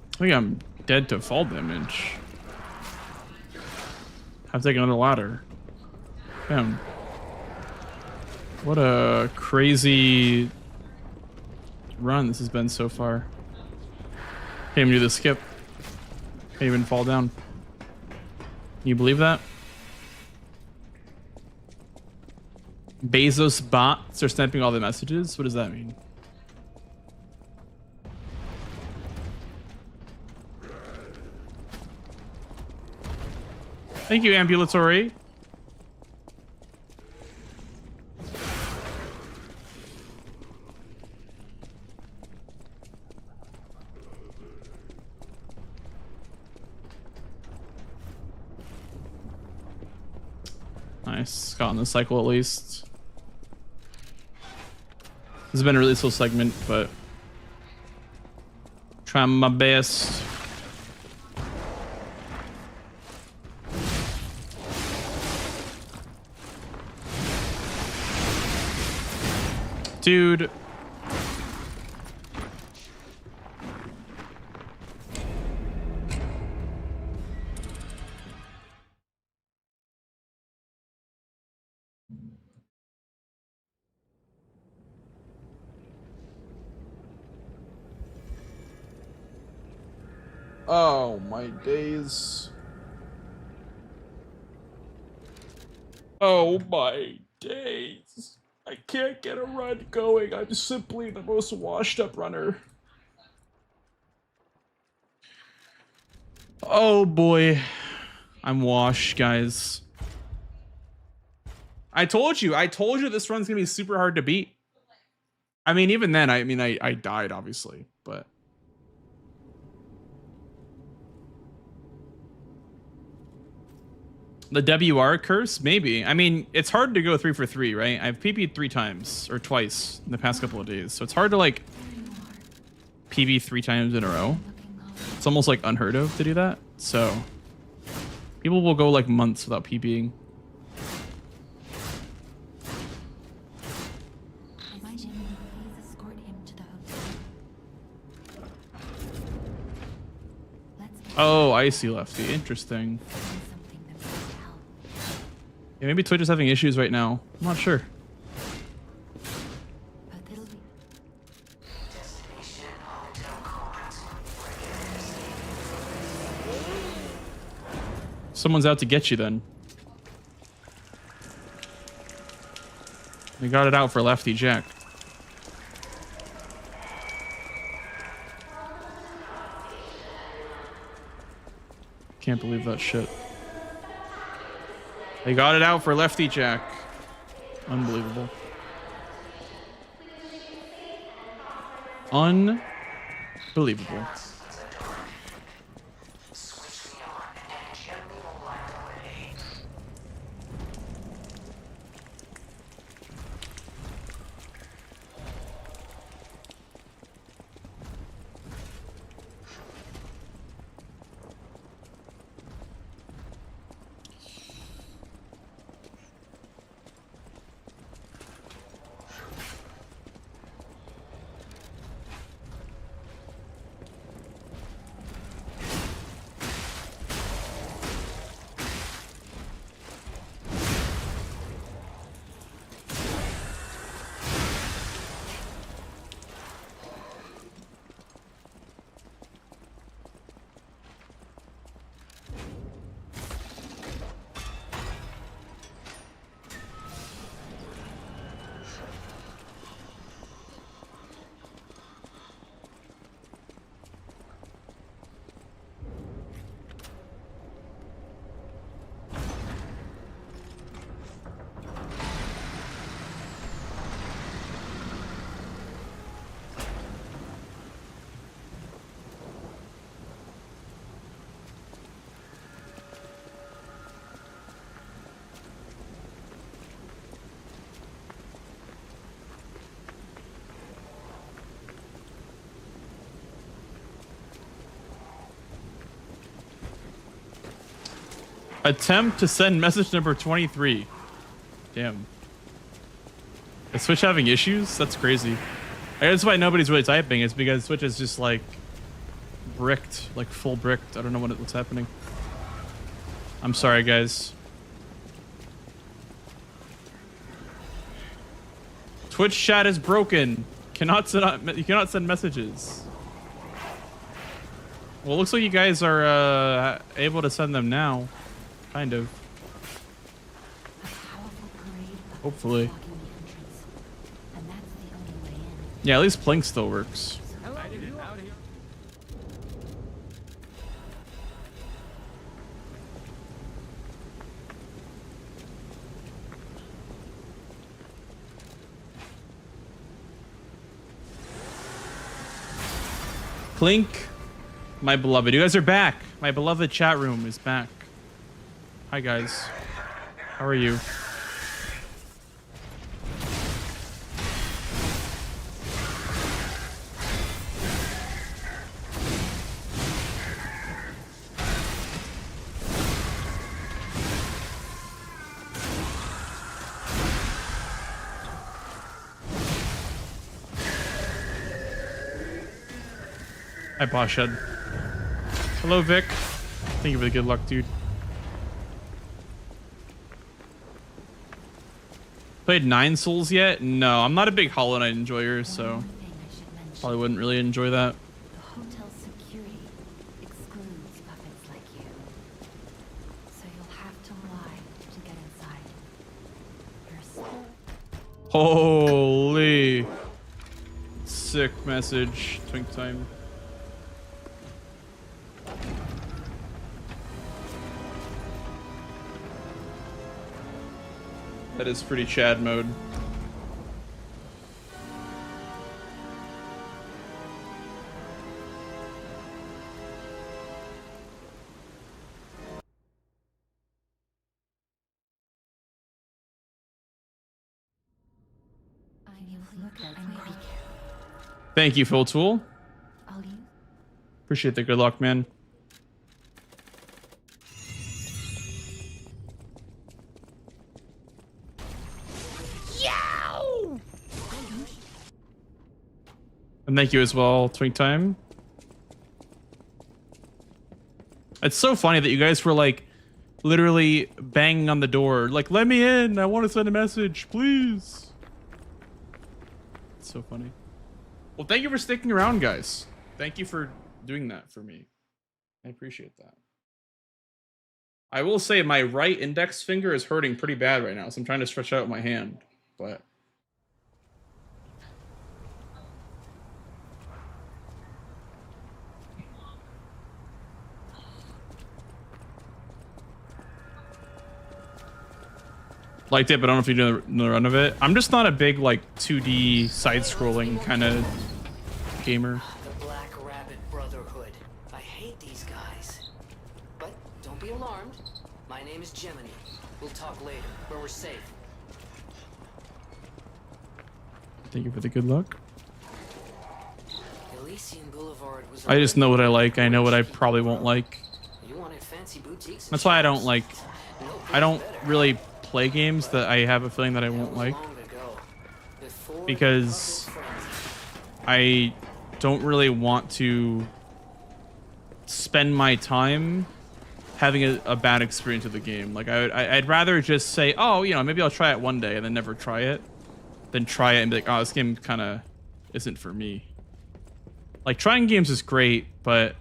I think I'm dead to fall damage. I've taken another ladder. Damn. What a crazy run this has been so far. Can't even do the skip. Can't even fall down. Can you believe that? Bezos bots are snapping all the messages? What does that mean? Thank you, ambulatory. Nice. Got on the cycle at least. This has been a really slow segment, but trying my best. Dude. Oh my days. Oh my days. I can't get a run going. I'm simply the most washed up runner. Oh boy. I'm washed, guys. I told you this run's gonna be super hard to beat. I mean, even then, I died, obviously, but. The WR curse? Maybe. I mean, it's hard to go 3 for 3, right? I've PB'd 3 times, or twice, in the past couple of days. So it's hard to, like, PB 3 times in a row. It's almost, like, unheard of to do that. So, people will go, like, months without PBing. Oh, I see, Lefty. Interesting. Yeah, maybe Twitch is having issues right now. I'm not sure. Someone's out to get you then. They got it out for Lefty Jack. Can't believe that shit. They got it out for Lefty Jack. Unbelievable. Unbelievable. Attempt to send message number 23. Damn. Is Switch having issues? That's crazy. That's why nobody's really typing. It's because Switch is just like bricked, like full bricked. I don't know what's happening. I'm sorry, guys. Twitch chat is broken. You cannot send messages. Well, it looks like you guys are able to send them now. Kind of. Hopefully. Yeah, at least Plink still works. Plink, my beloved. You guys are back. My beloved chat room is back. Hi, guys. How are you? Hi, Bosshead. Hello, Vic. Thank you for the good luck, dude. Played 9 Souls yet? No, I'm not a big Hollow Knight enjoyer, so probably wouldn't really enjoy that. The hotel security excludes puppets like you. So you'll have to lie to get inside. Holy. Sick message. Twink time. That is pretty Chad mode. Thank you, Phil Tool. Appreciate the good luck, man. And thank you as well, Twink Time. It's so funny that you guys were like literally banging on the door, like, let me in, I want to send a message, please. It's so funny. Well, thank you for sticking around, guys. Thank you for doing that for me. I appreciate that. I will say my right index finger is hurting pretty bad right now, so I'm trying to stretch out my hand, but liked it, but I don't know if you do the run of it. I'm just not a big like 2D side-scrolling kind of gamer. The Black Rabbit Brotherhood. I hate these guys. But don't be alarmed. My name is Gemini. We'll talk later, where we're safe. Thank you for the good luck. Elysian Boulevard was I just know what I like. I know what I probably won't like. You wanted fancy boutiques. That's why I don't like. I don't really play games that I have a feeling that I won't like, because I don't really want to spend my time having a bad experience with the game. Like I'd rather just say, oh, you know, maybe I'll try it one day and then never try it, than try it and be like, oh, this game kind of isn't for me. Like, trying games is great, but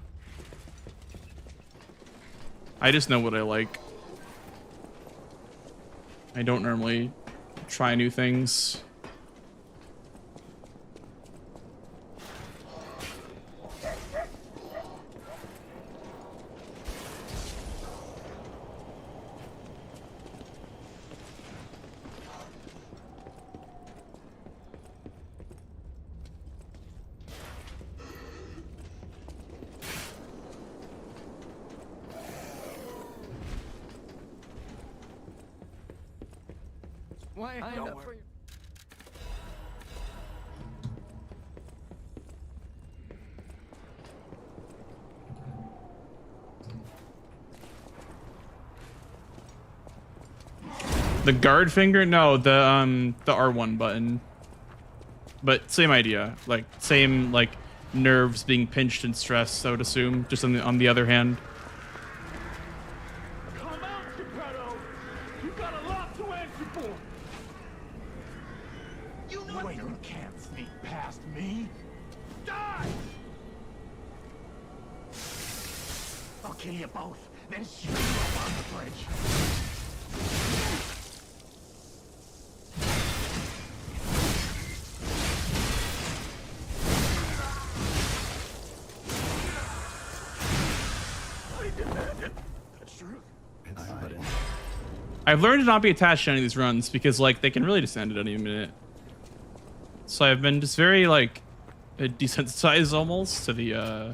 I just know what I like. I don't normally try new things. Why? I know. The guard finger? No, the R1 button. But same idea. Like same like nerves being pinched and stressed, I would assume, just on the other hand. Come out, Geppetto! You got a lot to answer for! You know you can't sneak past me! Die! I'll kill you both, then shoot you up on the bridge. I've learned to not be attached to any of these runs because like they can really just end at any minute. So I've been just very like desensitized almost to the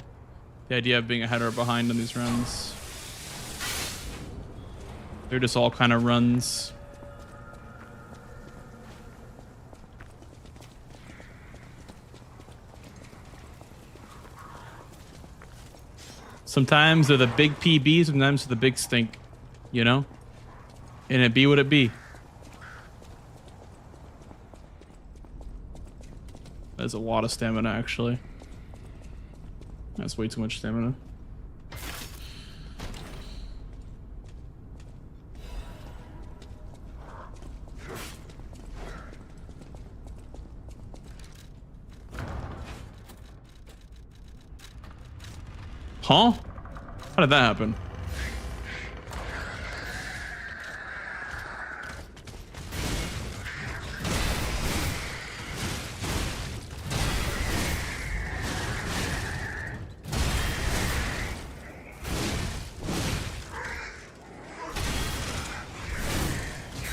idea of being ahead or behind on these runs. They're just all kind of runs. Sometimes they're the big PBs, sometimes they're the big stink, you know? And it be what it be. That's a lot of stamina, actually. That's way too much stamina. Huh? How did that happen?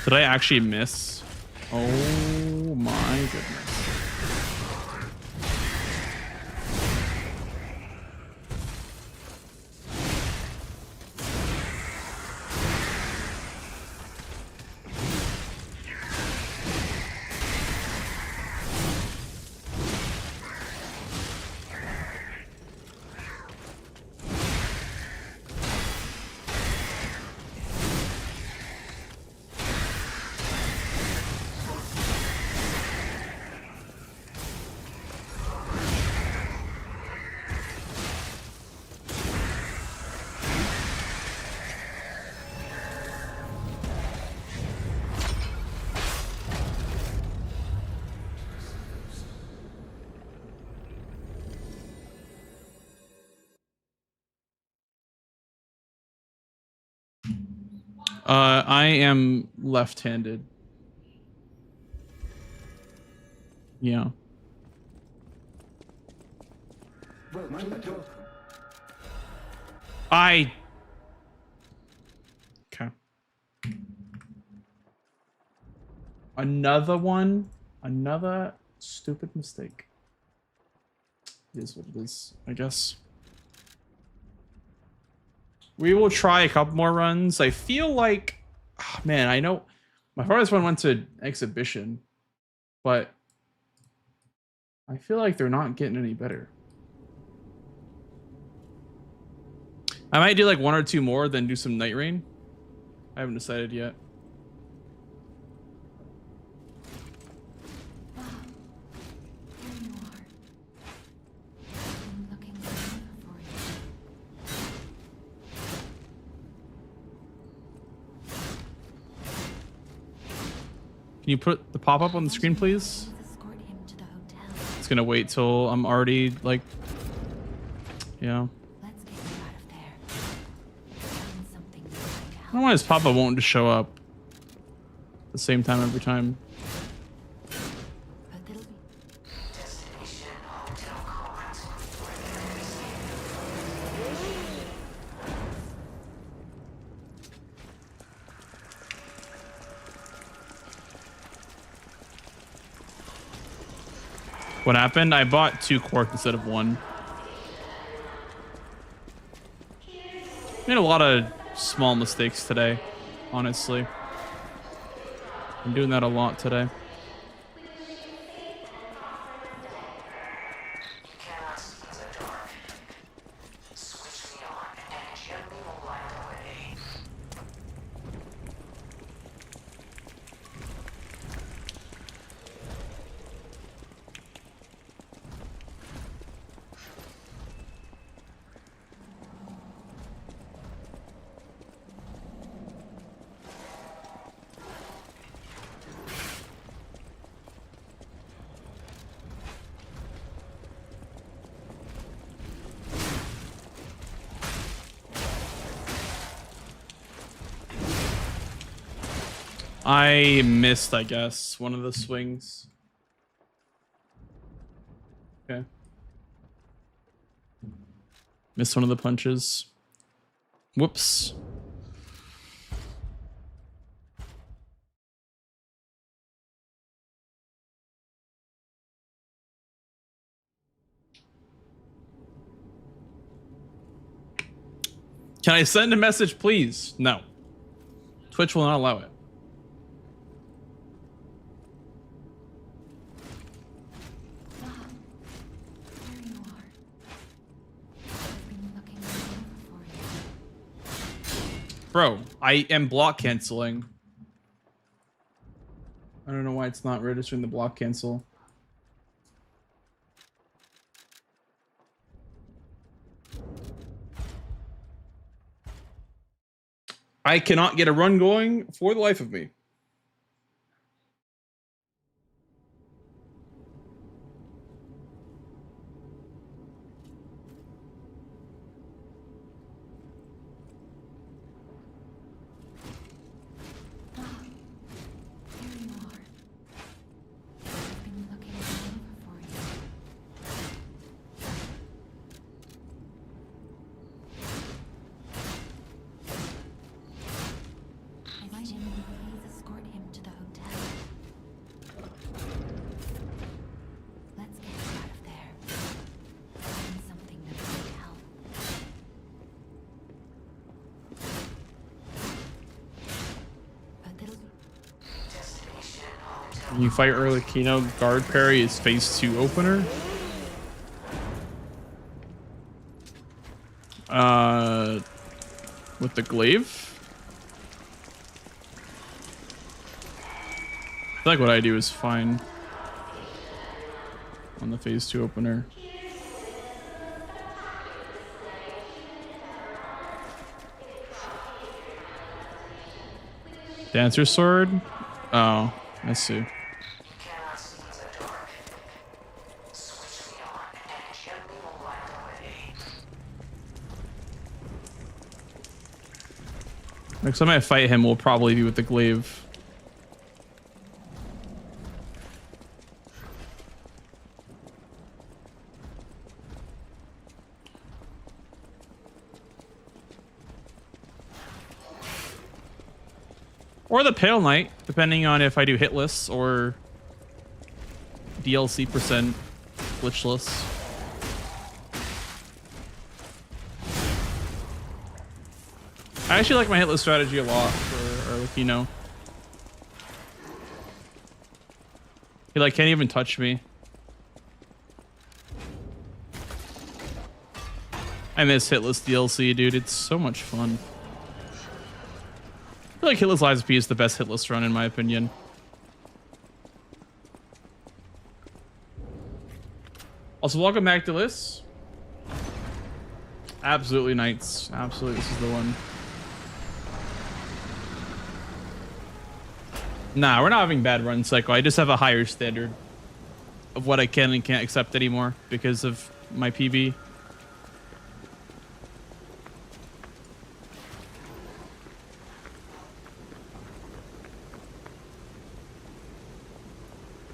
Did I actually miss? Oh my goodness. I am left-handed. Yeah. Okay. Another one. Another stupid mistake. It is what it is, I guess. We will try a couple more runs. I feel like, oh, man, I know my farthest one went to exhibition, but I feel like they're not getting any better. I might do like one or two more, then do some Night Rain. I haven't decided yet. Can you put the pop-up on the screen, please? It's gonna wait till I'm already like, yeah. I don't know why this pop-up won't just show up at the same time every time. What happened? I bought 2 quarks instead of 1. Made a lot of small mistakes today, honestly. I'm doing that a lot today. I missed, I guess, one of the swings. Okay. Missed one of the punches. Whoops. Can I send a message, please? No. Twitch will not allow it. There you are. I've been looking for you. Bro, I am block canceling. I don't know why it's not registering the block cancel. I cannot get a run going for the life of me. There you are. I've been looking for you. My Jimmy, please escort him to the hotel. Let's get you out of there. Find something that might help. But this When you fight early Kino, guard parry is phase 2 opener. With the glaive. I feel like what I do is fine on the phase 2 opener. Dancer sword? Oh, I see. Next time I fight him will probably be with the glaive. Or the Pale Knight, depending on if I do hitless or DLC percent glitchless. I actually like my hitless strategy a lot for Arlecchino. He like can't even touch me. I miss hitless DLC, dude. It's so much fun. I feel like hitless Lies of P is the best hitless run in my opinion. Also, welcome back to Liz. Absolutely, Knights. Absolutely, this is the one. Nah, we're not having bad run cycle. I just have a higher standard of what I can and can't accept anymore because of my PB.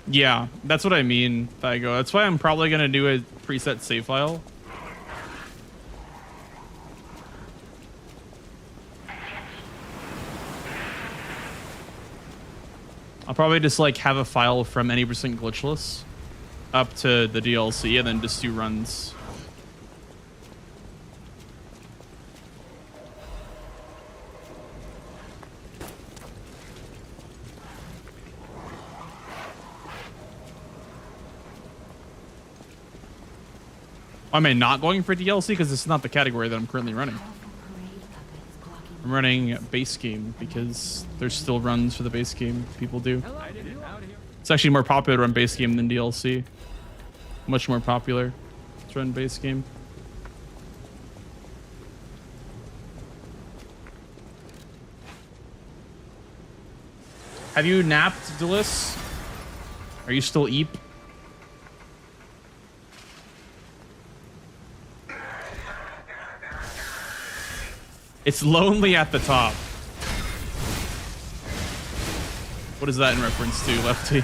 Yeah, that's what I mean, Thygo. That's why I'm probably going to do a preset save file. I'll probably just like have a file from any percent glitchless up to the DLC and then just do runs. Am I not going for DLC because this is not the category that I'm currently running? I'm running base game because there's still runs for the base game people do. It's actually more popular to run base game than DLC. Much more popular to run base game. Have you napped, Delis? Are you still eep? It's lonely at the top. What is that in reference to, Lefty?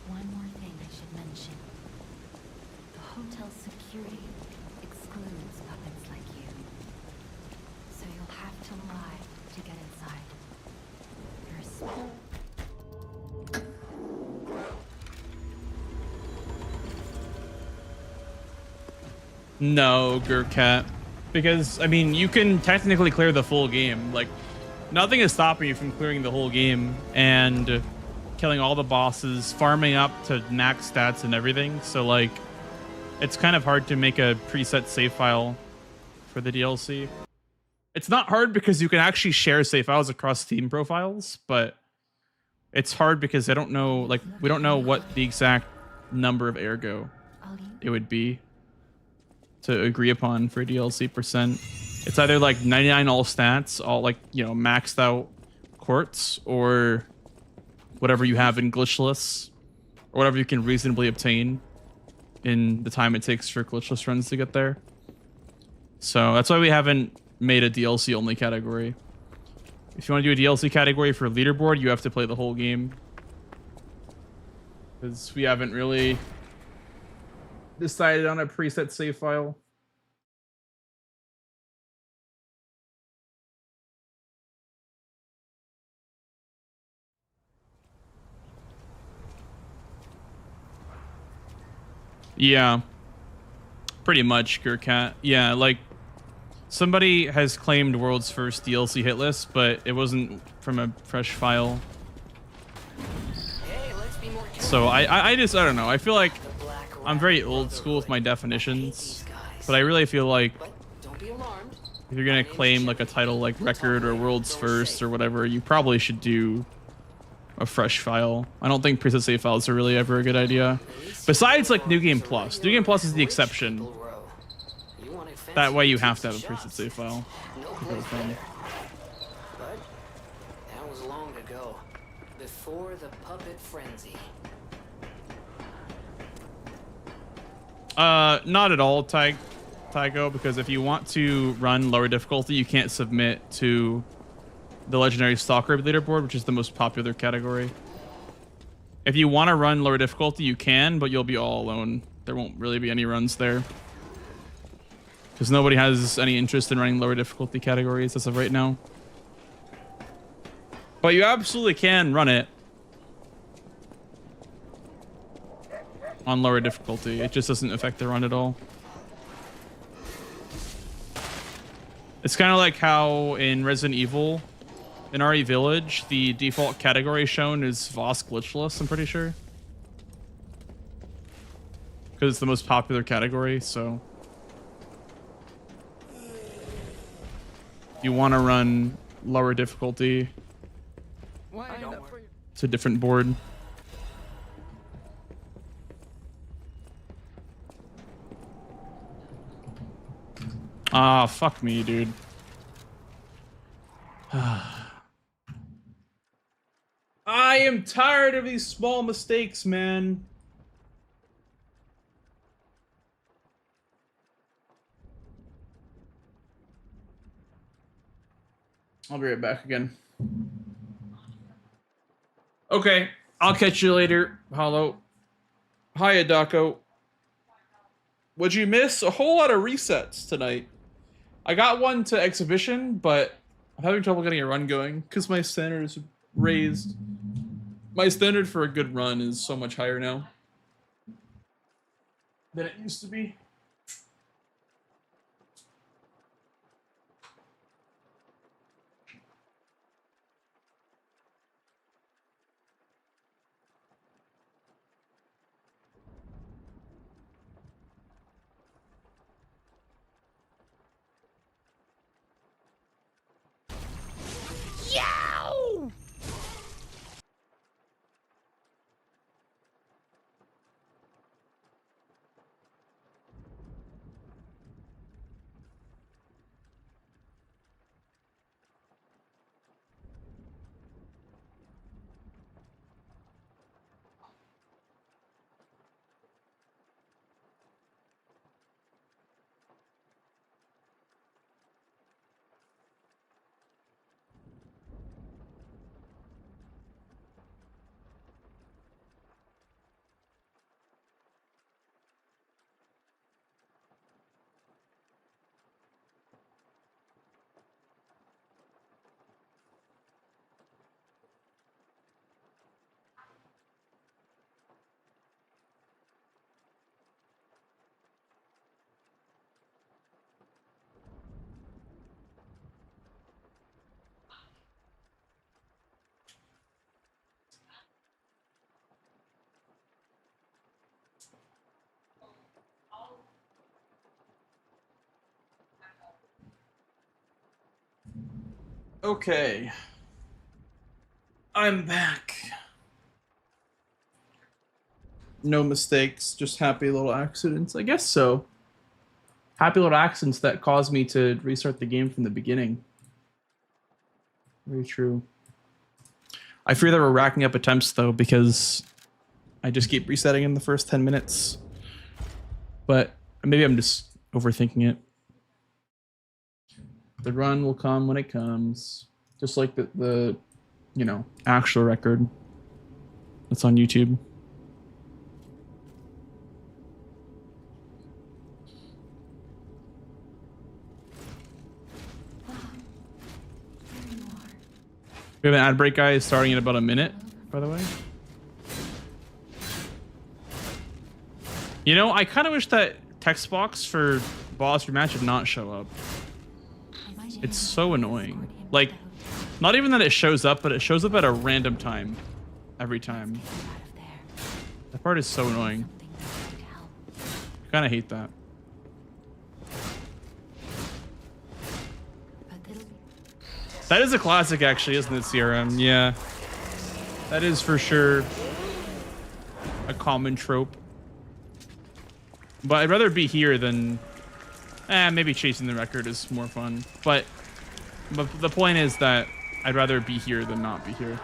One more thing I should mention. The hotel's security excludes puppets like you. So you'll have to lie to get inside. No, Gurkat. Because, I mean, you can technically clear the full game. Like, nothing is stopping you from clearing the whole game and killing all the bosses, farming up to max stats and everything. So, like, it's kind of hard to make a preset save file for the DLC. It's not hard because you can actually share save files across Steam profiles, but it's hard because I don't know, like, we don't know what the exact number of ergo it would be to agree upon for DLC percent. It's either like 99 all stats, all like, you know, maxed out quartz, or whatever you have in Glitchless, or whatever you can reasonably obtain in the time it takes for Glitchless runs to get there. So that's why we haven't made a DLC only category. If you want to do a DLC category for leaderboard, you have to play the whole game, because we haven't really decided on a preset save file. Yeah, pretty much, Gurkat. Yeah, like, somebody has claimed world's first DLC hit list, but it wasn't from a fresh file. Hey, let's be more careful. So I just, I don't know. I feel like The Black I'm very Rat old school with my Brotherhood. I hate definitions, these guys. but I really feel like But don't be alarmed. if you're gonna claim like a title like record or world's first or whatever, you probably should do a fresh file. I don't think preset save files are really ever a good idea. Besides like New Game Plus. New Game Plus is the exception. That way you have to have a preset save file. No to go place from. better. But that was long ago, before the puppet frenzy. Not at all, Tygo, because if you want to run lower difficulty, you can't submit to the Legendary Stalker leaderboard, which is the most popular category. If you want to run lower difficulty, you can, but you'll be all alone. There won't really be any runs there, because nobody has any interest in running lower difficulty categories as of right now. But you absolutely can run it on lower difficulty. It just doesn't affect the run at all. It's kind of like how in Resident Evil, in RE Village, the default category shown is Voss Glitchless, I'm pretty sure. Because it's the most popular category, so you want to run lower difficulty, it's a different board. Ah, fuck me, dude. I am tired of these small mistakes, man. I'll be right back again. Okay, I'll catch you later. Hello. Hi, Adako. What'd you miss? A whole lot of resets tonight. I got one to exhibition, but I'm having trouble getting a run going because my standard is raised. My standard for a good run is so much higher now than it used to be. Okay. I'm back. No mistakes, just happy little accidents. I guess so. Happy little accidents that caused me to restart the game from the beginning. Very true. I fear that we're racking up attempts though, because I just keep resetting in the first 10 minutes. But maybe I'm just overthinking it. The run will come when it comes. Just like the you know, actual record that's on YouTube. We have an ad break, guys, starting in about a minute, by the way. You know, I kind of wish that text box for boss rematch would not show up. It's so annoying. Like, not even that it shows up, but it shows up at a random time. Every time. That part is so annoying. I kind of hate that. That is a classic, actually, isn't it, CRM? Yeah. That is for sure a common trope. But I'd rather be here than... maybe chasing the record is more fun. But the point is that I'd rather be here than not be here.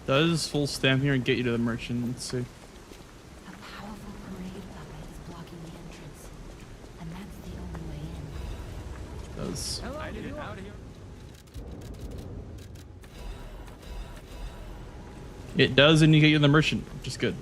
Does full stamp here and get you to the merchant? Let's see. A powerful parade puppet is blocking the entrance, and that's the only way in. Does. I did it out here. It does, and you get you the merchant, which is good.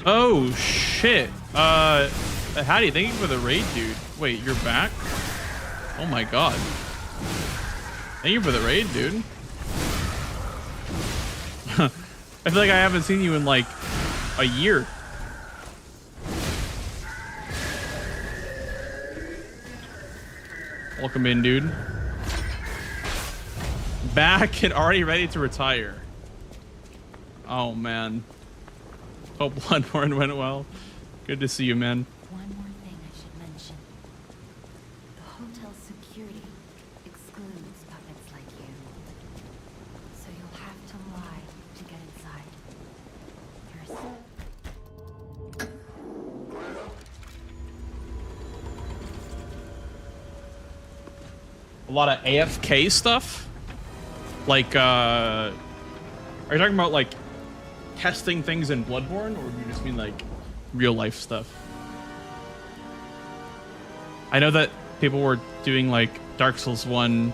Oh shit. Hattie, thank you for the raid, dude. Wait, you're back? Oh my god. Thank you for the raid, dude. I feel like I haven't seen you in like a year. Welcome in, dude. Back and already ready to retire. Oh man. Hope Bloodborne went well. Good to see you, man. One more thing I should mention. lot of AFK stuff. Like, are you talking about like testing things in Bloodborne, or do you just mean like real life stuff? I know that people were doing like Dark Souls 1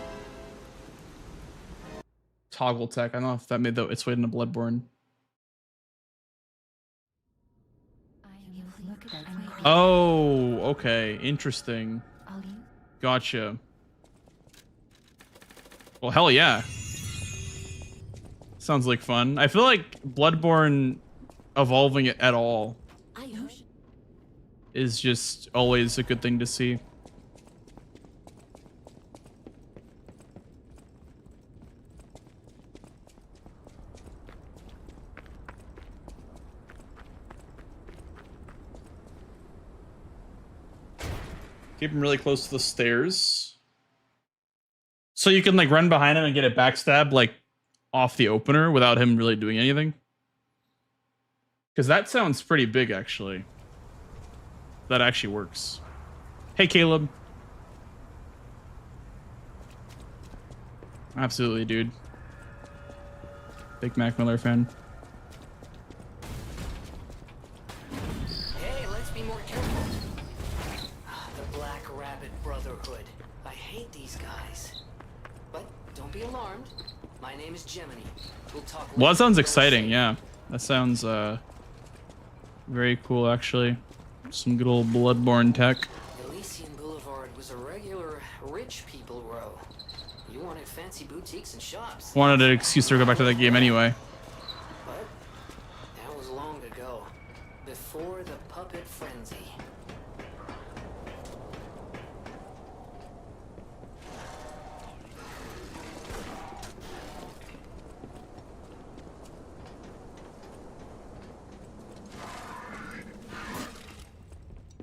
toggle tech. I don't know if that made its way into Bloodborne. Oh, okay. Interesting. Gotcha. Well, hell yeah. Sounds like fun. I feel like Bloodborne evolving it at all is just always a good thing to see. Keep him really close to the stairs. So you can like run behind him and get a backstab like off the opener without him really doing anything. Because that sounds pretty big, actually. That actually works. Hey, Caleb. Absolutely, dude. Big Mac Miller fan. Hey, let's be more careful. The Black Rabbit Brotherhood. I hate these guys. But don't be alarmed. My name is Gemini. We'll talk. Well, that sounds exciting, yeah. That sounds very cool, actually. Some good old Bloodborne tech. Elysian Boulevard was a regular rich people row. You wanted fancy boutiques and shops. Wanted an excuse to go back to that game anyway. But that was long ago. Before the puppet frenzy.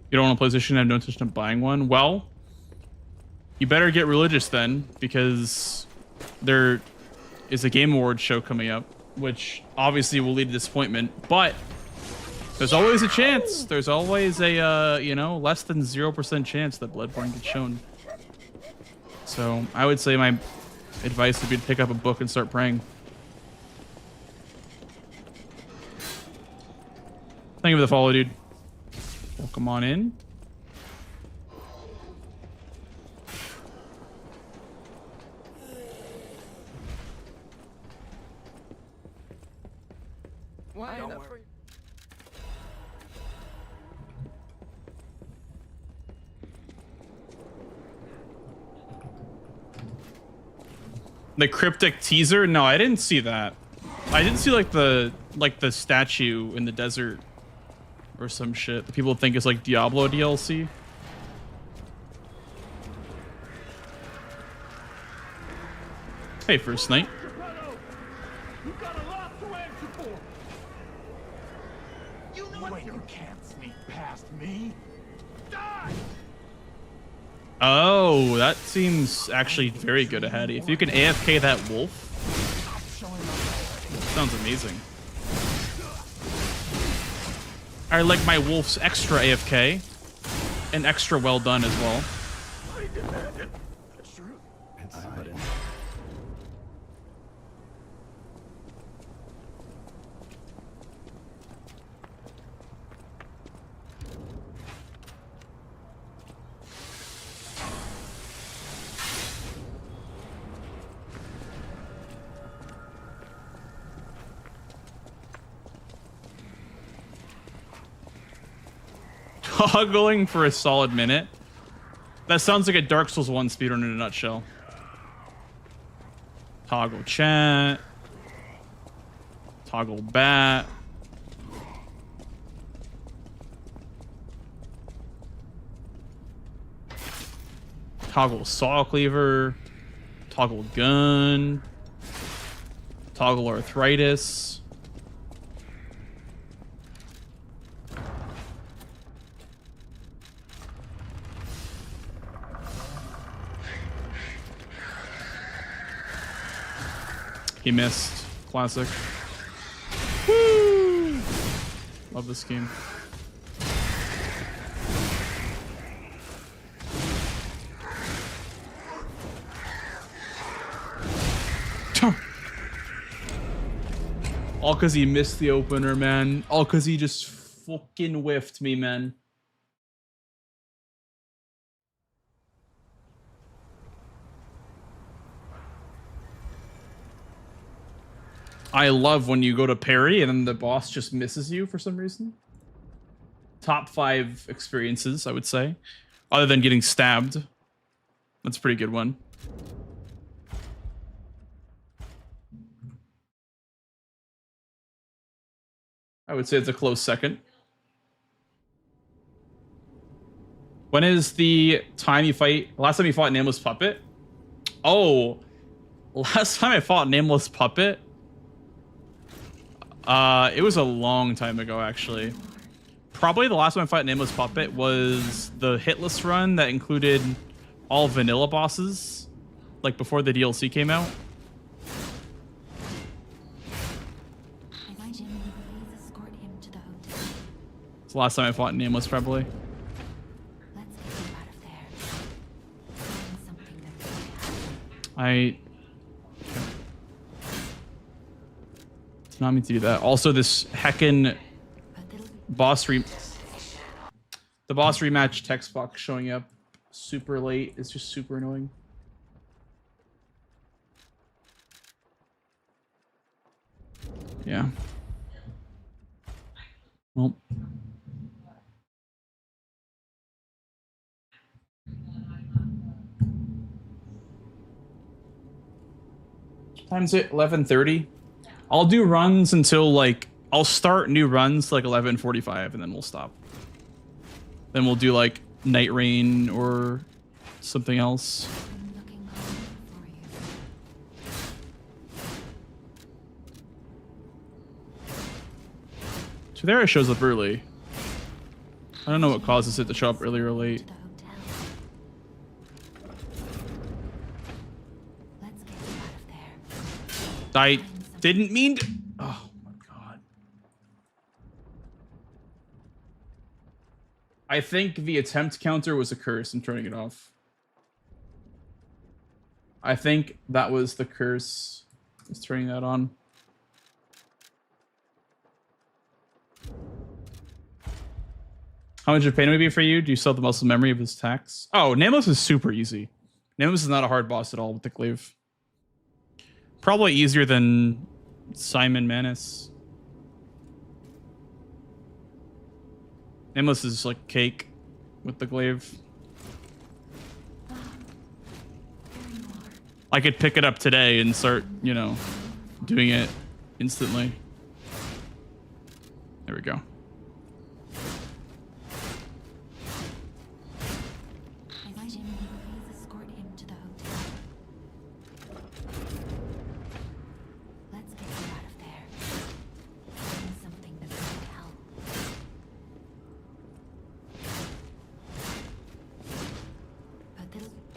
You don't want a PlayStation and have no intention of buying one? Well, you better get religious then, because there is a Game Awards show coming up, which obviously will lead to disappointment, but there's always a chance. There's always a, you know, less than 0% chance that Bloodborne gets shown. So I would say my advice would be to pick up a book and start praying. Thank you for the follow, dude. Welcome on in. Why not for The cryptic teaser? No, I didn't see that. I didn't see like the statue in the desert or some shit that people think is like Diablo DLC. Hey, First Night. You got a lot to answer for. You can't sneak past me. Die! Oh, that seems actually very good, Ahadi. If you can AFK that wolf, sounds amazing. I like my wolf's extra AFK and extra well done as well. I demand it. The truth. Toggling for a solid minute. That sounds like a Dark Souls 1 speedrun in a nutshell. Toggle chat. Toggle bat. Toggle saw cleaver. Toggle gun. Toggle arthritis. He missed. Classic. Woo! Love this game. All because he missed the opener, man. All because he just fucking whiffed me, man. I love when you go to parry and then the boss just misses you for some reason. Top 5 experiences, I would say. Other than getting stabbed. That's a pretty good one. I would say it's a close second. When is the time you fight? Last time you fought Nameless Puppet? Oh, last time I fought Nameless Puppet? It was a long time ago, actually. Probably the last time I fought Nameless Puppet was the hitless run that included all vanilla bosses, like before the DLC came out. It's the last time I fought Nameless, probably. I did not mean to do that. Also, this heckin' the boss rematch text box showing up super late is just super annoying. Yeah. Well. Time's it 11:30. I'll do runs until like I'll start new runs like 11:45 and then we'll stop. Then we'll do like Night Rain or something else. So there it shows up early. I don't know what causes it to show up early or late. I didn't mean to. Oh my god. I think the attempt counter was a curse. I'm turning it off. I think that was the curse. Just turning that on. How much of pain would it be for you? Do you still have the muscle memory of his attacks? Oh, Nameless is super easy. Nameless is not a hard boss at all with the glaive. Probably easier than Simon Manus. Nameless is like cake with the glaive. I could pick it up today and start, you know, doing it instantly. There we go.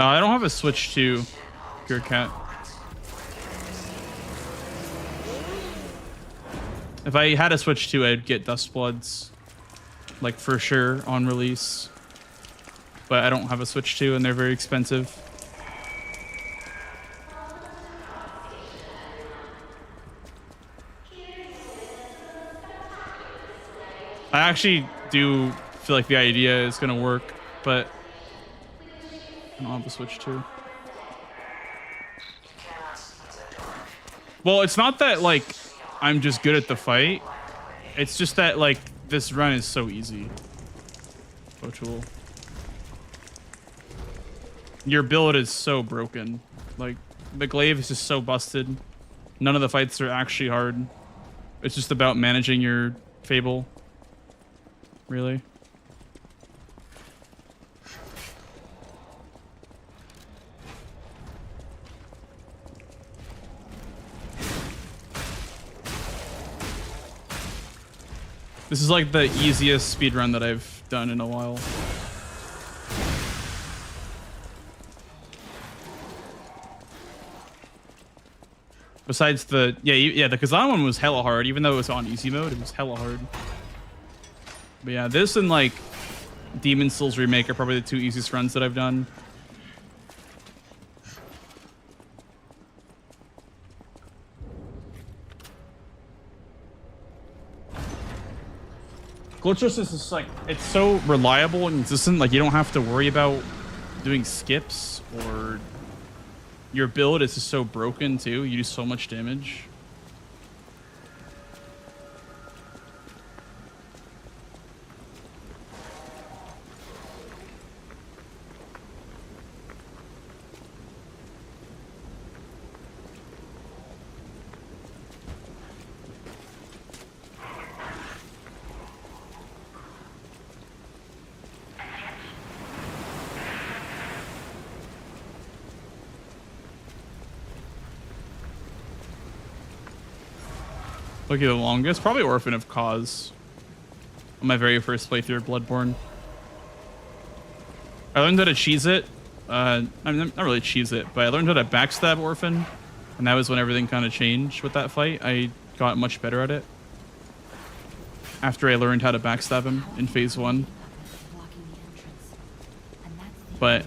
I don't have a Switch to Pure Cat. If I had a Switch 2, I'd get Dustbloods, like for sure on release. But I don't have a Switch 2 and they're very expensive. I actually do feel like the idea is gonna work, but I don't have a Switch 2. Well, it's not that like I'm just good at the fight. It's just that like this run is so easy. O'Toole. Your build is so broken. Like the glaive is just so busted. None of the fights are actually hard. It's just about managing your Fable. Really. This is like the easiest speedrun that I've done in a while. Besides the the Kazan one was hella hard, even though it was on easy mode, it was hella hard. But yeah, this and like Demon Souls Remake are probably the two easiest runs that I've done. Glitchless is just like, it's so reliable and consistent. Like you don't have to worry about doing skips, or your build is just so broken too. You do so much damage. Look at the longest, probably Orphan of Cause. On my very first playthrough of Bloodborne. I learned how to cheese it. I mean, not really cheese it, but I learned how to backstab Orphan. And that was when everything kind of changed with that fight. I got much better at it. After I learned how to backstab him in phase 1. But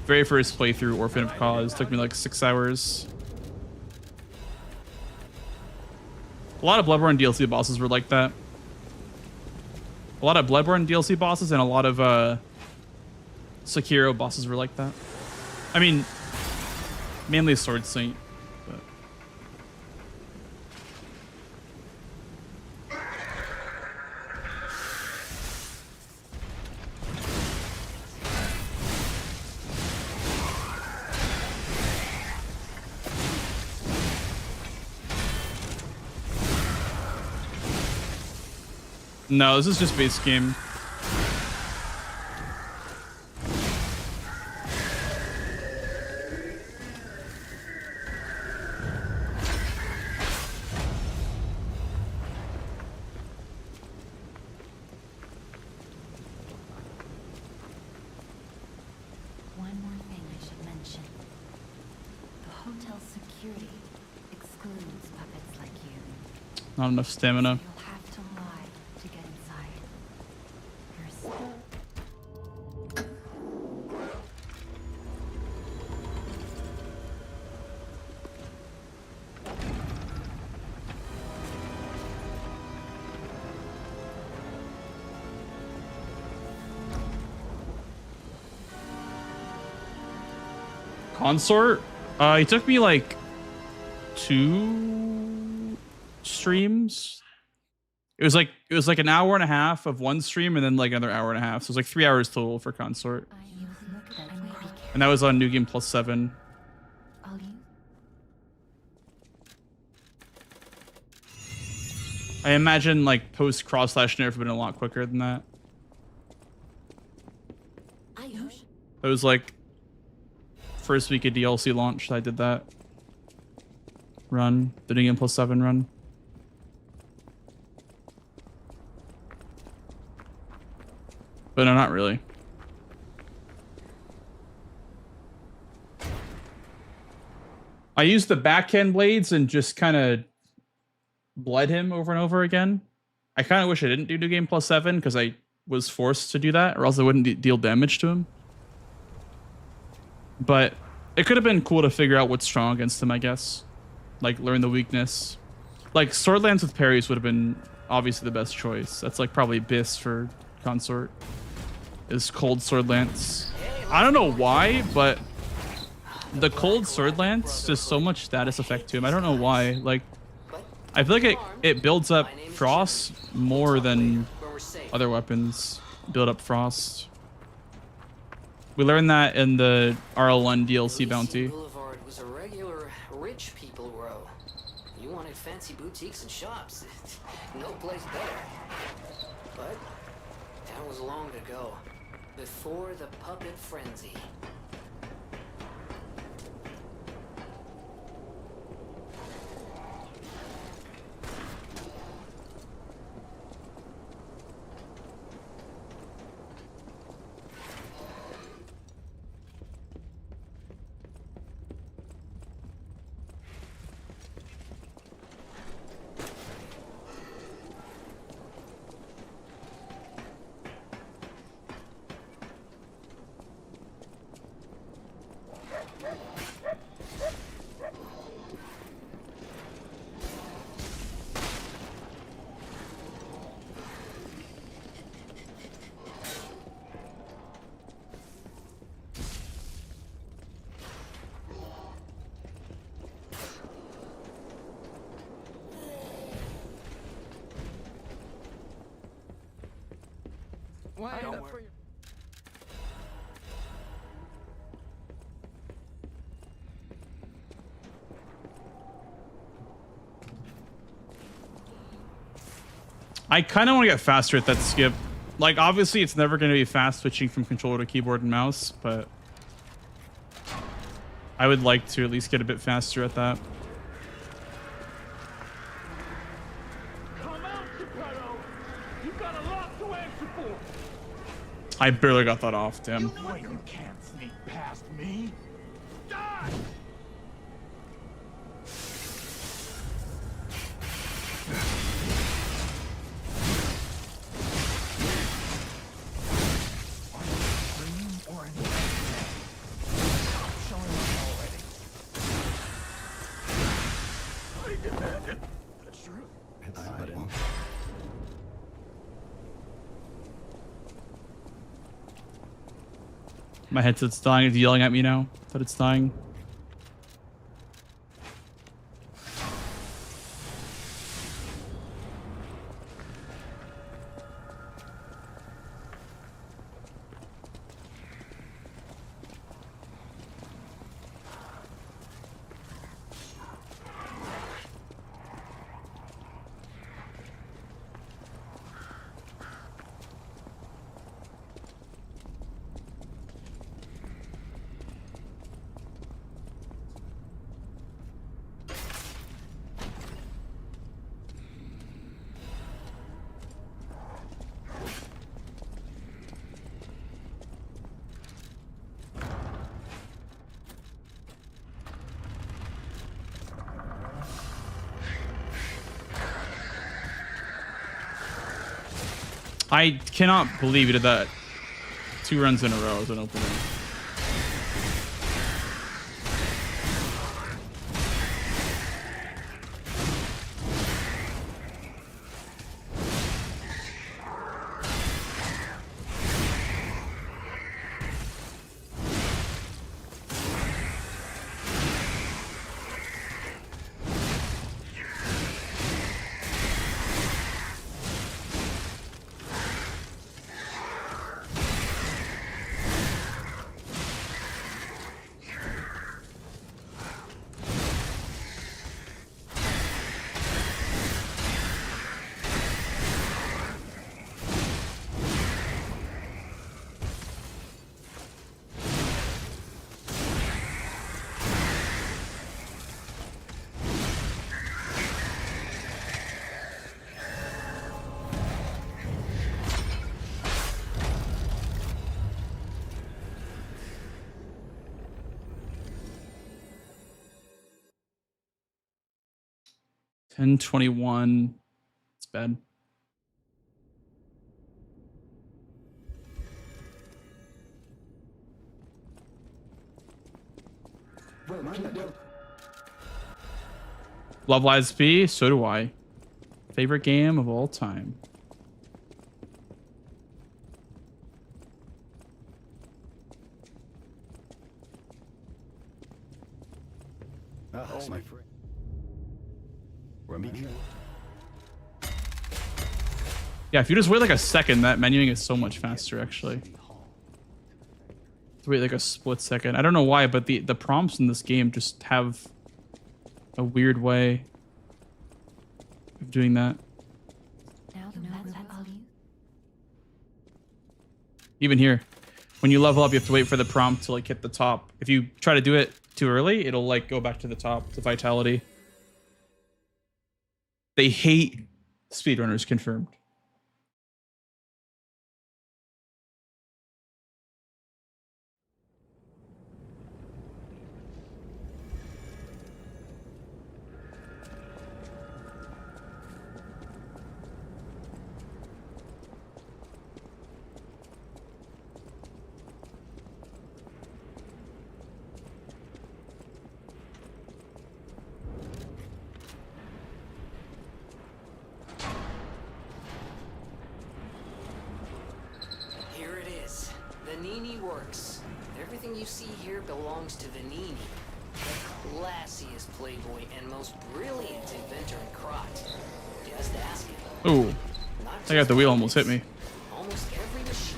very first playthrough, Orphan of Cause, took me like 6 hours. A lot of Bloodborne DLC bosses were like that. A lot of Bloodborne DLC bosses and a lot of Sekiro bosses were like that. I mean, mainly Sword Saint. But. No, this is just base game. One more thing I should mention. The hotel security excludes puppets like you. Not enough stamina. You'll have to lie to get inside. You're still... Consort? It took me like 2 streams. It was like an hour and a half of one stream and then like another hour and a half. So it was like 3 hours total for Consort. And that was on New Game Plus 7. I imagine like post cross slash nerf would have been a lot quicker than that. It was like first week of DLC launch. I did that run, the New Game Plus 7 run. But no, not really. I used the backhand blades and just kind of bled him over and over again. I kind of wish I didn't do New Game Plus 7 because I was forced to do that, or else I wouldn't deal damage to him. But it could have been cool to figure out what's strong against him, I guess. Like, learn the weakness. Like, Sword Lance with parries would have been obviously the best choice. That's like probably Biss for Consort. Is Cold Sword Lance. I don't know why, but the Cold Sword Lance does so much status effect to him. I don't know why. Like, I feel like it builds up Frost more than other weapons build up Frost. We learned that in the RL1 DLC bounty. Boulevard was a regular rich people row. You wanted fancy boutiques and shops. No place better. But that was long ago. Before the puppet frenzy. Wait up for your... I kind of want to get faster at that skip. Like, obviously, it's never going to be fast switching from controller to keyboard and mouse, but I would like to at least get a bit faster at that. Come out, Geppetto! You got a lot to answer for! I barely got that off, damn. You know you can't sneak past me! Die! My headset's dying. It's yelling at me now that it's dying. I cannot believe he did that 2 runs in a row as an opener. $10.21. It's bad. Love Lies P. So do I. Favorite game of all time. Oh, my friend. Yeah, if you just wait like a second, that menuing is so much faster, actually. Wait like a split second. I don't know why, but the prompts in this game just have a weird way of doing that. Now that's all you. Even here, when you level up, you have to wait for the prompt to like hit the top. If you try to do it too early, it'll like go back to the top to vitality. They hate speedrunners, confirmed. Everything you see here belongs to Vanini, the classiest playboy and most brilliant inventor in Krot. Just ask him. Ooh, I got the wheel almost hit me. Almost every machine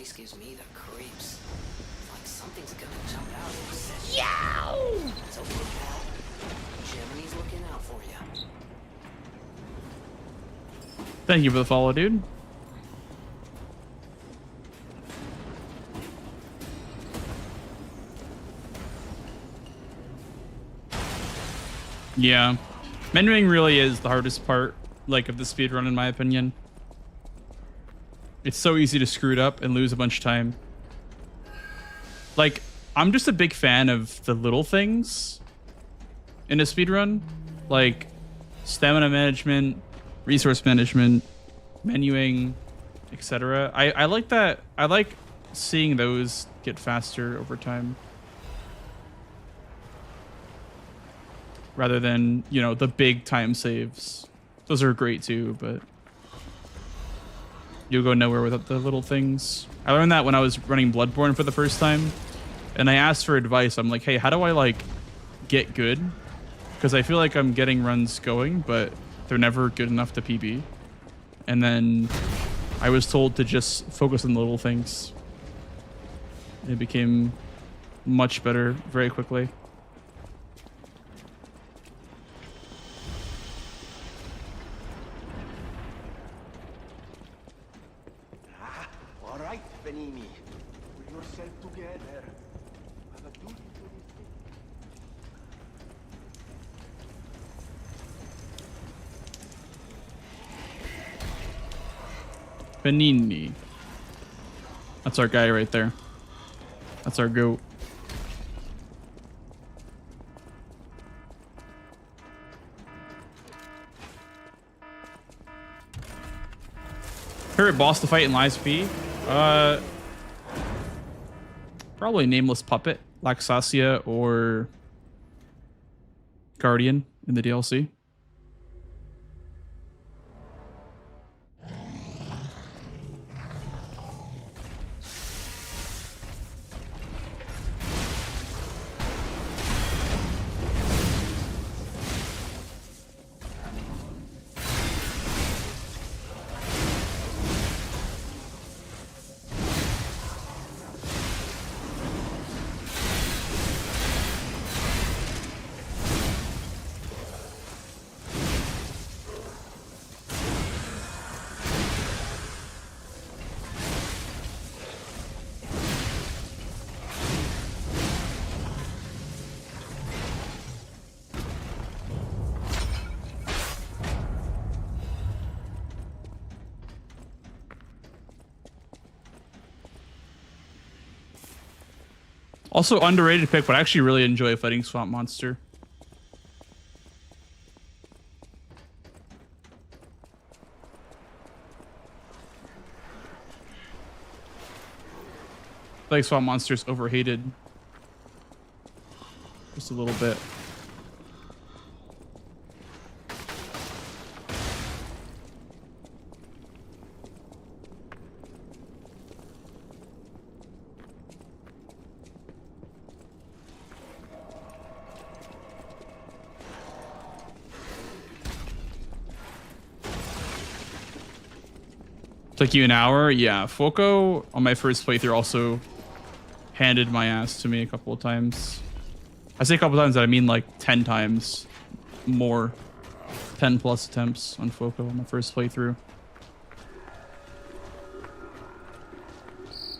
place gives me the creeps. It's like something's gonna jump out in a second. Yow! It's okay, pal. Gemini's looking out for you. Thank you for the follow, dude. Yeah. Menuing really is the hardest part, like, of the speedrun, in my opinion. It's so easy to screw it up and lose a bunch of time. Like, I'm just a big fan of the little things in a speedrun. Like, stamina management, resource management, menuing, etc. I like that. I like seeing those get faster over time. Rather than, you know, the big time saves. Those are great too, but you'll go nowhere without the little things. I learned that when I was running Bloodborne for the first time, and I asked for advice. I'm like, hey, how do I like get good? Because I feel like I'm getting runs going, but they're never good enough to PB. And then I was told to just focus on the little things. It became much better very quickly. All right, Benini. Pull yourself together. Have a duty to Panini. That's our guy right there. That's our goat. Favorite boss to fight in Lies P? Probably Nameless Puppet, Laxasia, or Guardian in the DLC. Also underrated pick, but I actually really enjoy fighting Swamp Monster. I feel like Swamp Monster's overhated. Just a little bit. Took you an hour? Yeah. Foco on my first playthrough also handed my ass to me a couple of times. I say a couple of times, that I mean like 10 times more. 10 plus attempts on Foco on my first playthrough. These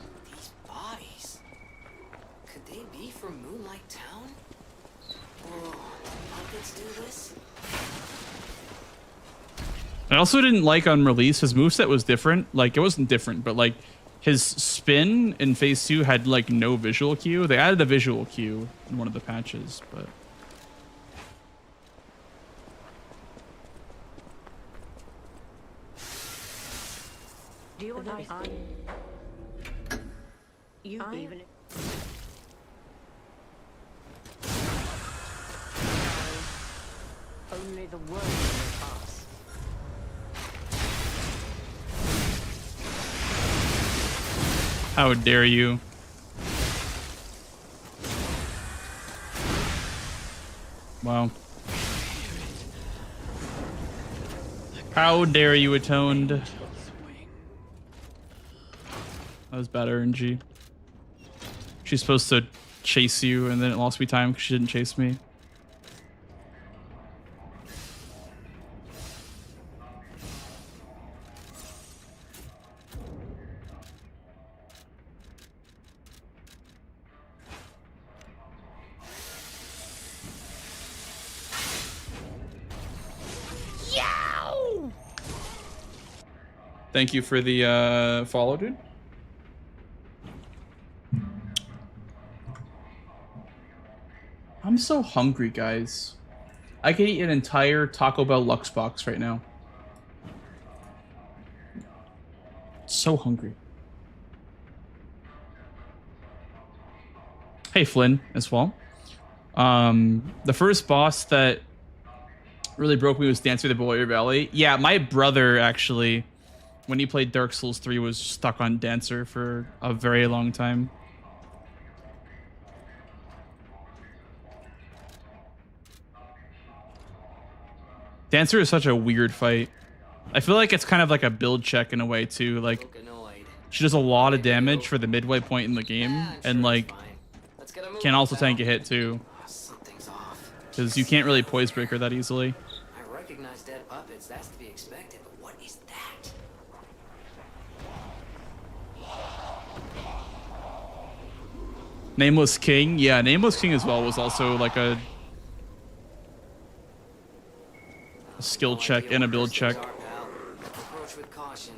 bodies. Could they be from Moonlight Town? Or puppets do this? I also didn't like on release, his moveset was different. Like, it wasn't different, but like his spin in phase 2 had like no visual cue. They added a visual cue in one of the patches, but Do you know you even only the world will pass. how dare you? Wow. How dare you, Atoned? That was bad RNG. She's supposed to chase you, and then it lost me time because she didn't chase me. Thank you for the follow, dude. I'm so hungry, guys. I could eat an entire Taco Bell Lux box right now. So hungry. Hey, Flynn, as well. The first boss that really broke me was Dance Through the Boulder Valley. Yeah, my brother actually, when he played Dark Souls 3, was stuck on Dancer for a very long time. Dancer is such a weird fight. I feel like it's kind of like a build check in a way too. Like, she does a lot of damage for the midway point in the game, and like can also tank a hit too. Because you can't really poise break her that easily. I recognize dead puppets. That's to be expected. But what is that? Nameless King, yeah, Nameless King as well was also like a skill check and a build check. Approach with caution.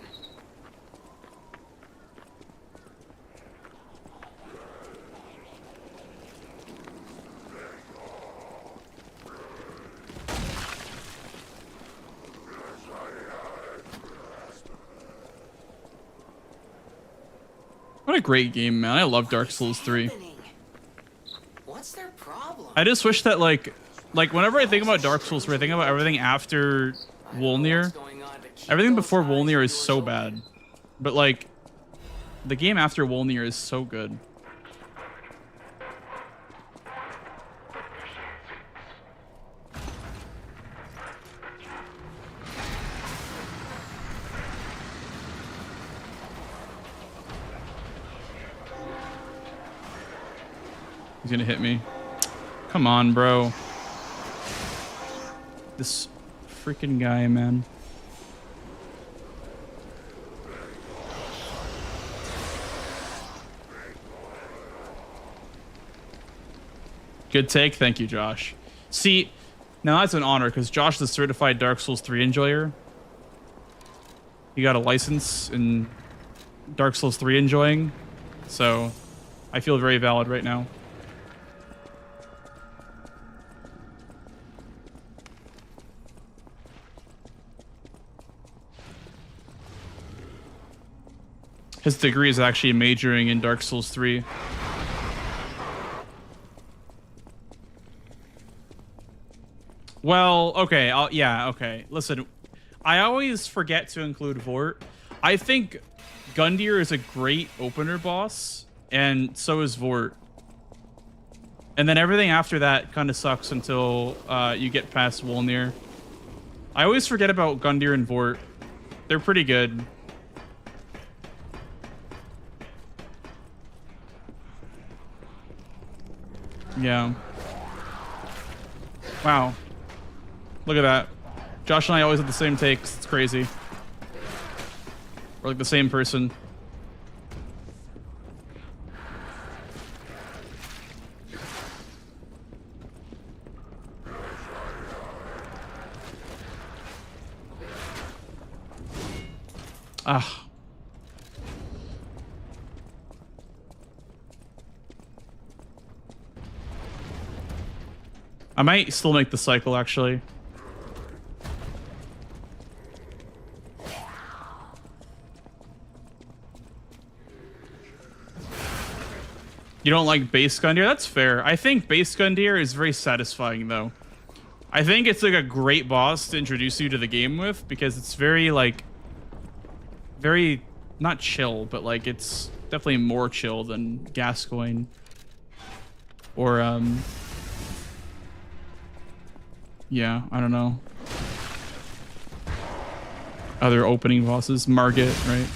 What a great game, man. I love Dark Souls 3. What's their problem? I just wish that like whenever I think about Dark Souls 3, I think about everything after Wolnir. Everything before Wolnir is so bad. But like the game after Wolnir is so good. He's gonna hit me. Come on, bro. This freaking guy, man. Good take. Thank you, Josh. See, now that's an honor because Josh is a certified Dark Souls 3 enjoyer. He got a license in Dark Souls 3 enjoying. So I feel very valid right now. His degree is actually majoring in Dark Souls 3. Well, okay. Yeah, okay. Listen, I always forget to include Vort. I think Gundyr is a great opener boss, and so is Vort. And then everything after that kind of sucks until you get past Wolnir. I always forget about Gundyr and Vort. They're pretty good. Yeah. Wow. Look at that. Josh and I always have the same takes. It's crazy. We're like the same person. Ah. I might still make the cycle, actually. You don't like base Gundyr? That's fair. I think base Gundyr is very satisfying, though. I think it's like a great boss to introduce you to the game with, because it's very, like... very... not chill, but, like, it's definitely more chill than Gascoigne. Or, yeah, I don't know. Other opening bosses. Margit, right?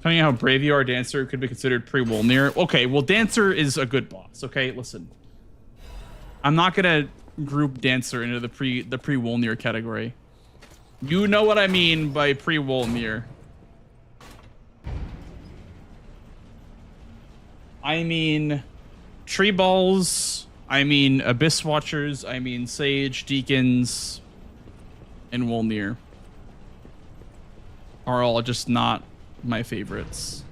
Telling you how brave you are, Dancer could be considered pre-Wolnir. Okay, well, Dancer is a good boss. Okay, listen. I'm not gonna group Dancer into the pre-Wolnir category. You know what I mean by pre-Wolnir. I mean tree balls. I mean Abyss Watchers. I mean Sage, Deacons, and Wolnir are all just not my favorites.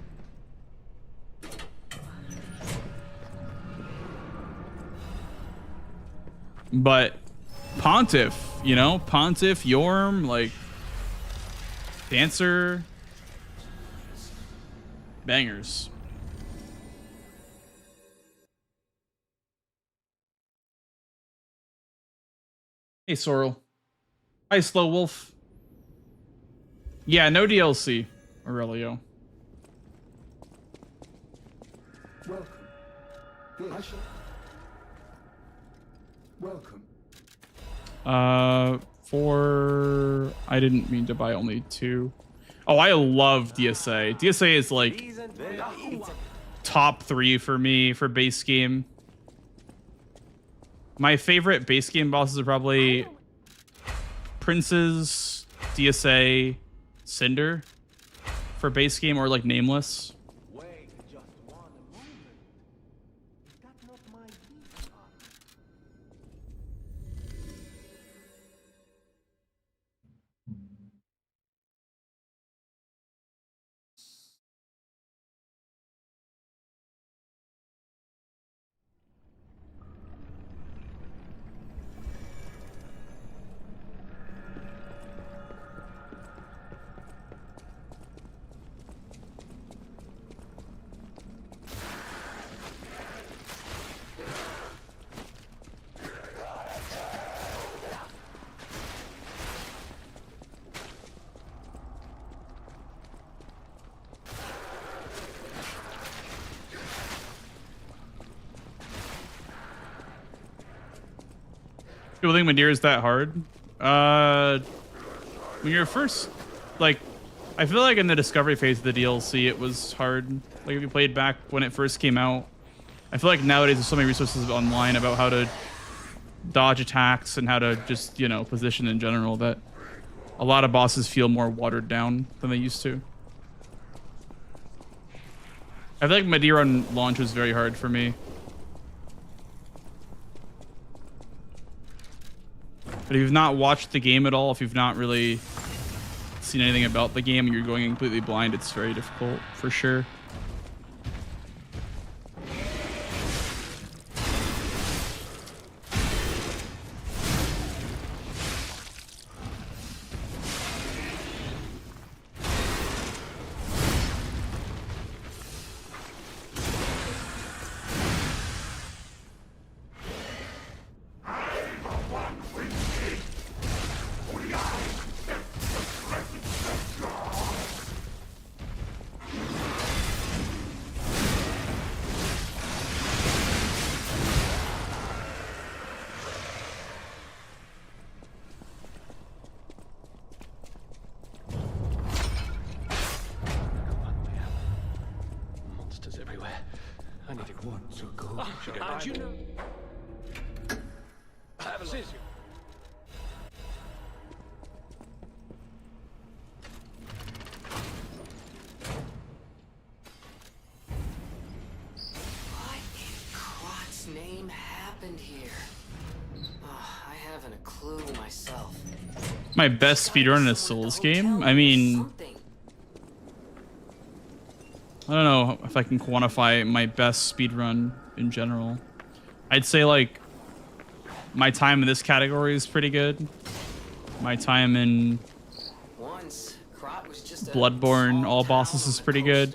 But Pontiff, you know, Pontiff, Yorm, like Dancer, bangers. Hey, Sorrel. Hi, Slow Wolf. Yeah, no DLC, Aurelio. Welcome. Welcome. I didn't mean to buy only 2. Oh, I love DSA. DSA is like top 3 for me for base game. My favorite base game bosses are probably Princes, DSA, Cinder for base game, or like Nameless. Wait just one moment. Is that not my deep heart? People think Madeira is that hard. When you're first, like, I feel like in the discovery phase of the DLC, it was hard. Like if you played back when it first came out, I feel like nowadays there's so many resources online about how to dodge attacks and how to just, you know, position in general that a lot of bosses feel more watered down than they used to. I feel like Madeira on launch was very hard for me. But if you've not watched the game at all, if you've not really seen anything about the game and you're going completely blind, it's very difficult for sure. My best speedrun in a Souls game? I mean, I don't know if I can quantify my best speedrun in general. I'd say like my time in this category is pretty good. My time in Bloodborne, all bosses, is pretty good.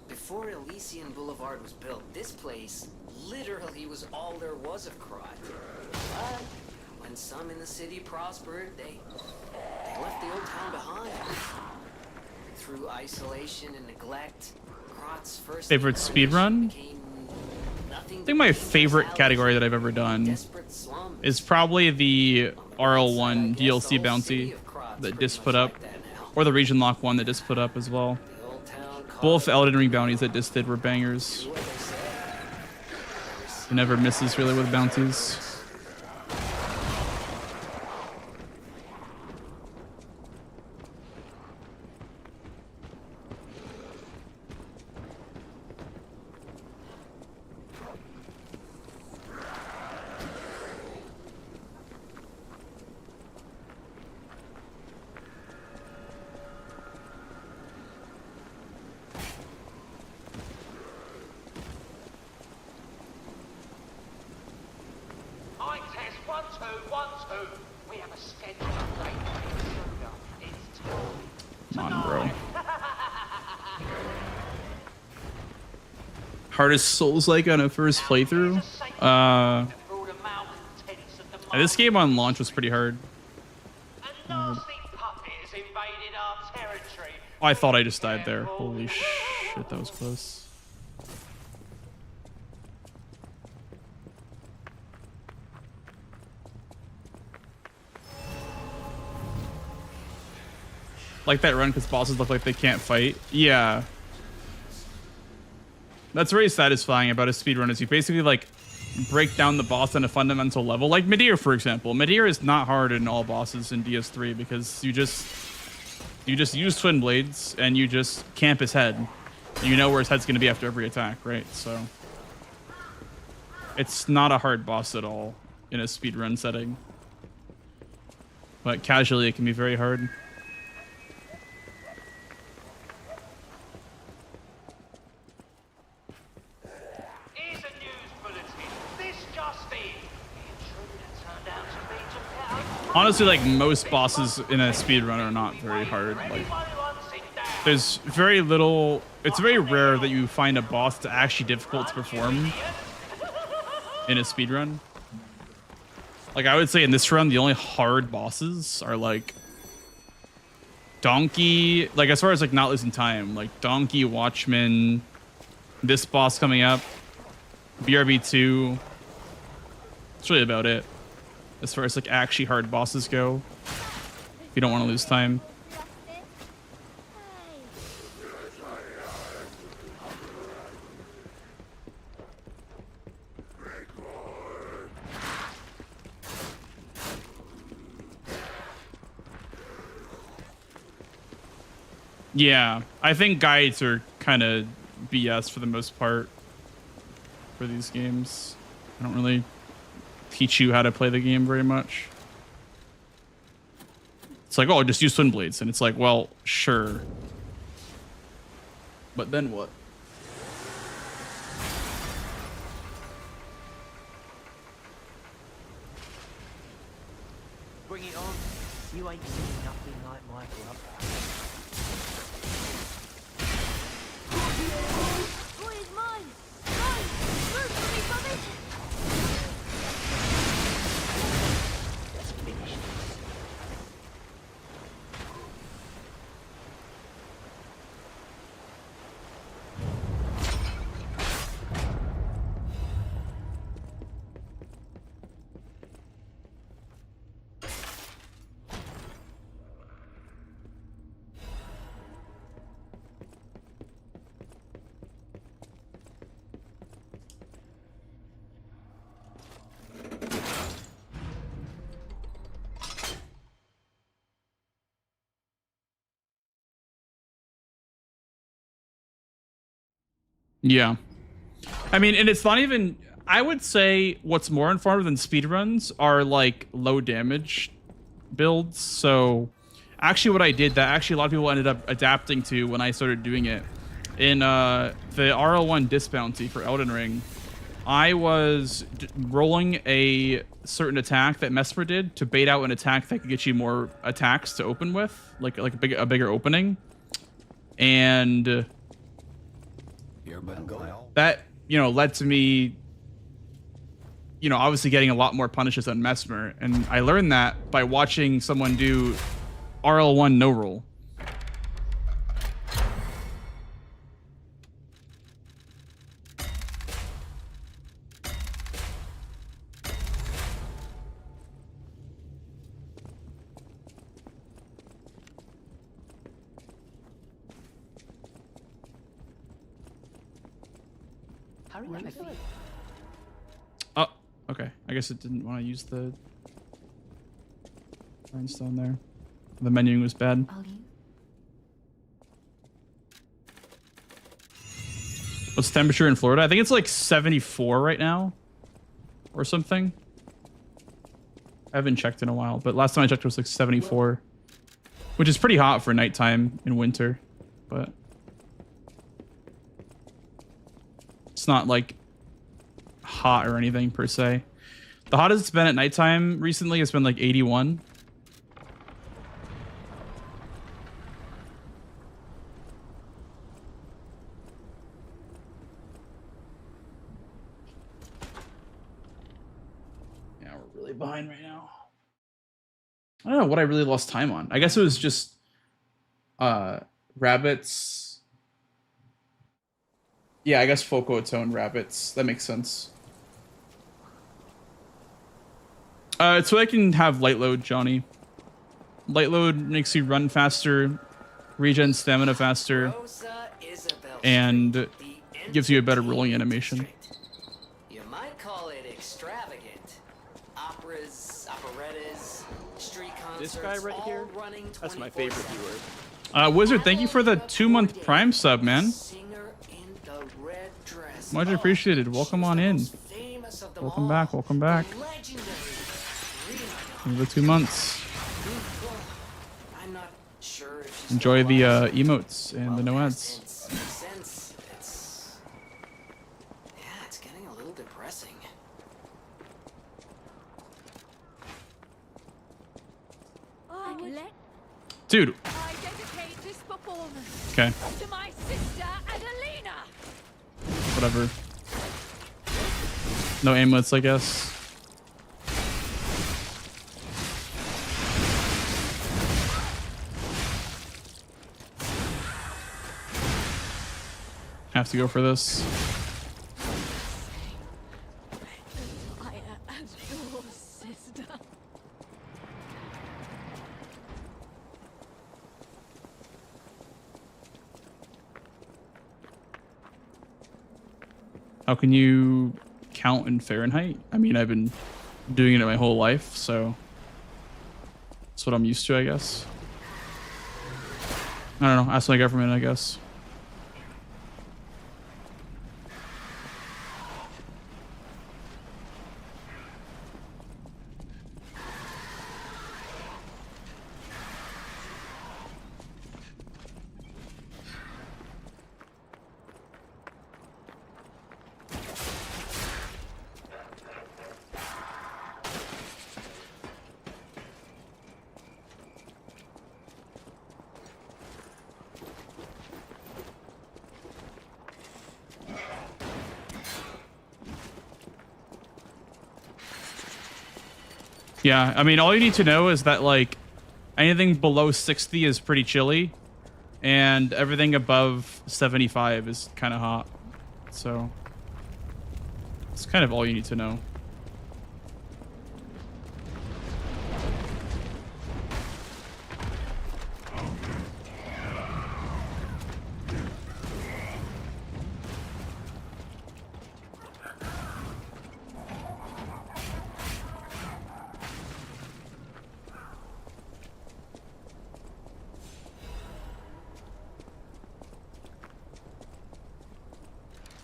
Before Elysian Boulevard was built, this place literally was all there was of Krat. But when some in the city prospered, they left the old town behind. Through isolation and neglect, Krat's first favorite speedrun? I think my favorite category that I've ever done is probably the RL1 DLC bounty that Dis put up. Or the region lock one that just put up as well. The old town Both Elden Ring bounties that just did were bangers. what they say. It never misses really with bounties. I test 1, 2, 1, 2. We have a schedule update sooner. It's Come on, bro. Hardest Souls-like on a first playthrough? This game on launch was pretty hard. A nasty puppets invaded our territory. Oh, I thought I just died there. Holy shit, that was close. Like that run because bosses look like they can't fight. Yeah. That's very satisfying about a speedrun is you basically like break down the boss on a fundamental level. Like Midir, for example. Midir is not hard in all bosses in DS3 because you just use twin blades and you just camp his head. You know where his head's going to be after every attack, right? So it's not a hard boss at all in a speedrun setting. But casually it can be very hard. Here's a news bulletin. This just in. The intruder turned out to be Geppetto. Honestly, like most bosses in a speedrun are not very hard. Like Anyone who wants it down. there's very little, it's very rare that you find a boss that's actually difficult to perform in a speedrun. Like I would say in this run, the only hard bosses are like Donkey, like as far as like not losing time, like Donkey, Watchman, this boss coming up, BRB2. That's really about it. As far as like actually hard bosses go. If you don't want to lose time. Yeah, I think guides are kind of BS for the most part for these games. I don't really teach you how to play the game very much. It's like, oh, just use twin blades. And it's like, well, sure. But then what? Bring it on. You ain't seen nothing like my club. Boy is mine! Mine! Move for me, Bobby! Let's finish this. Yeah. I mean, and it's not even, I would say what's more informative than speedruns are like low damage builds. So actually what I did that actually a lot of people ended up adapting to when I started doing it in the RL1 disc bounty for Elden Ring, I was rolling a certain attack that Mesmer did to bait out an attack that could get you more attacks to open with, like a bigger opening. And that, you know, led to me, you know, obviously getting a lot more punishes on Mesmer. And I learned that by watching someone do RL1 no roll. Hurry up, Effie. Oh, okay. I guess it didn't want to use the rhinestone there. The menuing was bad. I'll use. What's the temperature in Florida? I think it's like 74 right now or something. I haven't checked in a while, but last time I checked it was like 74, which is pretty hot for nighttime in winter, but it's not like hot or anything per se. The hottest it's been at nighttime recently has been like 81. Behind right now. I don't know what I really lost time on. I guess it was just rabbits. Yeah, I guess Foco Atone rabbits. That makes sense. It's so I can have light load, Johnny. Light load makes you run faster, regen stamina faster, and gives you a better rolling animation. You might call it extravagant. Operas, operettas, street concerts, This guy right here, that's my favorite viewer. Wizard, thank you for the 2-month Prime sub, man. Much appreciated. Welcome on in. Welcome back. Welcome back. The 2 months. Enjoy the emotes and the no ads. Yeah, it's getting a little depressing. Dude. I dedicate this performance Okay. to my sister Adelina. Whatever. No aimlets, I guess. Have to go for this. I am your sister. How can you count in Fahrenheit? I mean, I've been doing it my whole life, so that's what I'm used to, I guess. I don't know. Ask my government, I guess. Yeah, I mean, all you need to know is that, like, anything below 60 is pretty chilly, and everything above 75 is kind of hot. So, it's kind of all you need to know.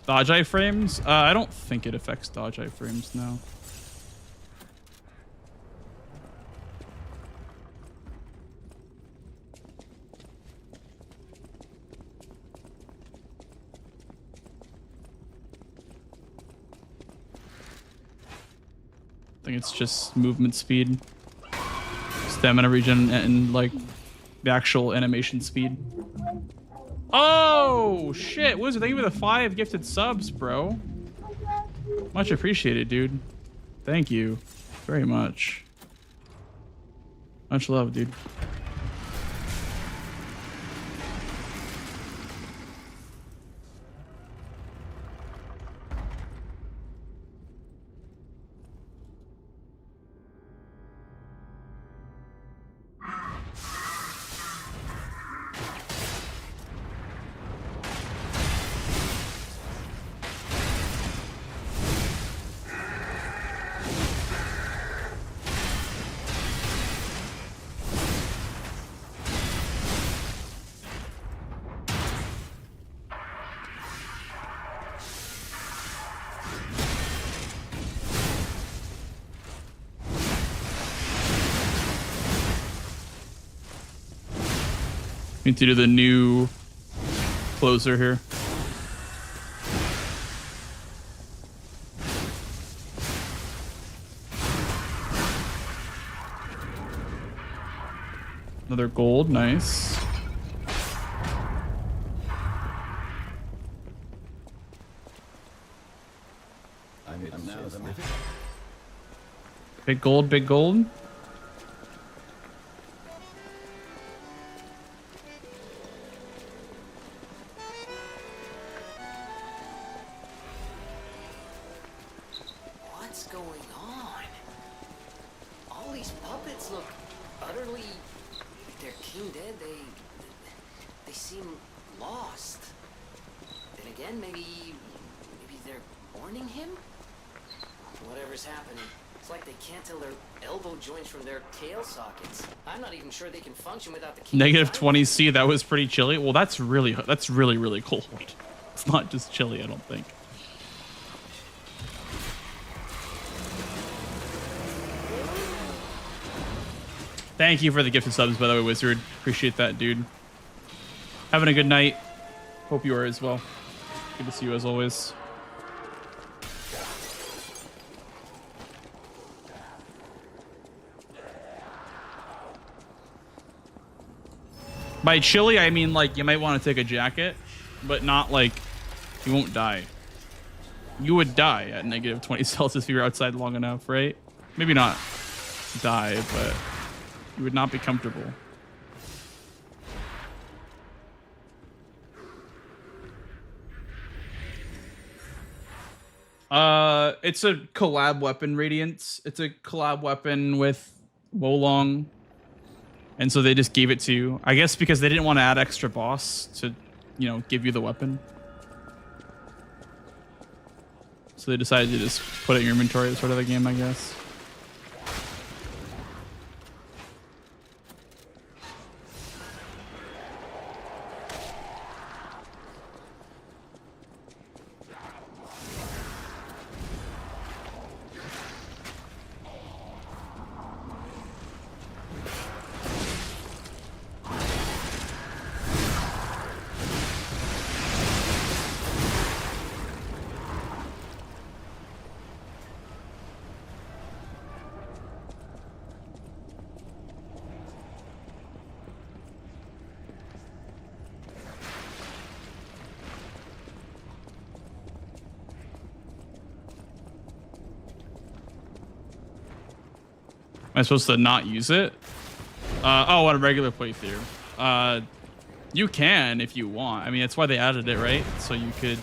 Dodge iframes? I don't think it affects dodge iframes, no. I think it's just movement speed, stamina regen, and like the actual animation speed. Oh shit, Wizard, thank you for the 5 gifted subs, bro. Much appreciated, dude. Thank you very much. Much love, dude. Need to do the new closer here. Another gold, nice. I'm now the mythic. Big gold, big gold. What's going on? All these puppets look utterly... They're king dead. They seem lost. Then again, maybe they're mourning him? Whatever's happening. It's like they can't tell their elbow joints from their tail sockets. I'm not even sure they can function without the king. Negative 20C, that was pretty chilly. Well, that's really cold. It's not just chilly, I don't think. Thank you for the gifted subs, by the way, Wizard. Appreciate that, dude. Having a good night. Hope you are as well. Good to see you as always. By chilly, I mean like you might want to take a jacket, but not like you won't die. You would die at negative 20 Celsius if you were outside long enough, right? Maybe not die, but you would not be comfortable. It's a collab weapon, Radiance. It's a collab weapon with Wolong. And so they just gave it to you. I guess because they didn't want to add extra boss to, you know, give you the weapon. So they decided to just put it in your inventory at the start of the game, I guess. Am I supposed to not use it? Oh, on a regular playthrough. You can if you want. I mean, that's why they added it, right? So you could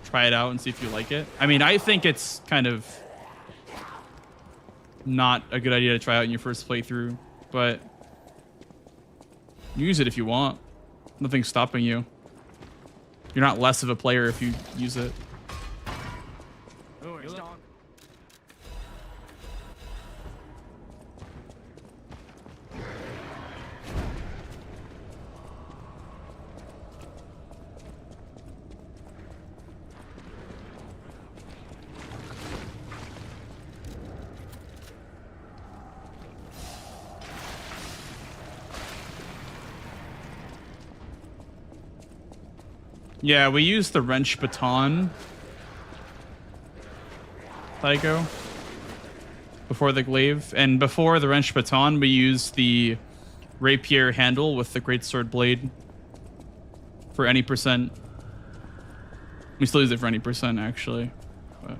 try it out and see if you like it. I mean, I think it's kind of not a good idea to try out in your first playthrough, but use it if you want. Nothing's stopping you. You're not less of a player if you use it. Yeah, we used the wrench baton, Tycho, before the glaive. And before the wrench baton, we used the rapier handle with the greatsword blade for any percent. We still use it for any percent, actually. But.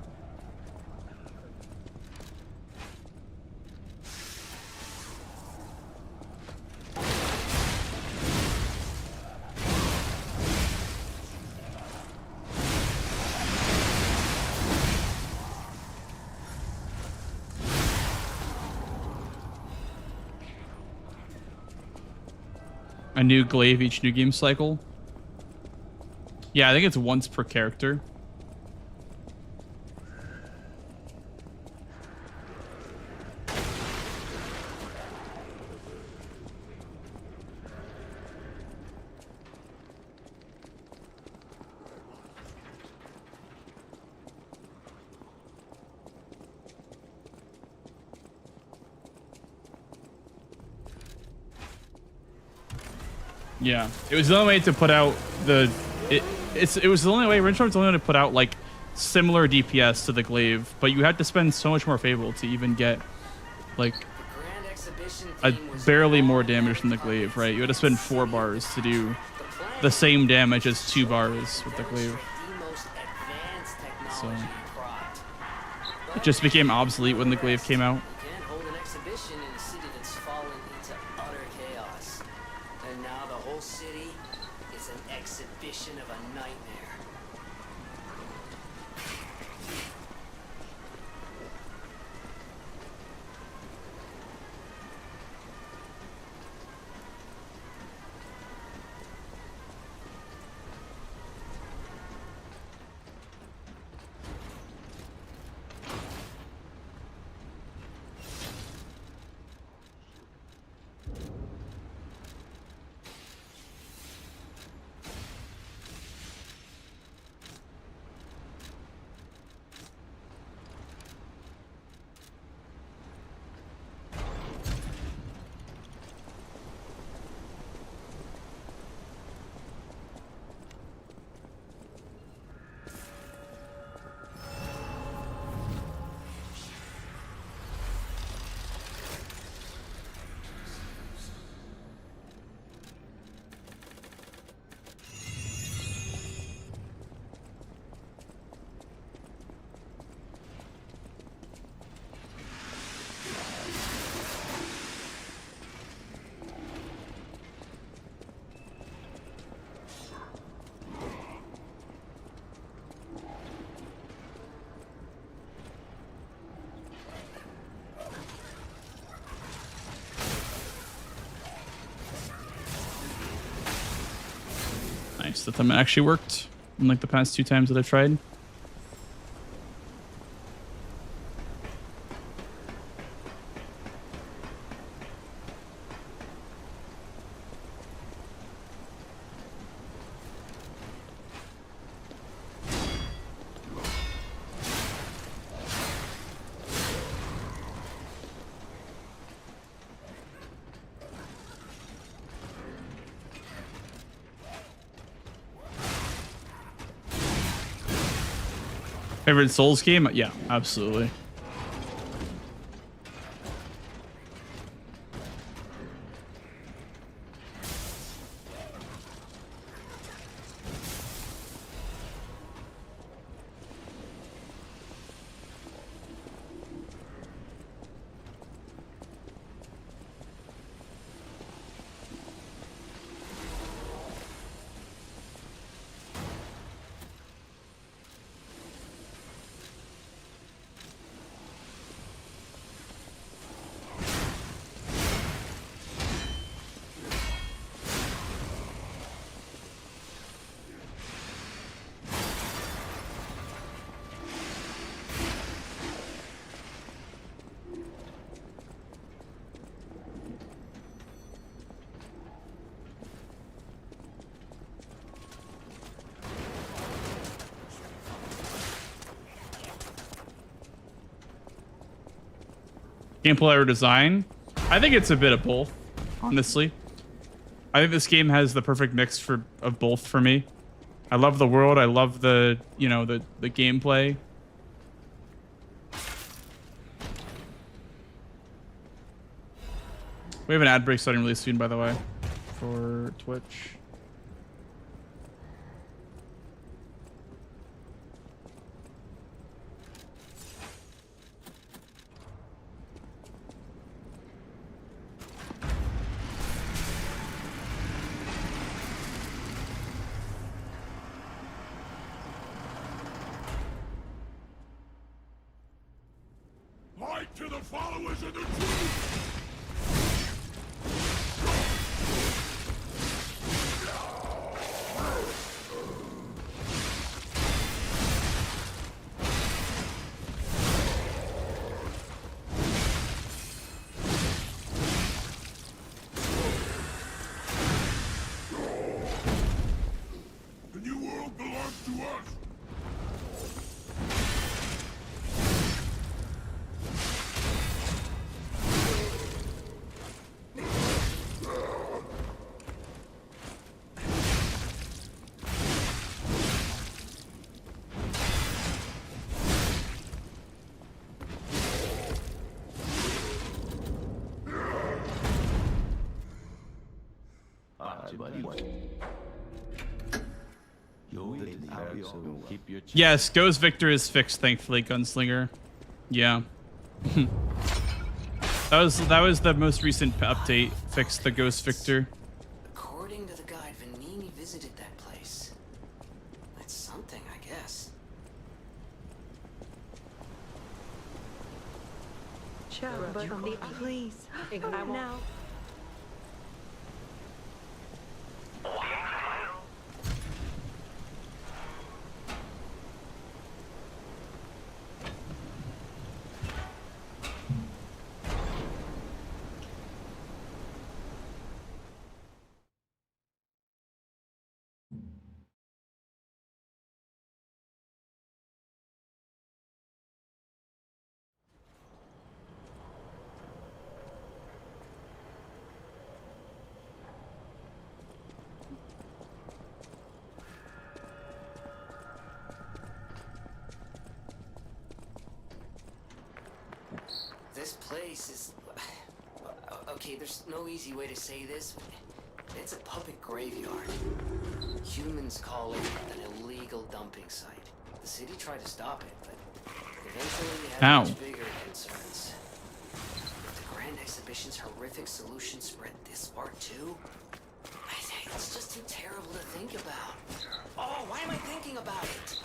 A new glaive each new game cycle. Yeah, I think it's once per character. Yeah, it was the only way to put out the. It was the only way. Rindstorm was the only way to put out like similar DPS to the glaive, but you had to spend so much more Fable to even get like a barely more damage than the glaive, right? You had to spend 4 bars to do the same damage as 2 bars with the glaive. So it just became obsolete when the glaive came out. You can't hold an exhibition in a city that's fallen into utter chaos. And now the whole city is an exhibition of a nightmare. Nice that them actually worked in like the past 2 times that I've tried. Favorite Souls game? Yeah, absolutely. Gameplay or design? I think it's a bit of both, honestly. I think this game has the perfect mix of both for me. I love the world. I love the, you know, the gameplay. We have an ad break starting really soon, by the way, for Twitch. Light to the followers of the truth! The new world belongs to us! so keep your Yes, Ghost Victor is fixed, thankfully, Gunslinger. Yeah. that was the most recent update. Fixed the Ghost Victor. According to the guide, Vanini visited that place. That's something, I guess. Please. Now. This place is... Okay, there's no easy way to say this. It's a puppet graveyard. Humans call it an illegal dumping site. The city tried to stop it, but eventually had much bigger concerns. If the Grand Exhibition's horrific solution spread this far too? I think it's just too terrible to think about. Oh, why am I thinking about it?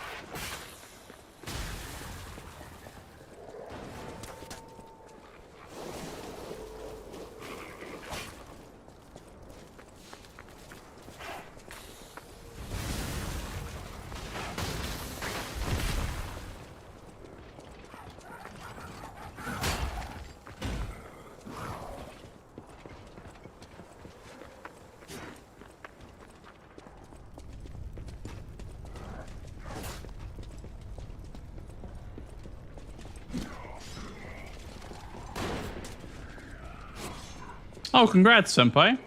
Oh, congrats, senpai.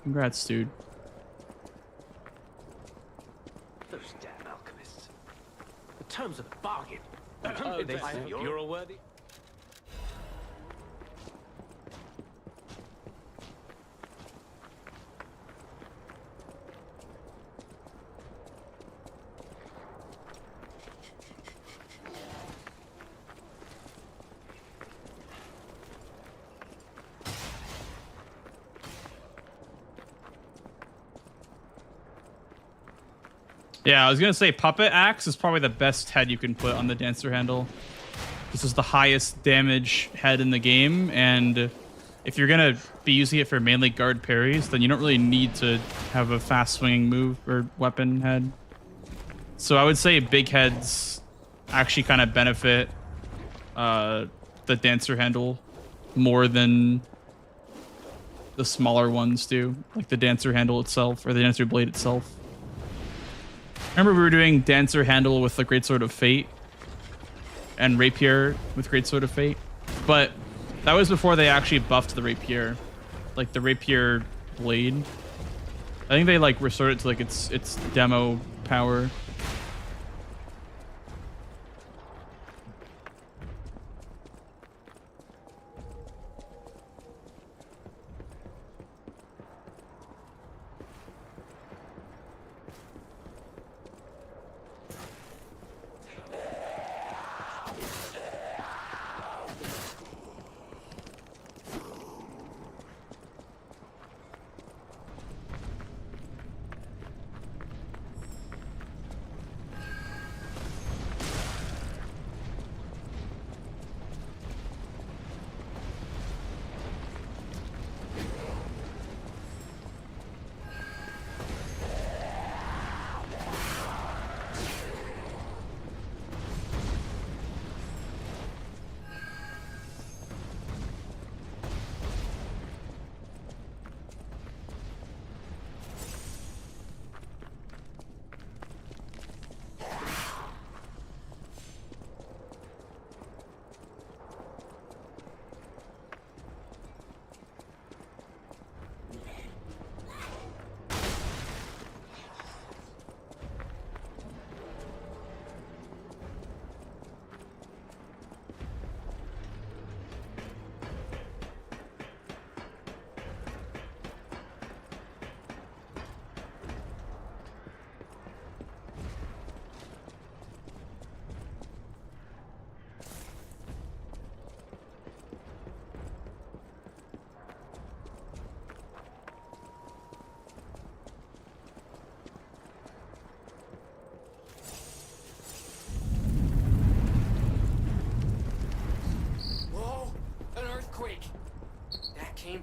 Congrats, dude. Those damn alchemists. The terms of the bargain. You're all worthy. Yeah, I was gonna say Puppet Axe is probably the best head you can put on the Dancer handle. This is the highest damage head in the game, and if you're gonna be using it for mainly guard parries, then you don't really need to have a fast swinging move or weapon head. So I would say big heads actually kind of benefit the Dancer handle more than the smaller ones do, like the Dancer handle itself or the Dancer blade itself. Remember we were doing Dancer handle with the Greatsword of Fate and Rapier with Greatsword of Fate, but that was before they actually buffed the Rapier, like the Rapier blade. I think they like restored it to like its demo power.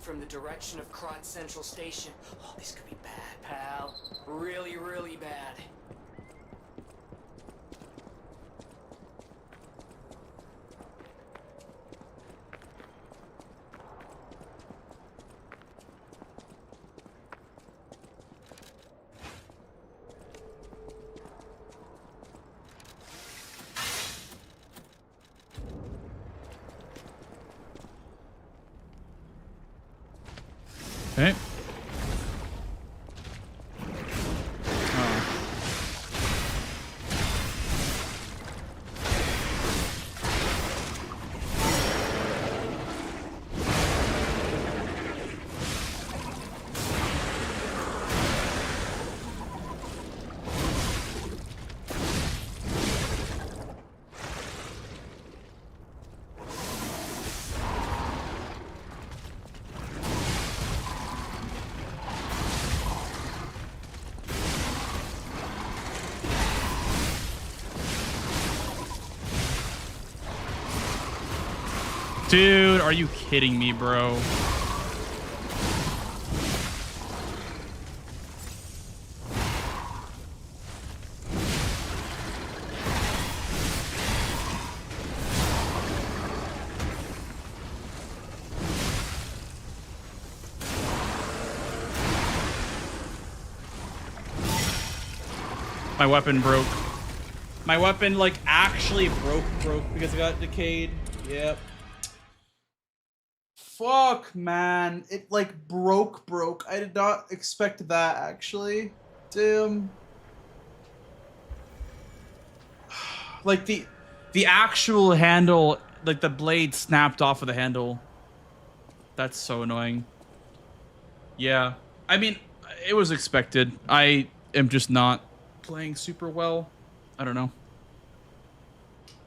from the direction of Krot Central Station. Oh, this could be bad, pal. Really, really bad. Okay. Dude, are you kidding me, bro? My weapon broke. My weapon, like, actually broke because it got decayed. Yep. Fuck, man. It, like, broke. I did not expect that, actually. Damn. Like, the actual handle, like, the blade snapped off of the handle. That's so annoying. Yeah. I mean, it was expected. I am just not playing super well. I don't know.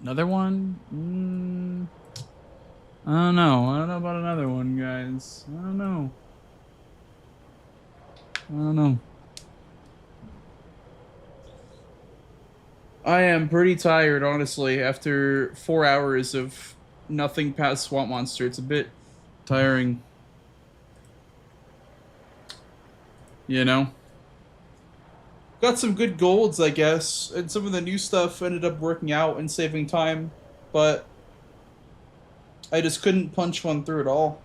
Another one? I don't know. I don't know about another one, guys. I don't know. I am pretty tired, honestly, after 4 hours of nothing past Swamp Monster. It's a bit tiring. You know? Got some good golds, I guess, and some of the new stuff ended up working out and saving time, but I just couldn't punch one through at all.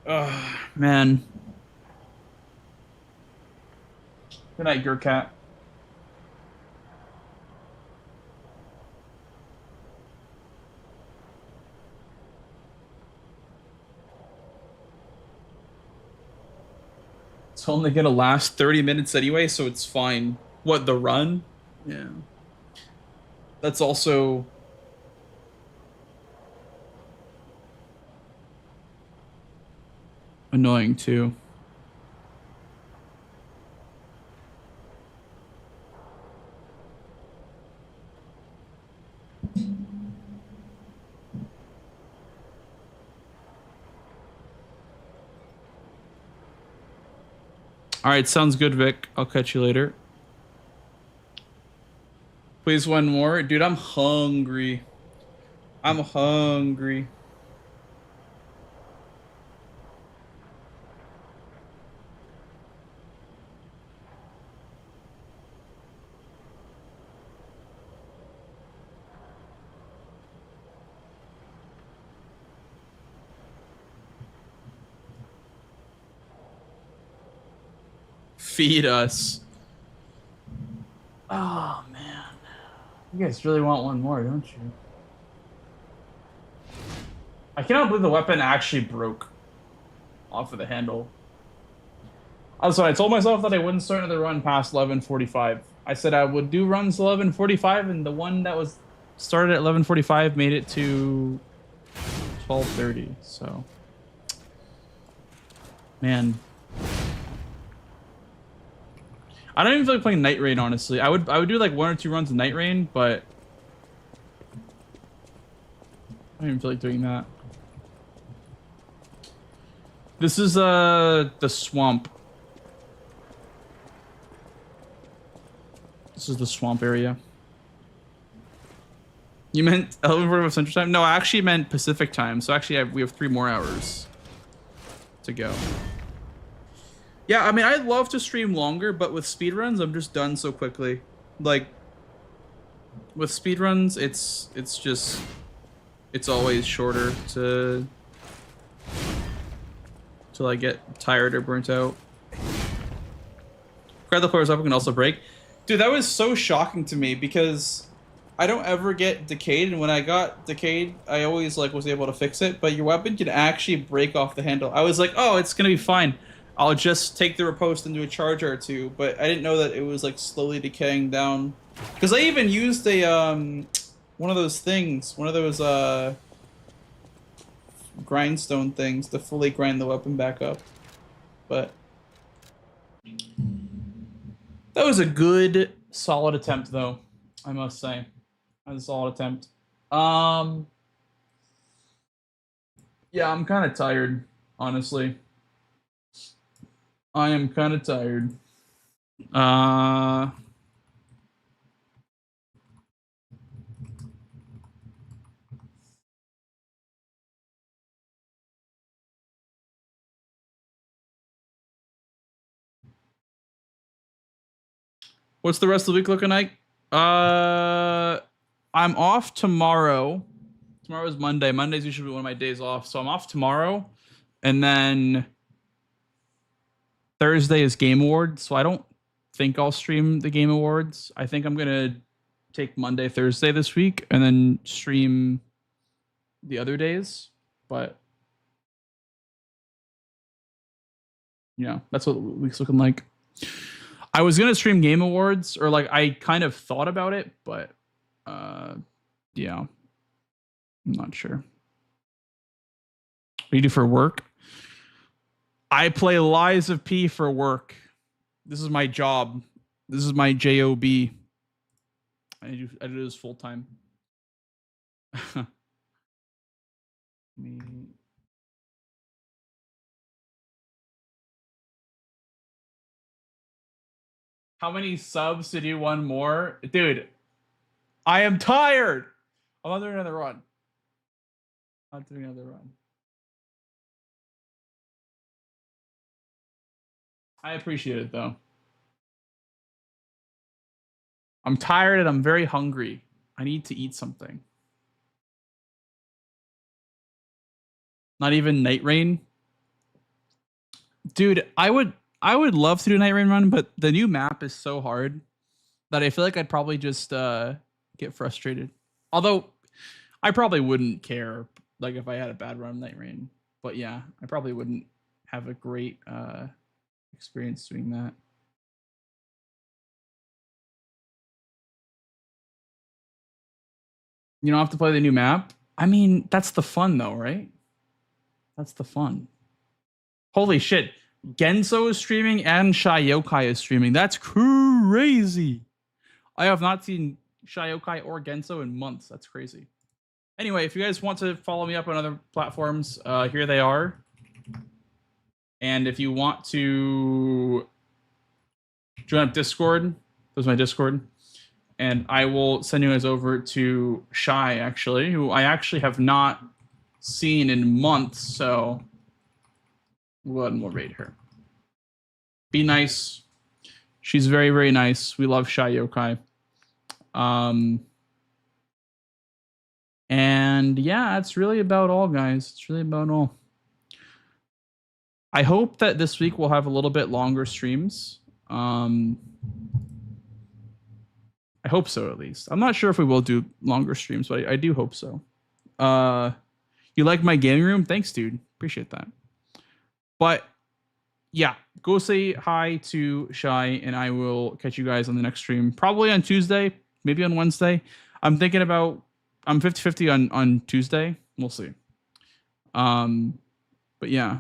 Ugh, man. Good night, Gurkat. It's only gonna last 30 minutes anyway, so it's fine. What, the run? Yeah. That's also... annoying, too. Alright, sounds good, Vic. I'll catch you later. Please one more. Dude, I'm hungry. I'm hungry. Feed us. Oh, man. You guys really want one more, don't you? I cannot believe the weapon actually broke off of the handle. Also, I told myself that I wouldn't start another run past 11:45. I said I would do runs 11:45, and the one that was started at 11:45 made it to 12:30. So, man. I don't even feel like playing Night Rain, honestly. I would do like 1 or 2 runs of Night Rain, but I don't even feel like doing that. This is the swamp. This is the swamp area. You meant 11:45 Central Time? No, I actually meant Pacific Time. So actually, we have 3 more hours to go. Yeah, I mean, I'd love to stream longer, but with speedruns, I'm just done so quickly. Like, with speedruns, it's always shorter to I get tired or burnt out. Grab the players up and can also break. Dude, that was so shocking to me because I don't ever get decayed, and when I got decayed, I always like was able to fix it, but your weapon can actually break off the handle. I was like, oh, it's gonna be fine. I'll just take the riposte into a charger or two, but I didn't know that it was like slowly decaying down. Because I even used a one of those things, one of those grindstone things to fully grind the weapon back up. But that was a good, solid attempt, though, I must say. That was a solid attempt. Yeah, I'm kind of tired, honestly. I am kind of tired. What's the rest of the week looking like? I'm off tomorrow. Tomorrow is Monday. Monday's usually one of my days off, so I'm off tomorrow, and then Thursday is Game Awards. So I don't think I'll stream the Game Awards. I think I'm gonna take Monday, Thursday this week, and then stream the other days. But yeah, that's what the week's looking like. I was gonna stream Game Awards, or like I kind of thought about it, but yeah, I'm not sure. What do you do for work? I play Lies of P for work. This is my job. This is my job. I do this full time. How many subs to do one more? Dude, I am tired. I'm not doing another run. I'm not doing another run. I appreciate it, though. I'm tired and I'm very hungry. I need to eat something. Not even Night Rain? Dude, I would love to do Night Rain run, but the new map is so hard that I feel like I'd probably just get frustrated. Although I probably wouldn't care like if I had a bad run Night Rain. But yeah, I probably wouldn't have a great experience doing that. You don't have to play the new map? I mean, that's the fun though, right? That's the fun. Holy shit. Genso is streaming and Shy Yokai is streaming. That's crazy. I have not seen Shy Yokai or Genso in months. That's crazy. Anyway, if you guys want to follow me up on other platforms, here they are. And if you want to join up Discord, there's my Discord. And I will send you guys over to Shy, actually, who I actually have not seen in months. So we'll go ahead and we'll raid her. Be nice. She's very, very nice. We love Shy Yokai. And yeah, that's really about all, guys. It's really about all. I hope that this week we'll have a little bit longer streams. I hope so, at least. I'm not sure if we will do longer streams, but I do hope so. You like my gaming room? Thanks, dude. Appreciate that. But yeah, go say hi to Shy, and I will catch you guys on the next stream. Probably on Tuesday, maybe on Wednesday. I'm thinking about, I'm 50-50 on Tuesday. We'll see. But yeah,